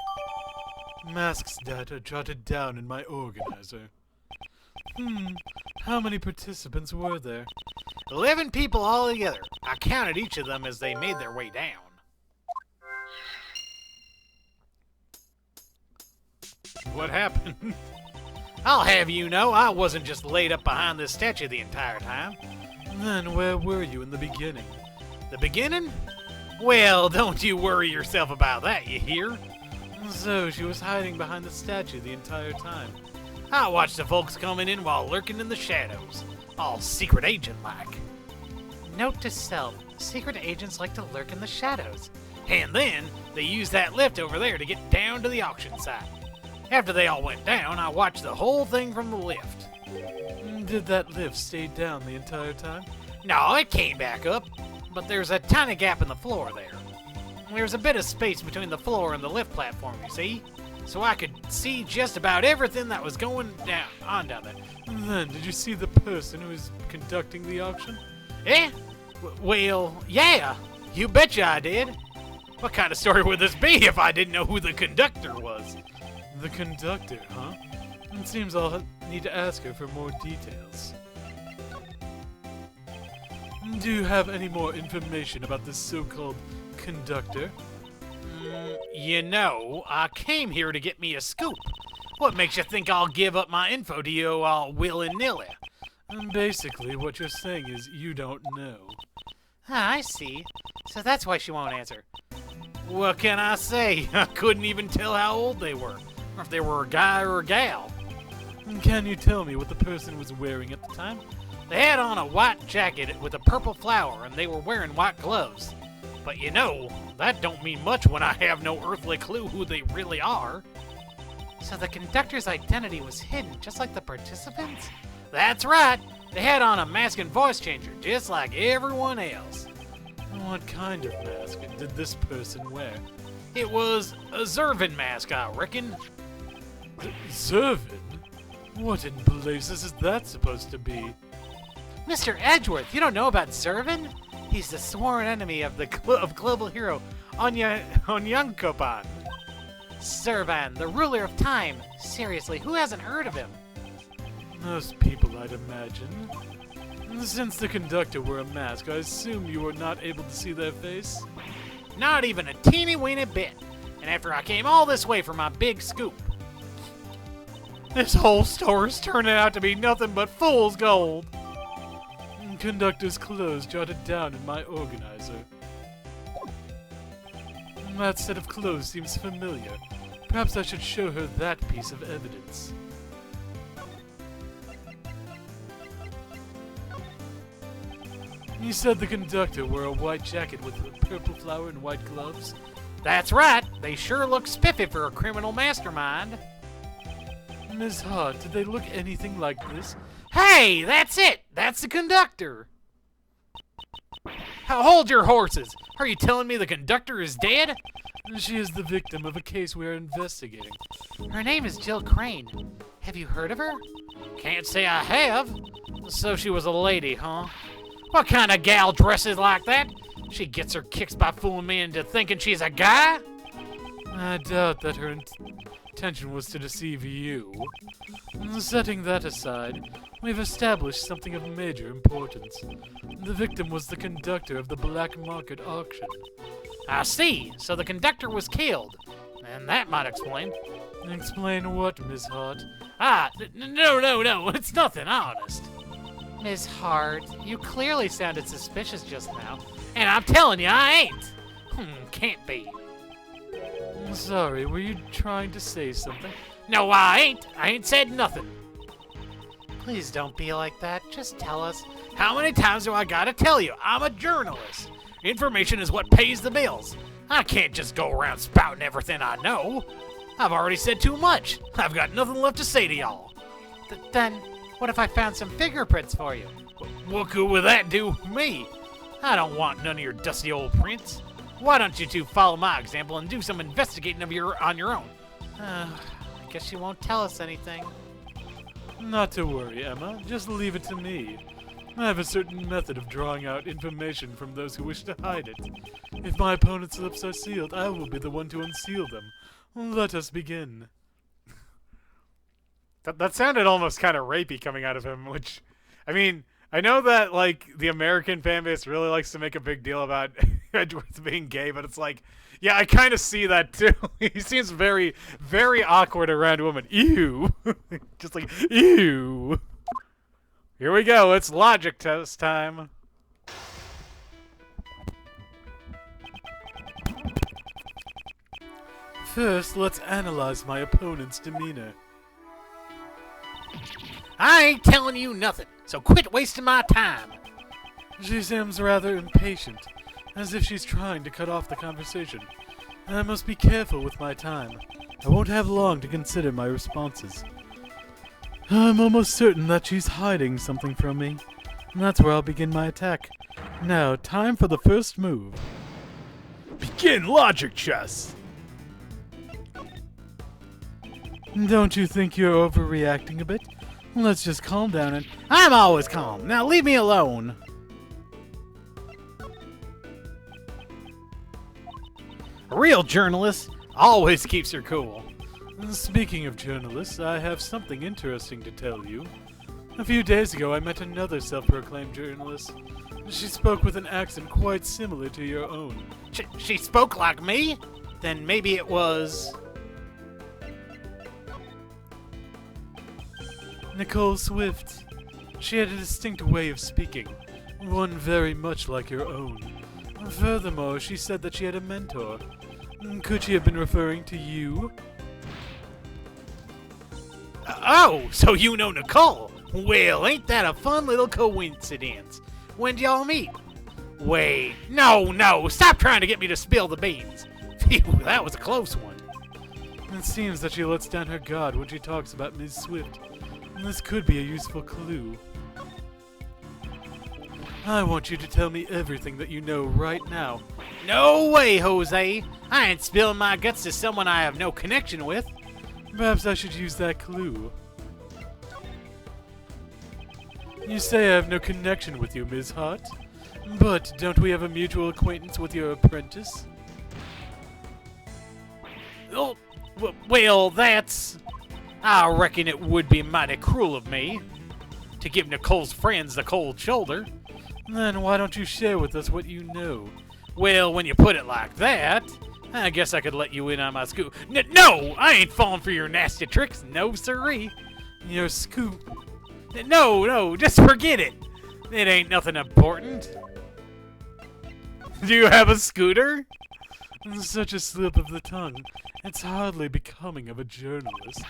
Masks data jotted down in my organizer. How many participants were there? 11 people altogether. I counted each of them as they made their way down. What happened? I'll have you know, I wasn't just laid up behind this statue the entire time. Then where were you in the beginning? The beginning? Well, don't you worry yourself about that, you hear? So she was hiding behind the statue the entire time. I watched the folks coming in while lurking in the shadows. All secret agent-like. Note to self, secret agents like to lurk in the shadows. And then, they used that lift over there to get down to the auction site. After they all went down, I watched the whole thing from the lift. Did that lift stay down the entire time? No, it came back up, but there's a tiny gap in the floor there. There's a bit of space between the floor and the lift platform, you see? So I could see just about everything that was going on down there. Then, did you see the person who was conducting the auction? Eh? Well, yeah. You betcha I did. What kind of story would this be if I didn't know who the conductor was? The conductor, huh? It seems I'll need to ask her for more details. Do you have any more information about this so-called conductor? You know, I came here to get me a scoop. What makes you think I'll give up my info to you all willy-nilly? Basically, what you're saying is you don't know. Ah, I see. So that's why she won't answer. What can I say? I couldn't even tell how old they were, or if they were a guy or a gal. Can you tell me what the person was wearing at the time? They had on a white jacket with a purple flower, and they were wearing white gloves. But you know, that don't mean much when I have no earthly clue who they really are. So the conductor's identity was hidden, just like the participants? That's right. They had on a mask and voice changer, just like everyone else. What kind of mask did this person wear? It was a Zervin mask, I reckon. Zervin? What in blazes is that supposed to be? Mr. Edgeworth, you don't know about Zervin? He's the sworn enemy of of global hero Onyankopan. Servan, the ruler of time. Seriously, who hasn't heard of him? Most people, I'd imagine. Since the conductor wore a mask, I assume you were not able to see their face? Not even a teeny weeny bit. And after I came all this way for my big scoop. This whole story's turning out to be nothing but fool's gold. Conductor's clothes jotted down in my organizer. That set of clothes seems familiar. Perhaps I should show her that piece of evidence. You said the conductor wore a white jacket with a purple flower and white gloves? That's right. They sure look spiffy for a criminal mastermind. Ms. Hart, did they look anything like this? Hey, that's it. That's the conductor. Hold your horses. Are you telling me the conductor is dead? She is the victim of a case we are investigating. Her name is Jill Crane. Have you heard of her? Can't say I have. So she was a lady, huh? What kind of gal dresses like that? She gets her kicks by fooling me into thinking she's a guy? I doubt that her intention was to deceive you. Setting that aside, we've established something of major importance. The victim was the conductor of the black market auction. I see. So the conductor was killed. And that might explain. Explain what, Ms. Hart? No. It's nothing, honest. Ms. Hart, you clearly sounded suspicious just now. And I'm telling you, I ain't. Can't be. Sorry, were you trying to say something? No, I ain't. I ain't said nothing. Please don't be like that. Just tell us. How many times do I gotta tell you? I'm a journalist. Information is what pays the bills. I can't just go around spouting everything I know. I've already said too much. I've got nothing left to say to y'all. Then, what if I found some fingerprints for you? What good would that do me? I don't want none of your dusty old prints. Why don't you two follow my example and do some investigating on your own? I guess you won't tell us anything. Not to worry, Emma. Just leave it to me. I have a certain method of drawing out information from those who wish to hide it. If my opponent's lips are sealed, I will be the one to unseal them. Let us begin. That sounded almost kind of rapey coming out of him, which, I mean, I know that, like, the American fan base really likes to make a big deal about Edgeworth being gay, but it's like, yeah, I kind of see that, too. He seems very, very awkward around women. Ew. Just like, ew. Here we go. It's logic test time. First, let's analyze my opponent's demeanor. I ain't telling you nothing, so quit wasting my time. She seems rather impatient, as if she's trying to cut off the conversation. I must be careful with my time. I won't have long to consider my responses. I'm almost certain that she's hiding something from me. And that's where I'll begin my attack. Now, time for the first move. Begin logic chess. Don't you think you're overreacting a bit? Let's just calm down and... I'm always calm. Now leave me alone. A real journalist always keeps her cool. Speaking of journalists, I have something interesting to tell you. A few days ago, I met another self-proclaimed journalist. She spoke with an accent quite similar to your own. She spoke like me? Then maybe it was... Nicole Swift. She had a distinct way of speaking, one very much like your own. Furthermore, she said that she had a mentor. Could she have been referring to you? Oh, so you know Nicole. Well, ain't that a fun little coincidence? When'd y'all meet? Wait, no, stop trying to get me to spill the beans. Phew, that was a close one. It seems that she lets down her guard when she talks about Ms. Swift. This could be a useful clue. I want you to tell me everything that you know right now. No way, Jose. I ain't spilling my guts to someone I have no connection with. Perhaps I should use that clue. You say I have no connection with you, Ms. Hart. But don't we have a mutual acquaintance with your apprentice? Oh, well, that's... I reckon it would be mighty cruel of me to give Nicole's friends the cold shoulder. Then why don't you share with us what you know? Well, when you put it like that, I guess I could let you in on my scoop. No, I ain't falling for your nasty tricks. No, sirree. Your scoop? No, just forget it. It ain't nothing important. Do you have a scooter? Such a slip of the tongue. It's hardly becoming of a journalist.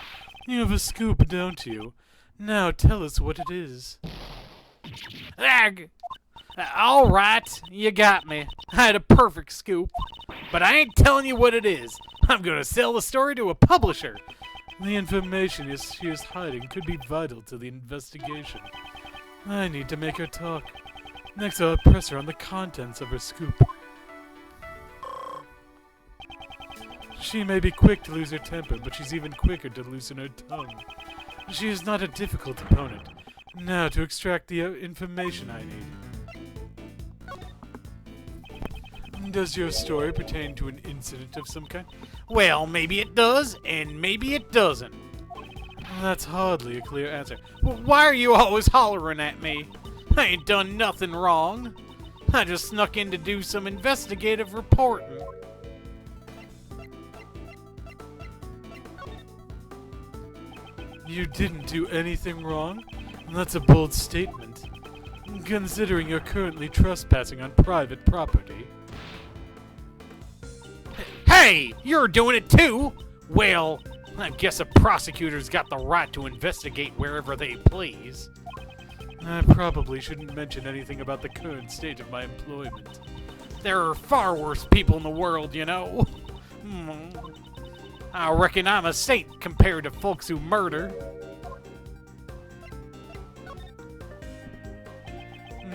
You have a scoop, don't you? Now tell us what it is. Ag. All right, you got me. I had a perfect scoop. But I ain't telling you what it is. I'm gonna sell the story to a publisher. The information she is hiding could be vital to the investigation. I need to make her talk. Next, I'll press her on the contents of her scoop. She may be quick to lose her temper, but she's even quicker to loosen her tongue. She is not a difficult opponent. Now, to extract the information I need. Does your story pertain to an incident of some kind? Well, maybe it does, and maybe it doesn't. That's hardly a clear answer. Why are you always hollering at me? I ain't done nothing wrong. I just snuck in to do some investigative reporting. You didn't do anything wrong? That's a bold statement, considering you're currently trespassing on private property. Hey, you're doing it too? Well, I guess a prosecutor's got the right to investigate wherever they please. I probably shouldn't mention anything about the current state of my employment. There are far worse people in the world, you know. I reckon I'm a saint compared to folks who murder.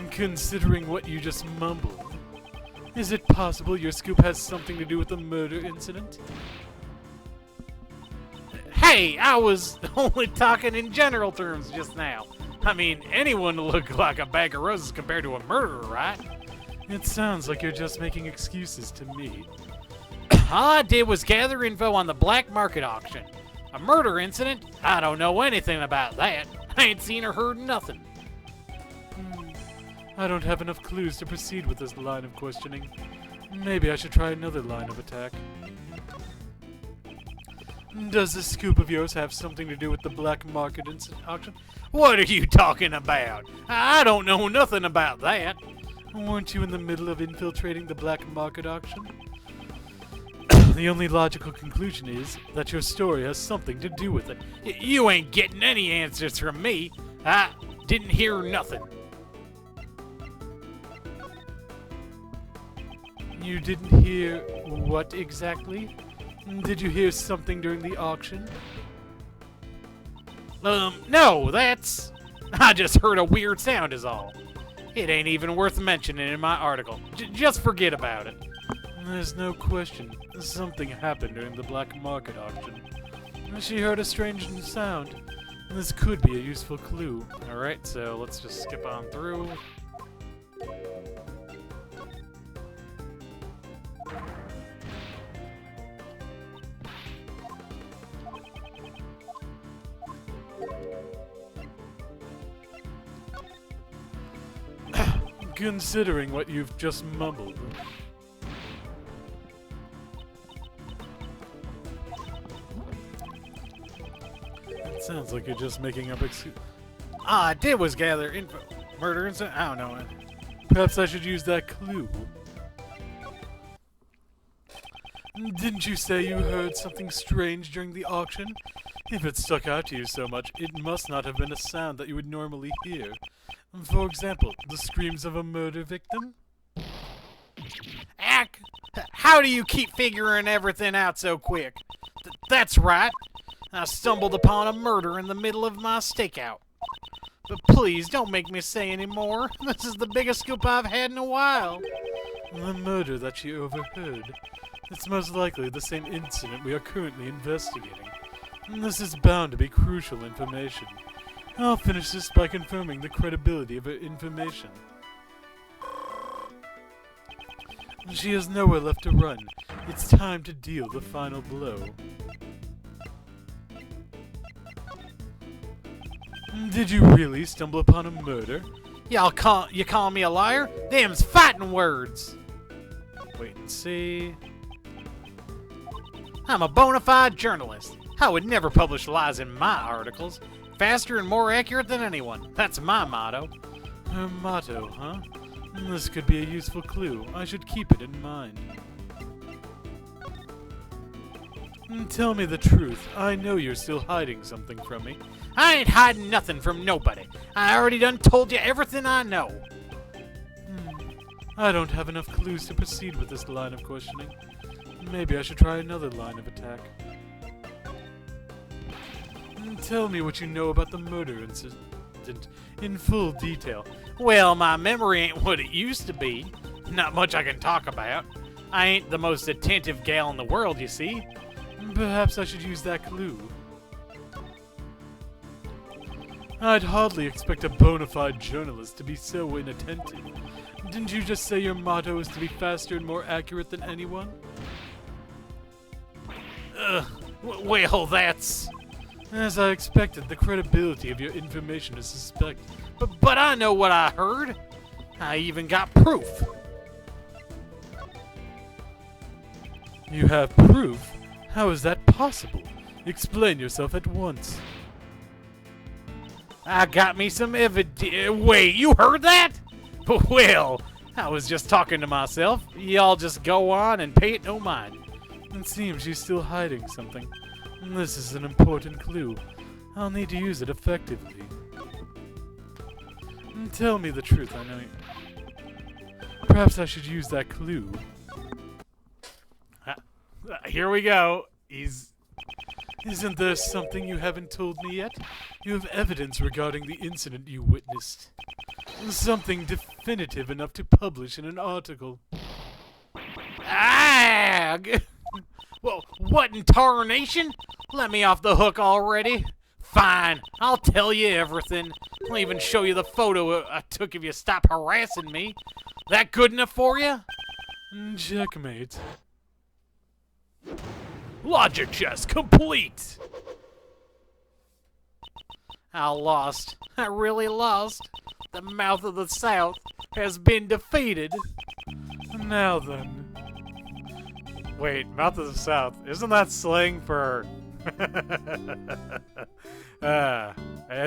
Considering what you just mumbled, is it possible your scoop has something to do with the murder incident? Hey, I was only talking in general terms just now. I mean, anyone look like a bag of roses compared to a murderer, right? It sounds like you're just making excuses to me. All I did was gather info on the black market auction. A murder incident? I don't know anything about that. I ain't seen or heard nothing. I don't have enough clues to proceed with this line of questioning. Maybe I should try another line of attack. Does this scoop of yours have something to do with the black market auction? What are you talking about? I don't know nothing about that. Weren't you in the middle of infiltrating the black market auction? The only logical conclusion is that your story has something to do with it. You ain't getting any answers from me. I didn't hear nothing. You didn't hear what exactly? Did you hear something during the auction? No, that's... I just heard a weird sound is all. It ain't even worth mentioning in my article. Just forget about it. There's no question. Something happened during the black market auction. She heard a strange sound. This could be a useful clue. Alright, so let's just skip on through. Considering what you've just mumbled. It sounds like you're just making up excuses. All I did was gather info. Murder incident? I don't know. Perhaps I should use that clue. Didn't you say you heard something strange during the auction? If it stuck out to you so much, it must not have been a sound that you would normally hear. For example, the screams of a murder victim? Ack, how do you keep figuring everything out so quick? That's right. I stumbled upon a murder in the middle of my stakeout. But please, don't make me say any more. This is the biggest scoop I've had in a while. The murder that she overheard. It's most likely the same incident we are currently investigating. This is bound to be crucial information. I'll finish this by confirming the credibility of her information. She has nowhere left to run. It's time to deal the final blow. Did you really stumble upon a murder? You call me a liar? Them's fighting words. Wait and see. I'm a bona fide journalist. I would never publish lies in my articles. Faster and more accurate than anyone. That's my motto. Her motto, huh? This could be a useful clue. I should keep it in mind. Tell me the truth. I know you're still hiding something from me. I ain't hiding nothing from nobody. I already done told you everything I know. I don't have enough clues to proceed with this line of questioning. Maybe I should try another line of attack. Tell me what you know about the murder incident in full detail. Well, my memory ain't what it used to be. Not much I can talk about. I ain't the most attentive gal in the world, you see. Perhaps I should use that clue. I'd hardly expect a bona fide journalist to be so inattentive. Didn't you just say your motto is to be faster and more accurate than anyone? Well, that's... As I expected, the credibility of your information is suspect. But I know what I heard. I even got proof. You have proof? How is that possible? Explain yourself at once. I got me some evidence. Wait, you heard that? Well, I was just talking to myself. Y'all just go on and pay it no mind. It seems she's still hiding something. This is an important clue. I'll need to use it effectively. Tell me the truth, I know you... Perhaps I should use that clue. Here we go. Isn't there something you haven't told me yet? You have evidence regarding the incident you witnessed. Something definitive enough to publish in an article. Ah! Well, what in tarnation? Let me off the hook already. Fine, I'll tell you everything. I'll even show you the photo I took if you stop harassing me. That good enough for you? Checkmate. Logic chess complete! I lost. I really lost. The mouth of the South has been defeated. Now then. Wait, mouth of the South. Isn't that slang for... I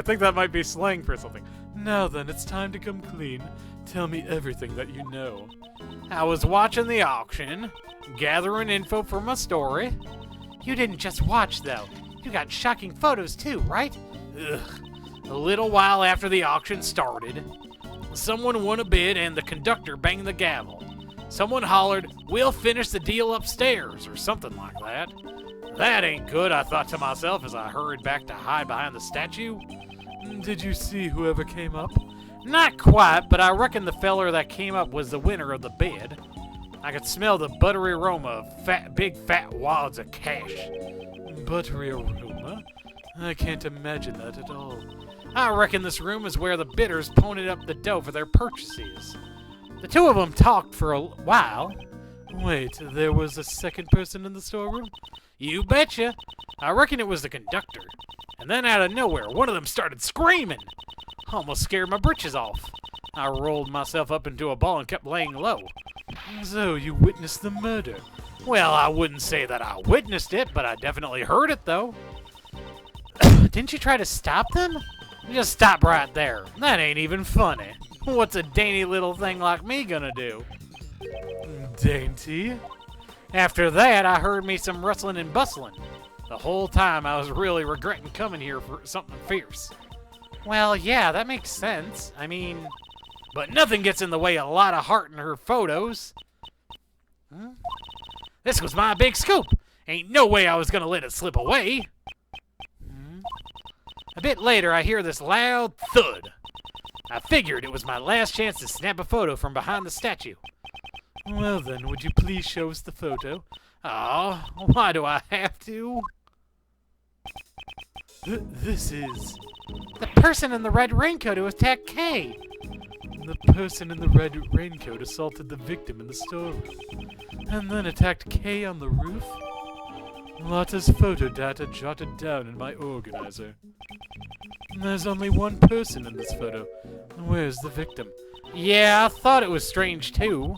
think that might be slang for something. Now then, it's time to come clean. Tell me everything that you know. I was watching the auction, gathering info for my story. You didn't just watch, though. You got shocking photos, too, right? Ugh. A little while after the auction started, someone won a bid and the conductor banged the gavel. Someone hollered, "We'll finish the deal upstairs," or something like that. That ain't good, I thought to myself as I hurried back to hide behind the statue. Did you see whoever came up? Not quite, but I reckon the feller that came up was the winner of the bid. I could smell the buttery aroma of big fat wads of cash. Buttery aroma? I can't imagine that at all. I reckon this room is where the bidders ponied up the dough for their purchases. The two of them talked for a while. Wait, there was a second person in the storeroom? You betcha. I reckon it was the conductor. And then out of nowhere, one of them started screaming. Almost scared my britches off. I rolled myself up into a ball and kept laying low. So you witnessed the murder? Well, I wouldn't say that I witnessed it, but I definitely heard it, though. Didn't you try to stop them? Just stop right there. That ain't even funny. What's a dainty little thing like me gonna do? Dainty? After that, I heard me some rustling and bustling. The whole time I was really regretting coming here for something fierce. Well, yeah, that makes sense. I mean, but nothing gets in the way of a lot of heart in her photos. Huh? This was my big scoop. Ain't no way I was gonna let it slip away. A bit later, I hear this loud thud. I figured it was my last chance to snap a photo from behind the statue. Well then, would you please show us the photo? Oh, why do I have to? This is... the person in the red raincoat who attacked Kay. The person in the red raincoat assaulted the victim in the storeroom, and then attacked Kay on the roof? Lotta's photo data jotted down in my organizer. There's only one person in this photo. Where's the victim? Yeah, I thought it was strange too.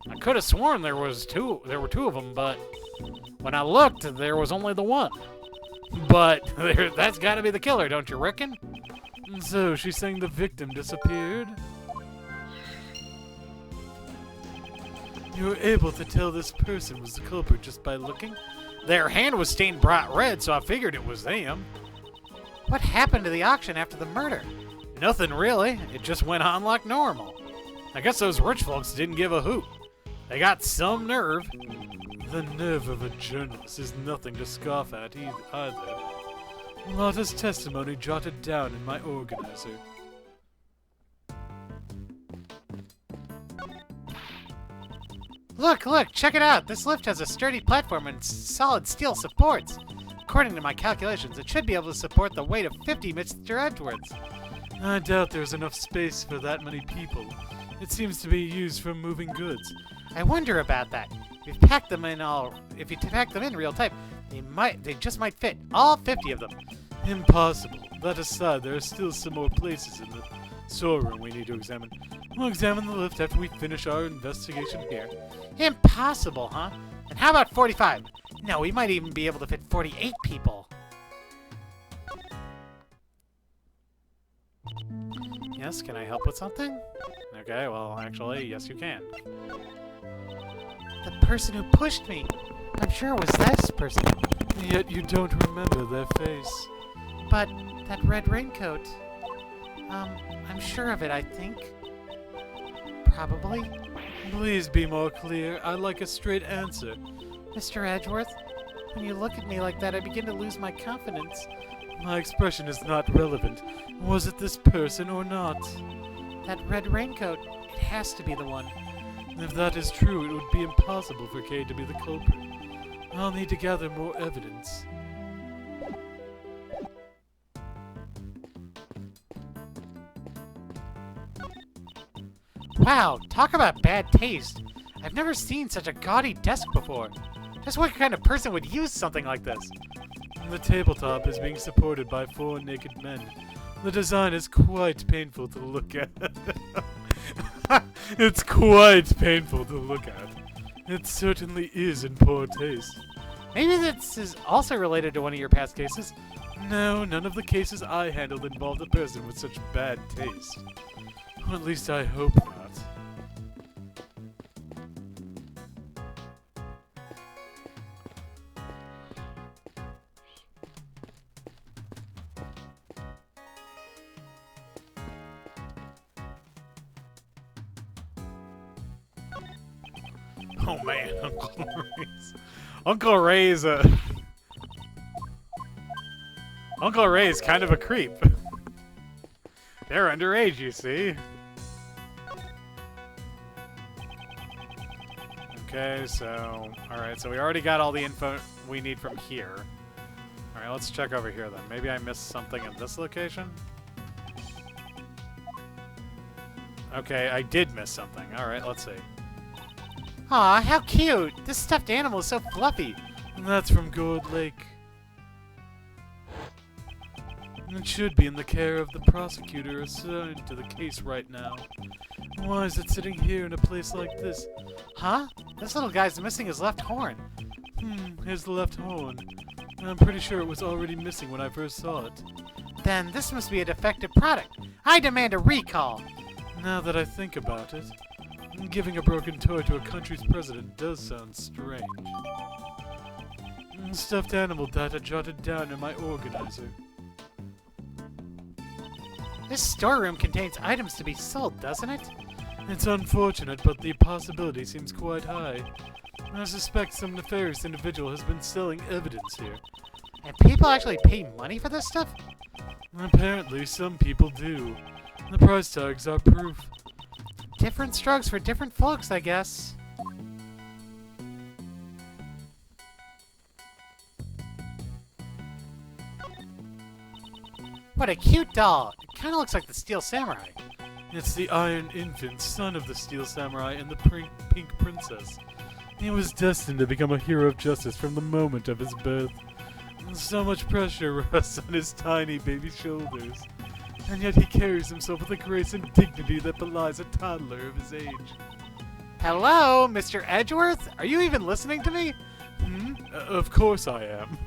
I could have sworn there were two of them, but when I looked, there was only the one. But that's got to be the killer, don't you reckon? So she's saying the victim disappeared? You were able to tell this person was the culprit just by looking? Their hand was stained bright red, so I figured it was them. What happened to the auction after the murder? Nothing really. It just went on like normal. I guess those rich folks didn't give a hoot. They got some nerve. The nerve of a journalist is nothing to scoff at either. Lotta's testimony jotted down in my organizer. Look, check it out. This lift has a sturdy platform and solid steel supports. According to my calculations, it should be able to support the weight of 50 Mr. Edwards. I doubt there's enough space for that many people. It seems to be used for moving goods. I wonder about that. If you pack them in real type, they just might fit, all 50 of them. Impossible. That aside, there are still some more places in the storeroom we need to examine. We'll examine the lift after we finish our investigation here. Impossible, huh? And how about 45? No, we might even be able to fit 48 people. Yes, can I help with something? Okay, well, actually, yes you can. The person who pushed me. I'm sure it was this person. Yet you don't remember their face. But that red raincoat. I'm sure of it, I think. Probably. Please be more clear. I'd like a straight answer. Mr. Edgeworth, when you look at me like that, I begin to lose my confidence. My expression is not relevant. Was it this person or not? That red raincoat, it has to be the one. If that is true, it would be impossible for Kay to be the culprit. I'll need to gather more evidence. Wow, talk about bad taste. I've never seen such a gaudy desk before. Just what kind of person would use something like this? The tabletop is being supported by 4 naked men. The design is quite painful to look at. It's quite painful to look at. It certainly is in poor taste. Maybe this is also related to one of your past cases. No, none of the cases I handled involved a person with such bad taste. Or at least I hope not. Oh man, Uncle Ray's Uncle Ray's kind of a creep. They're underage, you see. Okay, so alright, so we already got all the info we need from here. Alright, let's check over here then. Maybe I missed something in this location? Okay, I did miss something. Alright, let's see. Aw, how cute! This stuffed animal is so fluffy. And that's from Gourd Lake. It should be in the care of the prosecutor assigned to the case right now. Why is it sitting here in a place like this? Huh? This little guy's missing his left horn. Here's the left horn. I'm pretty sure it was already missing when I first saw it. Then this must be a defective product. I demand a recall. Now that I think about it, giving a broken toy to a country's president does sound strange. Stuffed animal data jotted down in my organizer. This storeroom contains items to be sold, doesn't it? It's unfortunate, but the possibility seems quite high. I suspect some nefarious individual has been selling evidence here. And people actually pay money for this stuff? Apparently, some people do. The price tags are proof. Different strokes for different folks, I guess. What a cute doll. It kind of looks like the Steel Samurai. It's the Iron Infant, son of the Steel Samurai and the Pink Princess. He was destined to become a hero of justice from the moment of his birth. So much pressure rests on his tiny baby shoulders, and yet he carries himself with a grace and dignity that belies a toddler of his age. Hello, Mr. Edgeworth? Are you even listening to me? Of course I am.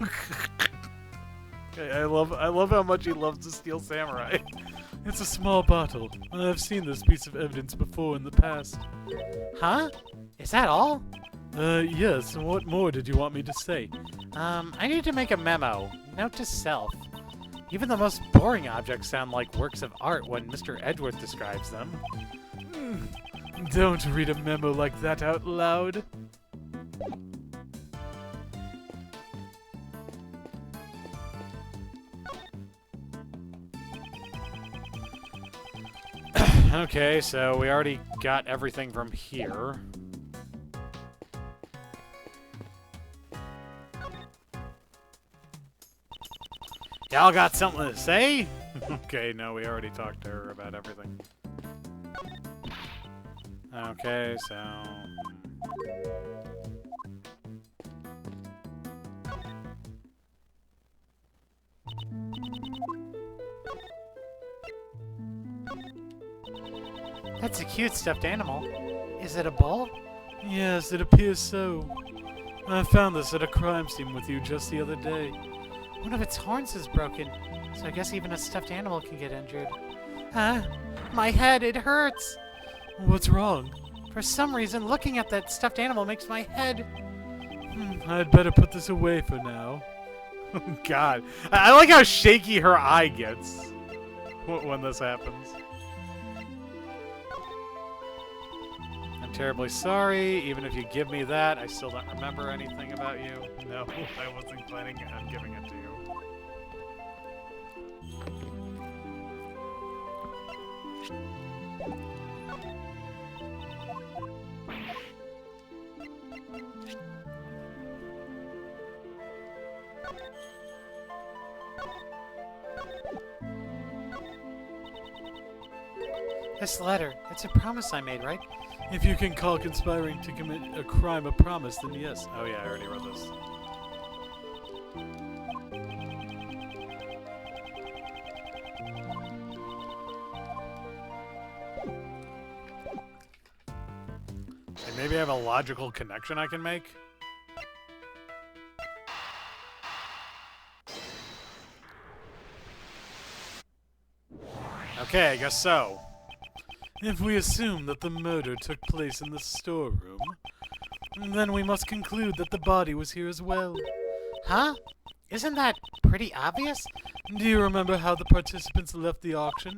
I love how much he loves the Steel Samurai. It's a small bottle. I've seen this piece of evidence before in the past. Huh? Is that all? Yes. What more did you want me to say? I need to make a memo. Note to self. Even the most boring objects sound like works of art when Mr. Edgeworth describes them. Don't read a memo like that out loud. Okay, so we already got everything from here. Y'all got something to say? Okay, no, we already talked to her about everything. Okay, so... That's a cute stuffed animal. Is it a bull? Yes, it appears so. I found this at a crime scene with you just the other day. One of its horns is broken, so I guess even a stuffed animal can get injured. Huh? My head, it hurts! What's wrong? For some reason, looking at that stuffed animal makes my head... I'd better put this away for now. God. I like how shaky her eye gets when this happens. I'm terribly sorry. Even if you give me that, I still don't remember anything about you. No, I wasn't planning on giving it to you. This letter, it's a promise I made, right? If you can call conspiring to commit a crime a promise, then yes. Oh yeah, I already wrote this. And maybe I have a logical connection I can make? Okay, I guess so. If we assume that the murder took place in the storeroom, then we must conclude that the body was here as well. Huh? Isn't that pretty obvious? Do you remember how the participants left the auction?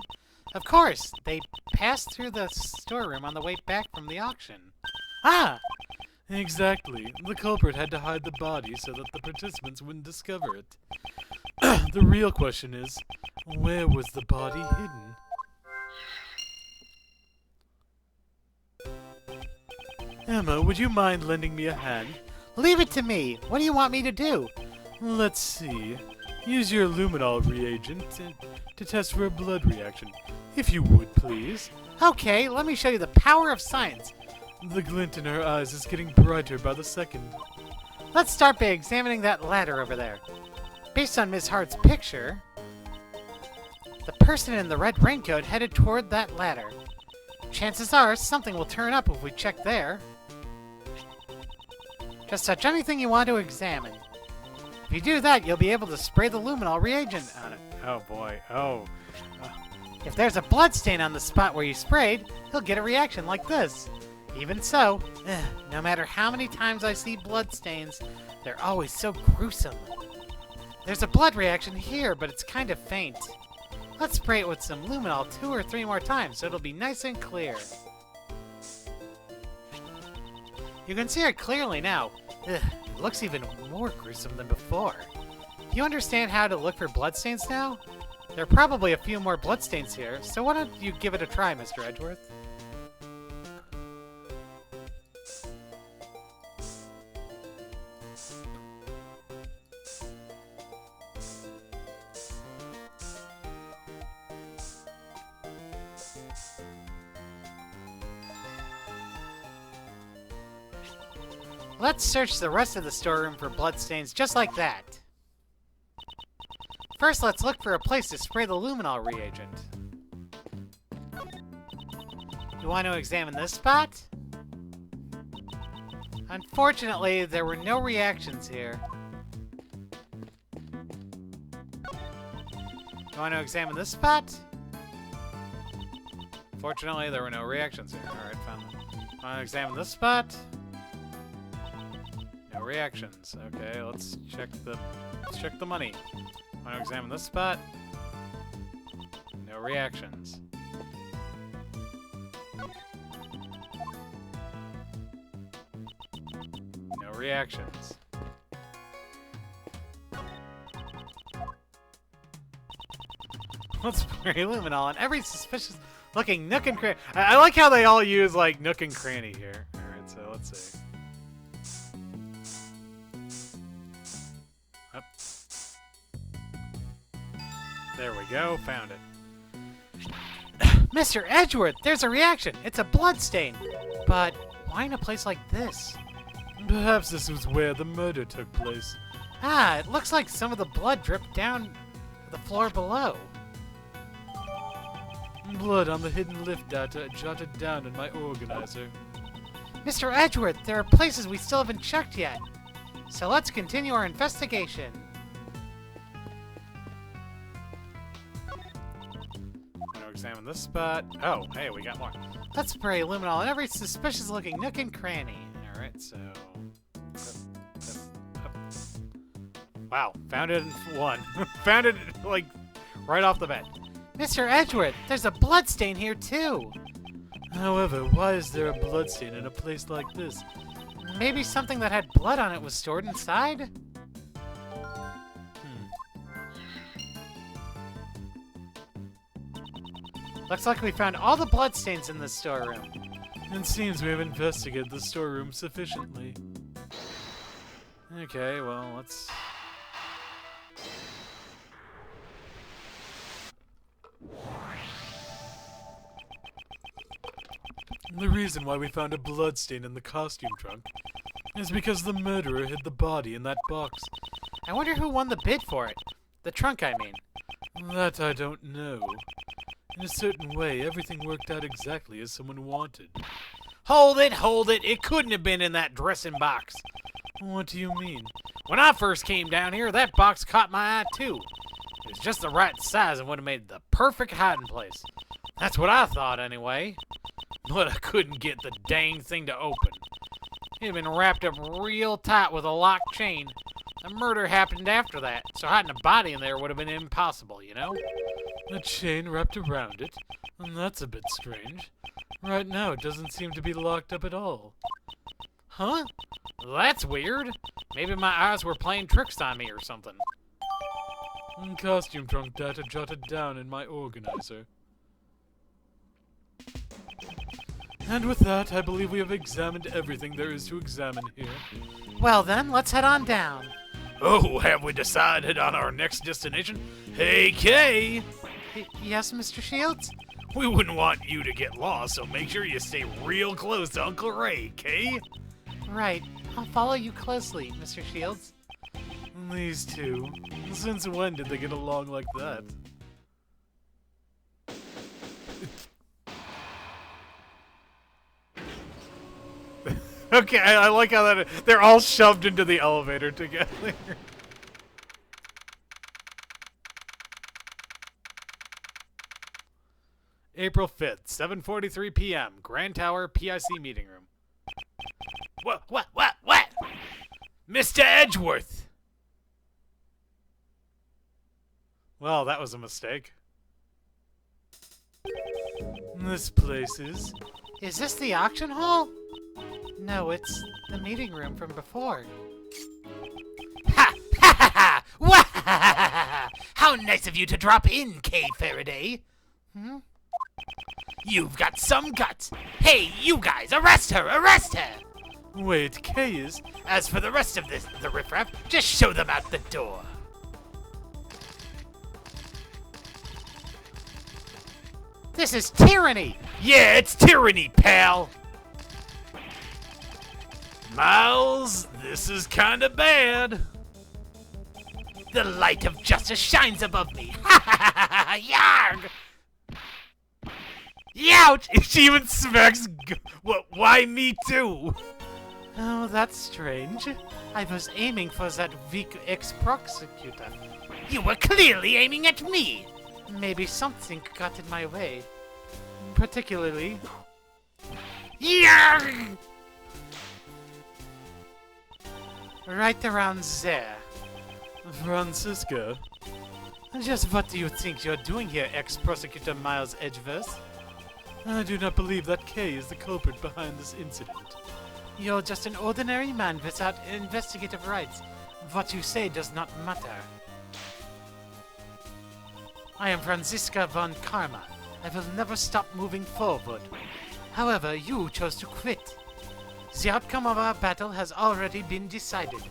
Of course! They passed through the storeroom on the way back from the auction. Ah! Exactly. The culprit had to hide the body so that the participants wouldn't discover it. The real question is, where was the body hidden? Emma, would you mind lending me a hand? Leave it to me! What do you want me to do? Let's see. Use your luminol reagent to test for a blood reaction. If you would, please. Okay, let me show you the power of science. The glint in her eyes is getting brighter by the second. Let's start by examining that ladder over there. Based on Miss Hart's picture, the person in the red raincoat headed toward that ladder. Chances are something will turn up if we check there. Just touch anything you want to examine. If you do that, you'll be able to spray the luminol reagent on it. Oh boy. Oh. If there's a blood stain on the spot where you sprayed, you'll get a reaction like this. Even so, no matter how many times I see blood stains, they're always so gruesome. There's a blood reaction here, but it's kind of faint. Let's spray it with some luminol 2 or 3 more times so it'll be nice and clear. You can see it clearly now. It looks even more gruesome than before. Do you understand how to look for bloodstains now? There are probably a few more bloodstains here, so why don't you give it a try, Mr. Edgeworth? Let's search the rest of the storeroom for bloodstains just like that. First, let's look for a place to spray the luminol reagent. You want to examine this spot? Unfortunately, there were no reactions here. You want to examine this spot? Fortunately, there were no reactions here. Alright, found them. Want to examine this spot? No reactions. Okay, let's check the money. Want to examine this spot? No reactions. No reactions. Let's spray luminol on every suspicious looking nook and cranny. I like how they all use like nook and cranny here. Alright, so let's see. Up. There we go, found it. Mr. Edgeworth, there's a reaction. It's a blood stain. But why in a place like this? Perhaps this was where the murder took place. Ah, it looks like some of the blood dripped down the floor below. Blood on the hidden lift data jotted down in my organizer. Mr. Edgeworth, there are places we still haven't checked yet. So let's continue our investigation. Want to examine this spot? Oh, hey, we got more. Let's spray luminol in every suspicious-looking nook and cranny. Alright, so... Wow, found it in one. Found it, like, right off the bat. Mr. Edgeworth, there's a bloodstain here, too. However, why is there a bloodstain in a place like this? Maybe something that had blood on it was stored inside? Looks like we found all the bloodstains in this storeroom. It seems we have investigated the storeroom sufficiently. Okay, well, let's... The reason why we found a bloodstain in the costume trunk is because the murderer hid the body in that box. I wonder who won the bid for it. The trunk, I mean. That I don't know. In a certain way, everything worked out exactly as someone wanted. Hold it, hold it. It couldn't have been in that dressing box. What do you mean? When I first came down here, that box caught my eye, too. It was just the right size and would have made the perfect hiding place. That's what I thought, anyway. But I couldn't get the dang thing to open. It had been wrapped up real tight with a lock chain. The murder happened after that, so hiding a body in there would have been impossible, you know? A chain wrapped around it? That's a bit strange. Right now, it doesn't seem to be locked up at all. Huh? That's weird. Maybe my eyes were playing tricks on me or something. Costume trunk data jotted down in my organizer. And with that, I believe we have examined everything there is to examine here. Well then, let's head on down. Oh, have we decided on our next destination? Hey, Kay! Yes, Mr. Shields? We wouldn't want you to get lost, so make sure you stay real close to Uncle Ray, Kay? Right. I'll follow you closely, Mr. Shields. These two. Since when did they get along like that? Okay, I like how that they're all shoved into the elevator together. April 5th, 7:43 p.m. Grand Tower PIC meeting room. What? Mr. Edgeworth! Well, that was a mistake. This place is... Is this the auction hall? No, it's the meeting room from before. Ha! Ha ha ha! Wah ha ha ha! How nice of you to drop in, Kay Faraday. Hmm? You've got some guts. Hey, you guys, arrest her! Arrest her! Wait, Kay is... As for the rest of the riffraff, just show them out the door. This is tyranny! Yeah, it's tyranny, pal! Miles, this is kinda bad. The light of justice shines above me. Ha ha ha ha! Yarg! Youch! She even smacks. What? Why me too? Oh, that's strange. I was aiming for that weak ex-prosecutor. You were clearly aiming at me. Maybe something got in my way. Particularly... Yarg! right around there. Francisca, Just what do you think you're doing here, ex-prosecutor Miles Edgeworth? I do not believe that Kay is the culprit behind this incident. You're just an ordinary man without investigative rights. What you say does not matter. I am Franziska von Karma. I will never stop moving forward. However, you chose to quit. The outcome of our battle has already been decided.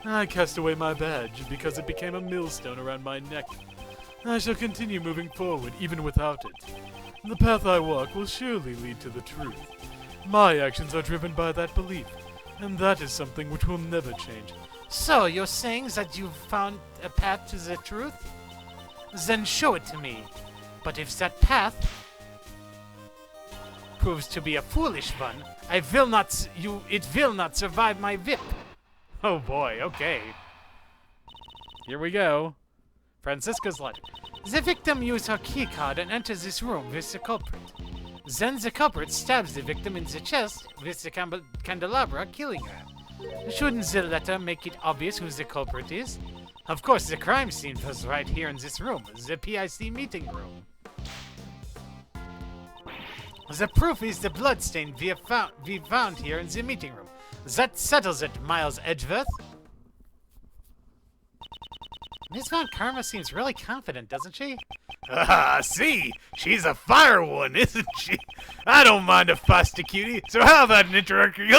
I cast away my badge because it became a millstone around my neck. I shall continue moving forward even without it. The path I walk will surely lead to the truth. My actions are driven by that belief, and that is something which will never change. So, you're saying that you've found a path to the truth? Then show it to me. But if that path proves to be a foolish one, it will not survive my whip. Oh boy, okay. Here we go. Francisca's letter. The victim used her keycard and enters this room with the culprit. Then the culprit stabs the victim in the chest with the candelabra, killing her. Shouldn't the letter make it obvious who the culprit is? Of course, the crime scene was right here in this room, the PIC meeting room. The proof is the bloodstain we found here in the meeting room. That settles it, Miles Edgeworth. Miss Von Karma seems really confident, doesn't she? Ah, see, she's a fire one, isn't she? I don't mind a feisty cutie, so how about an introductory?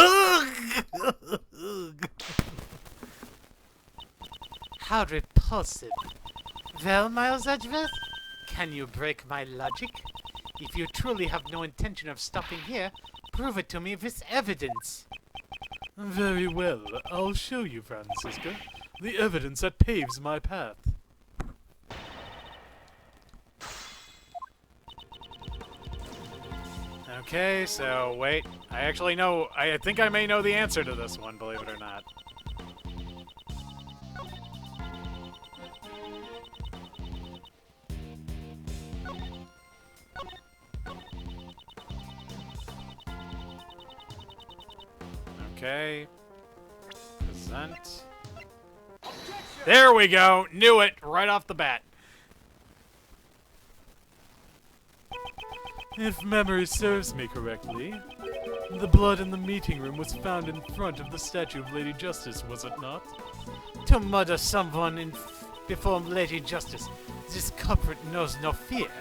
How repulsive. Well, Miles Edgeworth, can you break my logic? If you truly have no intention of stopping here, prove it to me with evidence. Very well, I'll show you, Francisca, the evidence that paves my path. Okay, so wait. I actually know. I think I may know the answer to this one, believe it or not. Okay. Present. There we go. Knew it right off the bat. If memory serves me correctly, the blood in the meeting room was found in front of the statue of Lady Justice, was it not? To murder someone before Lady Justice, this culprit knows no fear.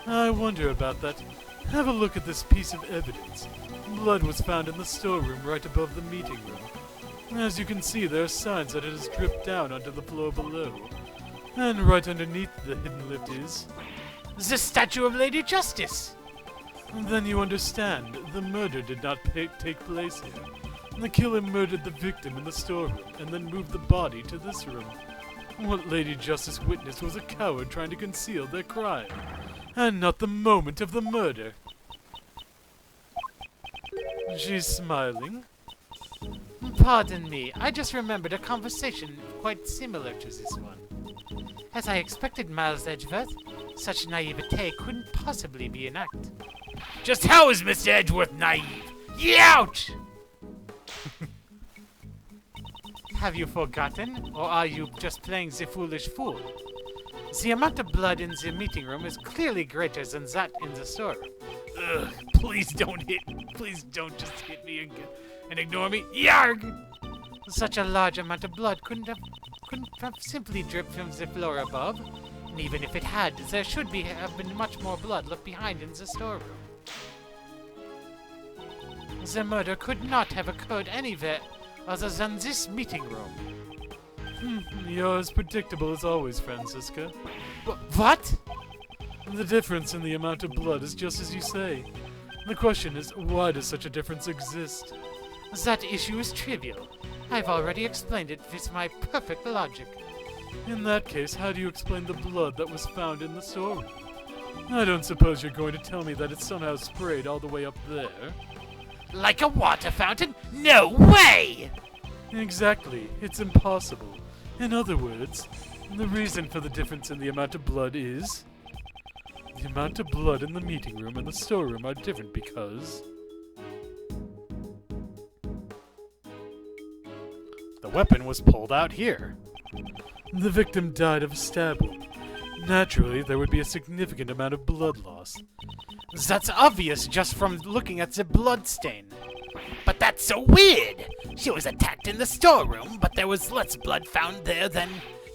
I wonder about that. Have a look at this piece of evidence. Blood was found in the storeroom right above the meeting room. As you can see, there are signs that it has dripped down onto the floor below. And right underneath the hidden lift is... The statue of Lady Justice! Then you understand, the murder did not take place here. The killer murdered the victim in the storeroom and then moved the body to this room. What Lady Justice witnessed was a coward trying to conceal their crime, and not the moment of the murder. She's smiling. Pardon me, I just remembered a conversation quite similar to this one. As I expected, Miles Edgeworth, such naivete couldn't possibly be an act. Just how is Mr. Edgeworth naive? Youch! Have you forgotten, or are you just playing the foolish fool? The amount of blood in the meeting room is clearly greater than that in the storeroom. Ugh, please don't just hit me and ignore me. Yarg! Such a large amount of blood couldn't have simply dripped from the floor above. And even if it had, there should have been much more blood left behind in the storeroom. The murder could not have occurred anywhere other than this meeting room. You're as predictable as always, Francisca. What? The difference in the amount of blood is just as you say. The question is, why does such a difference exist? That issue is trivial. I've already explained it with my perfect logic. In that case, how do you explain the blood that was found in the storeroom? I don't suppose you're going to tell me that it somehow sprayed all the way up there. Like a water fountain? No way! Exactly. It's impossible. In other words, the reason for the difference in the amount of blood is... the amount of blood in the meeting room and the storeroom are different because... The weapon was pulled out here. the victim died of a stab wound. Naturally, there would be a significant amount of blood loss. That's obvious just from looking at the blood stain. But that's so weird! She was attacked in the storeroom, but there was less blood found there than...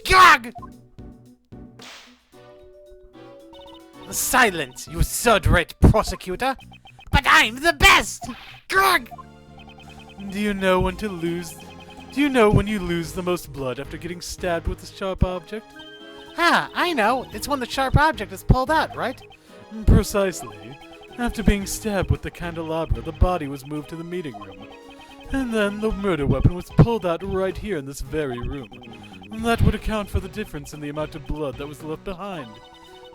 Gog! Silence, you third-rate prosecutor! But I'm the best! Grog! Do you know when to lose... Do you know when you lose the most blood after getting stabbed with a sharp object? Ah, I know. It's when the sharp object is pulled out, right? Precisely. After being stabbed with the candelabra, the body was moved to the meeting room. And then the murder weapon was pulled out right here in this very room. And that would account for the difference in the amount of blood that was left behind.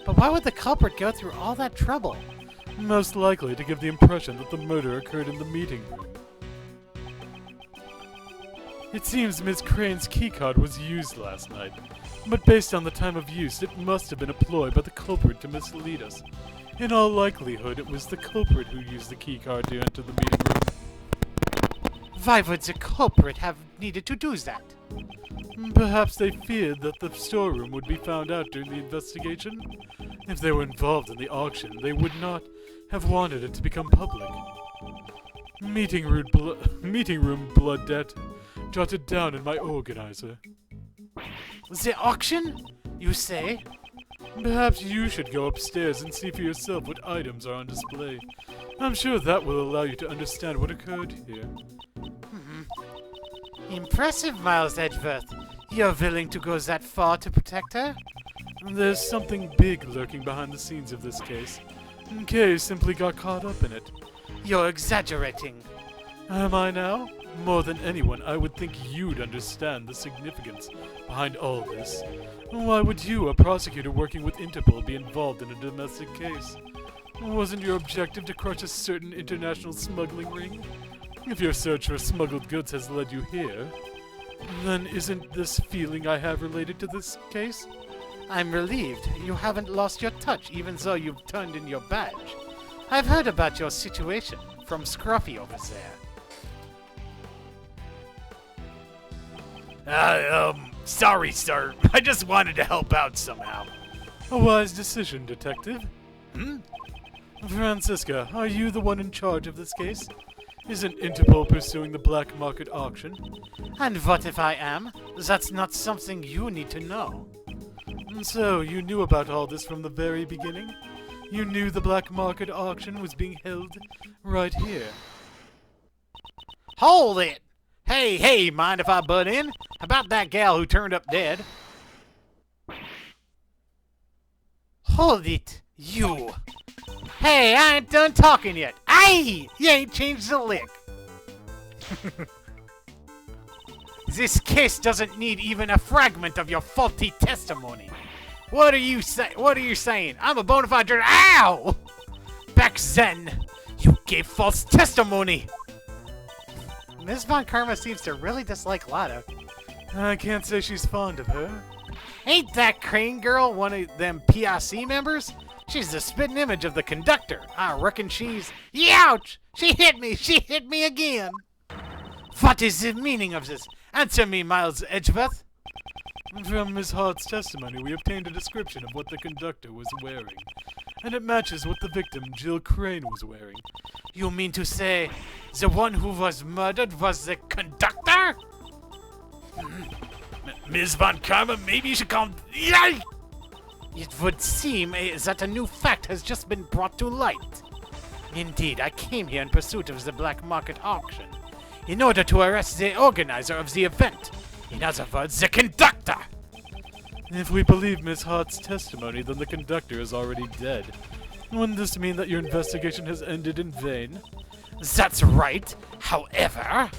But why would the culprit go through all that trouble? Most likely to give the impression that the murder occurred in the meeting room. It seems Ms. Crane's keycard was used last night, but based on the time of use, it must have been a ploy by the culprit to mislead us. In all likelihood, it was the culprit who used the keycard to enter the meeting room. Why would the culprit have needed to do that? Perhaps they feared that the storeroom would be found out during the investigation. If they were involved in the auction, they would not have wanted it to become public. Meeting room blood debt. Jotted down in my organizer. The auction? You say? Perhaps you should go upstairs and see for yourself what items are on display. I'm sure that will allow you to understand what occurred here. Impressive, Miles Edgeworth. You're willing to go that far to protect her? There's something big lurking behind the scenes of this case. Kay simply got caught up in it. You're exaggerating. Am I now? More than anyone, I would think you'd understand the significance behind all this. Why would you, a prosecutor working with Interpol, be involved in a domestic case? Wasn't your objective to crush a certain international smuggling ring? If your search for smuggled goods has led you here, then isn't this feeling I have related to this case? I'm relieved. You haven't lost your touch, even though you've turned in your badge. I've heard about your situation from Scruffy over there. Sorry, sir. I just wanted to help out somehow. A wise decision, Detective. Francisca, are you the one in charge of this case? Isn't Interpol pursuing the black market auction? And what if I am? That's not something you need to know. So, you knew about all this from the very beginning? You knew the black market auction was being held right here? Hold it! Hey, mind if I butt in? About that gal who turned up dead? Hold it, you! Hey, I ain't done talking yet. Aye! You ain't changed a lick. This case doesn't need even a fragment of your faulty testimony. What are you saying? I'm a bona fide journalist. Ow! Back then, you gave false testimony. Ms. Von Karma seems to really dislike Lotta. I can't say she's fond of her. Ain't that Crane girl one of them PIC members? She's the spitting image of the conductor. I reckon she's... Ouch! She hit me again! What is the meaning of this? Answer me, Miles Edgeworth. From Miss Hart's testimony, we obtained a description of what the conductor was wearing, and it matches what the victim, Jill Crane, was wearing. You mean to say the one who was murdered was the conductor? Ms. Von Karma, maybe you should call... Yay! It would seem that a new fact has just been brought to light. Indeed, I came here in pursuit of the black market auction, in order to arrest the organizer of the event. In other words, the conductor! If we believe Miss Hart's testimony, then the conductor is already dead. Wouldn't this mean that your investigation has ended in vain? That's right. However,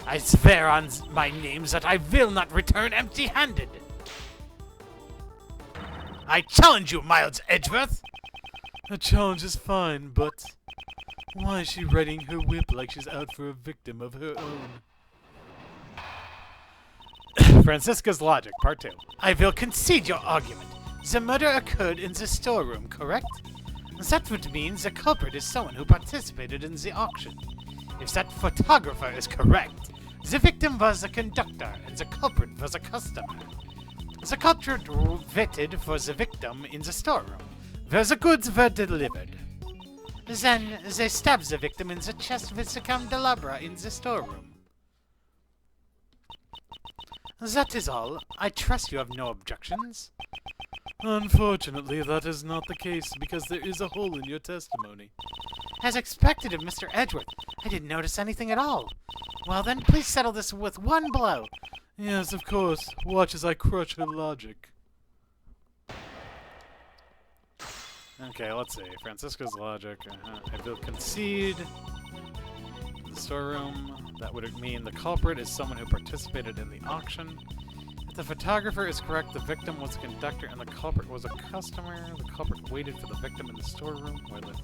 I swear on my name that I will not return empty-handed. I challenge you, Miles Edgeworth. A challenge is fine, but why is she readying her whip like she's out for a victim of her own? Francisca's Logic, Part 2. I will concede your argument. The murder occurred in the storeroom, correct? That would mean the culprit is someone who participated in the auction. If that photographer is correct, the victim was a conductor and the culprit was a customer. The culprit waited for the victim in the storeroom, where the goods were delivered. Then they stabbed the victim in the chest with the candelabra in the storeroom. That is all. I trust you have no objections. Unfortunately, that is not the case because there is a hole in your testimony. As expected of Mr. Edgeworth, I didn't notice anything at all. Well then, please settle this with one blow. Yes, of course. Watch as I crush her logic. Okay, let's see. Francisca's Logic. I will concede. The storeroom. That would mean the culprit is someone who participated in the auction. If the photographer is correct, the victim was a conductor and the culprit was a customer. The culprit waited for the victim in the storeroom where the...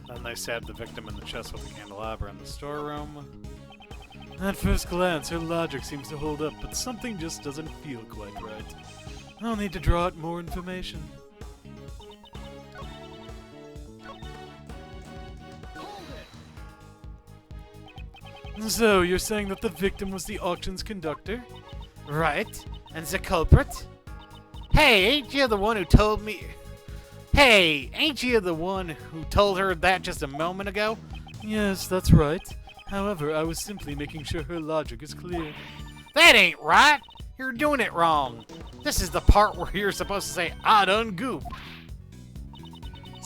Then they stabbed the victim in the chest with a candelabra in the storeroom. At first glance, her logic seems to hold up, but something just doesn't feel quite right. I'll need to draw out more information. So, you're saying that the victim was the auction's conductor? Right. And the culprit? Hey, ain't you the one who told me... Hey, ain't you the one who told her that just a moment ago? Yes, that's right. However, I was simply making sure her logic is clear. That ain't right. You're doing it wrong. This is the part where you're supposed to say, I done goofed.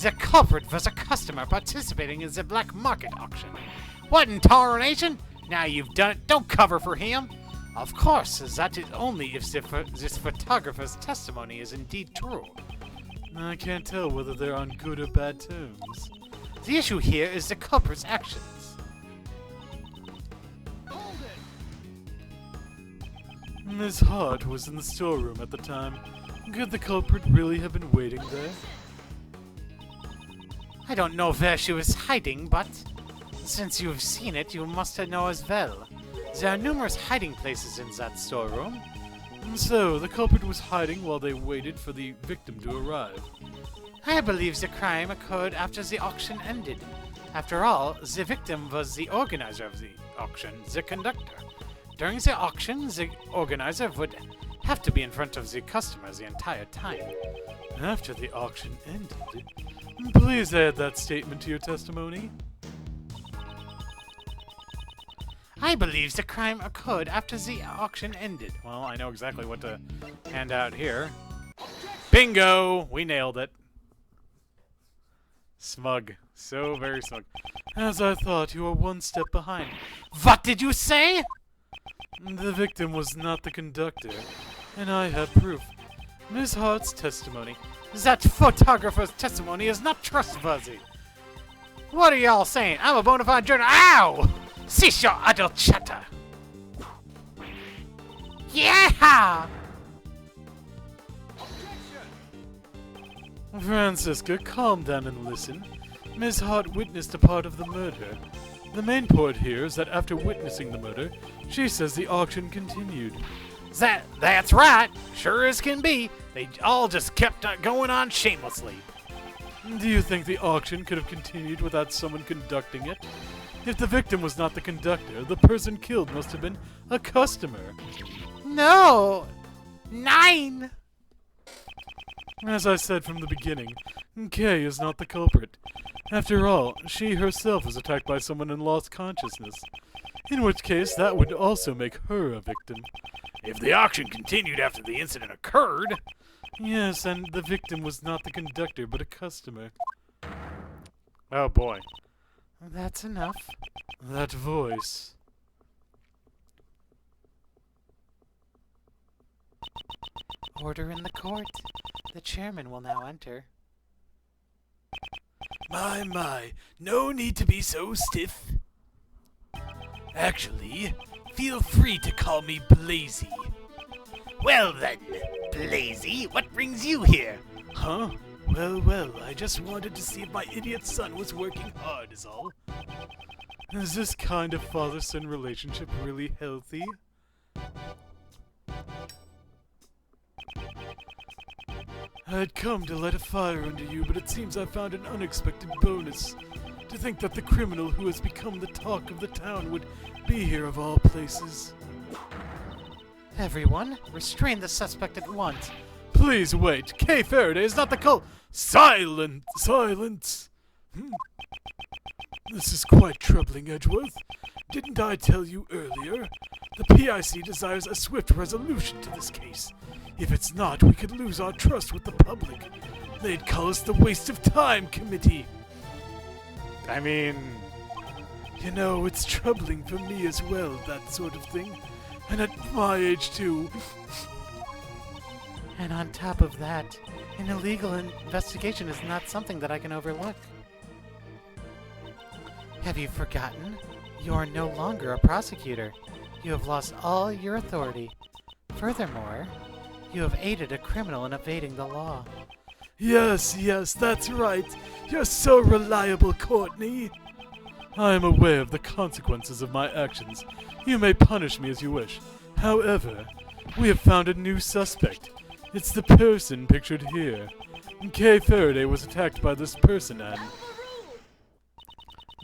The culprit was a customer participating in the black market auction. What in tarnation? Now you've done it, don't cover for him. Of course, that is only if this photographer's testimony is indeed true. I can't tell whether they're on good or bad terms. The issue here is the culprit's actions. Miss Hart was in the storeroom at the time. Could the culprit really have been waiting there? I don't know where she was hiding, but since you've seen it, you must know as well. There are numerous hiding places in that storeroom. So, the culprit was hiding while they waited for the victim to arrive. I believe the crime occurred after the auction ended. After all, the victim was the organizer of the auction, the conductor. During the auction, the organizer would have to be in front of the customers the entire time. After the auction ended? Please add that statement to your testimony. I believe the crime occurred after the auction ended. Well, I know exactly what to hand out here. Bingo! We nailed it. Smug. So very smug. As I thought, you were one step behind. What did you say? The victim was not the conductor, and I have proof. Miss Hart's testimony. That photographer's testimony is not trustworthy. What are y'all saying? I'm a bona fide journalist. Ow! Cease your idle chatter. Yeah! Francisca, calm down and listen. Miss Hart witnessed a part of the murder. The main point here is that after witnessing the murder, she says the auction continued. That's right. Sure as can be. They all just kept going on shamelessly. Do you think the auction could have continued without someone conducting it? If the victim was not the conductor, the person killed must have been a customer. No! 9! As I said from the beginning, Kay is not the culprit. After all, she herself was attacked by someone and lost consciousness. In which case, that would also make her a victim. If the auction continued after the incident occurred, Yes, and the victim was not the conductor, but a customer. Oh boy. That's enough. That voice. Order in the court. The chairman will now enter. My, no need to be so stiff. Actually, feel free to call me Blazy. Well then, Blazy, what brings you here? Huh? Well, I just wanted to see if my idiot son was working hard is all. Is this kind of father-son relationship really healthy? I'd come to light a fire under you, but it seems I found an unexpected bonus. To think that the criminal who has become the talk of the town would be here of all places. Everyone, restrain the suspect at once. Please wait. Kay Faraday is not the Silence! This is quite troubling, Edgeworth. Didn't I tell you earlier? The PIC desires a swift resolution to this case. If it's not, we could lose our trust with the public. They'd call us the Waste of Time Committee. I mean, You know, it's troubling for me as well, that sort of thing. And at my age, too. And on top of that, an illegal investigation is not something that I can overlook. Have you forgotten? You are no longer a prosecutor. You have lost all your authority. Furthermore, you have aided a criminal in evading the law. Yes, that's right. You're so reliable, Courtney. I am aware of the consequences of my actions. You may punish me as you wish. However, we have found a new suspect. It's the person pictured here. Kay Faraday was attacked by this person, and...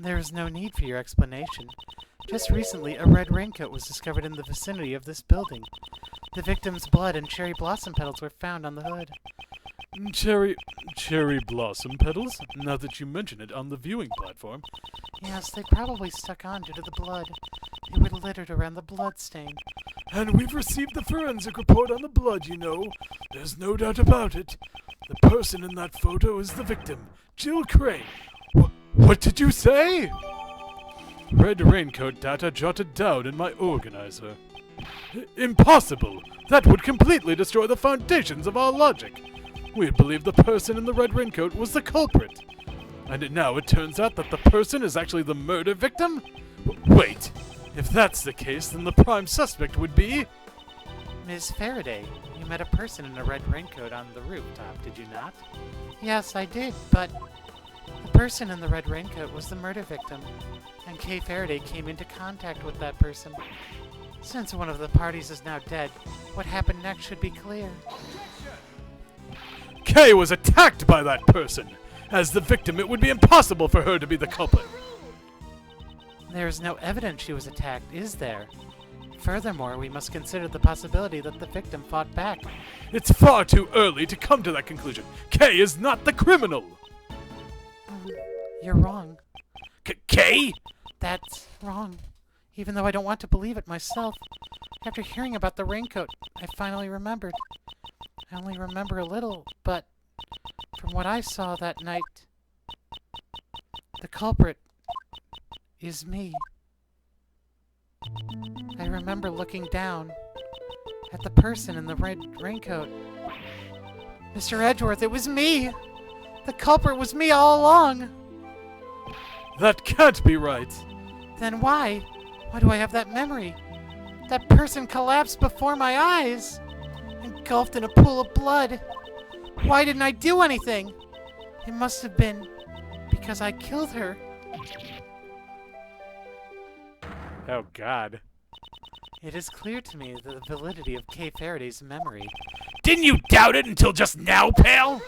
There is no need for your explanation. Just recently, a red raincoat was discovered in the vicinity of this building. The victim's blood and cherry blossom petals were found on the hood. Cherry blossom petals? Now that you mention it on the viewing platform. Yes, they probably stuck on due to the blood. They were littered around the blood stain. And we've received the forensic report on the blood, you know. There's no doubt about it. The person in that photo is the victim, Jill Crane. What did you say? Red raincoat data jotted down in my organizer. Impossible! That would completely destroy the foundations of our logic. We'd believe the person in the red raincoat was the culprit. And now it turns out that the person is actually the murder victim? Wait, if that's the case, then the prime suspect would be... Ms. Faraday, you met a person in a red raincoat on the rooftop, did you not? Yes, I did, but the person in the red raincoat was the murder victim, and Kay Faraday came into contact with that person. Since one of the parties is now dead, what happened next should be clear. Kay was attacked by that person! As the victim, it would be impossible for her to be the culprit. There is no evidence she was attacked, is there? Furthermore, we must consider the possibility that the victim fought back. It's far too early to come to that conclusion. Kay is not the criminal! You're wrong. Kay? That's wrong. Even though I don't want to believe it myself. After hearing about the raincoat, I finally remembered. I only remember a little, but from what I saw that night, the culprit is me. I remember looking down at the person in the red raincoat. Mr. Edgeworth, it was me! The culprit was me all along! That can't be right. Then why? Why do I have that memory? That person collapsed before my eyes, engulfed in a pool of blood. Why didn't I do anything? It must have been because I killed her. oh god. It is clear to me the validity of Kay Faraday's memory. Didn't you doubt it until just now, pal?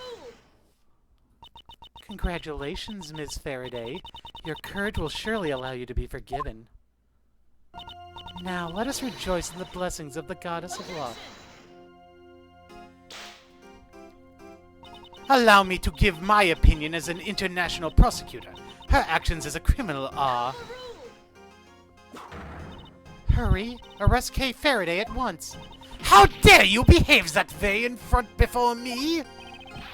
Congratulations, Ms. Faraday. Your courage will surely allow you to be forgiven. Now, let us rejoice in the blessings of the Goddess of Law. Allow me to give my opinion as an international prosecutor. Her actions as a criminal are... Hurry! Arrest Kay Faraday at once! How dare you behave that way in front before me?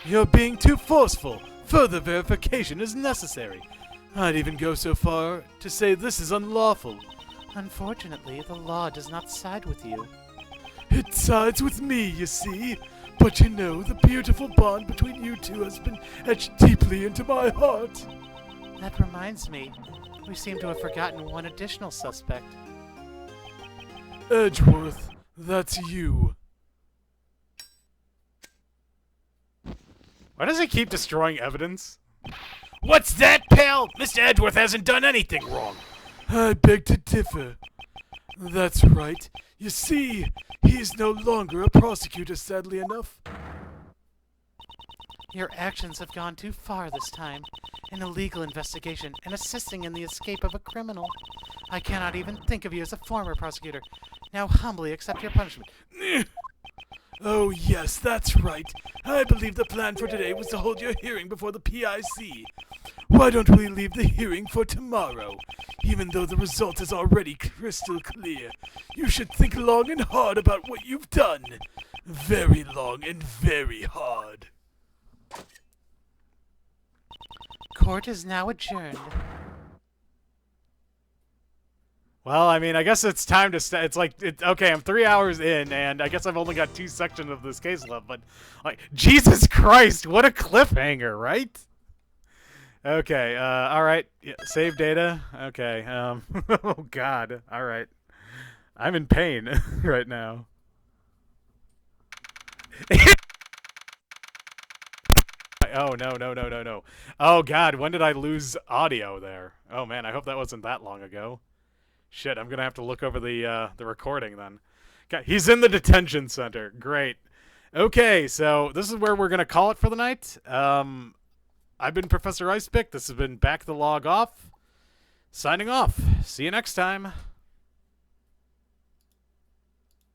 You're being too forceful. Further verification is necessary. I'd even go so far to say this is unlawful. Unfortunately, the law does not side with you. It sides with me, you see. But you know, the beautiful bond between you two has been etched deeply into my heart. That reminds me, we seem to have forgotten one additional suspect. Edgeworth, that's you. Why does he keep destroying evidence? What's that, pal? Mr. Edgeworth hasn't done anything wrong. I beg to differ. That's right. You see, he is no longer a prosecutor, sadly enough. Your actions have gone too far this time. An illegal investigation and assisting in the escape of a criminal. I cannot even think of you as a former prosecutor. Now humbly accept your punishment. Oh yes, that's right. I believe the plan for today was to hold your hearing before the PIC. Why don't we leave the hearing for tomorrow? Even though the result is already crystal clear, you should think long and hard about what you've done. Very long and very hard. Court is now adjourned. Well, I mean, I guess it's time to it's like, okay, I'm 3 hours in, and I guess I've only got 2 sections of this case left, but, like, Jesus Christ, what a cliffhanger, right? Okay, alright, yeah, save data, okay, oh god, alright. I'm in pain right now. Oh, no. Oh god, when did I lose audio there? Oh man, I hope that wasn't that long ago. Shit, I'm gonna have to look over the recording then. Okay, he's in the detention center. Great. Okay, so this is where we're gonna call it for the night. I've been Professor Icepick. This has been Back the Log Off. Signing off. See you next time.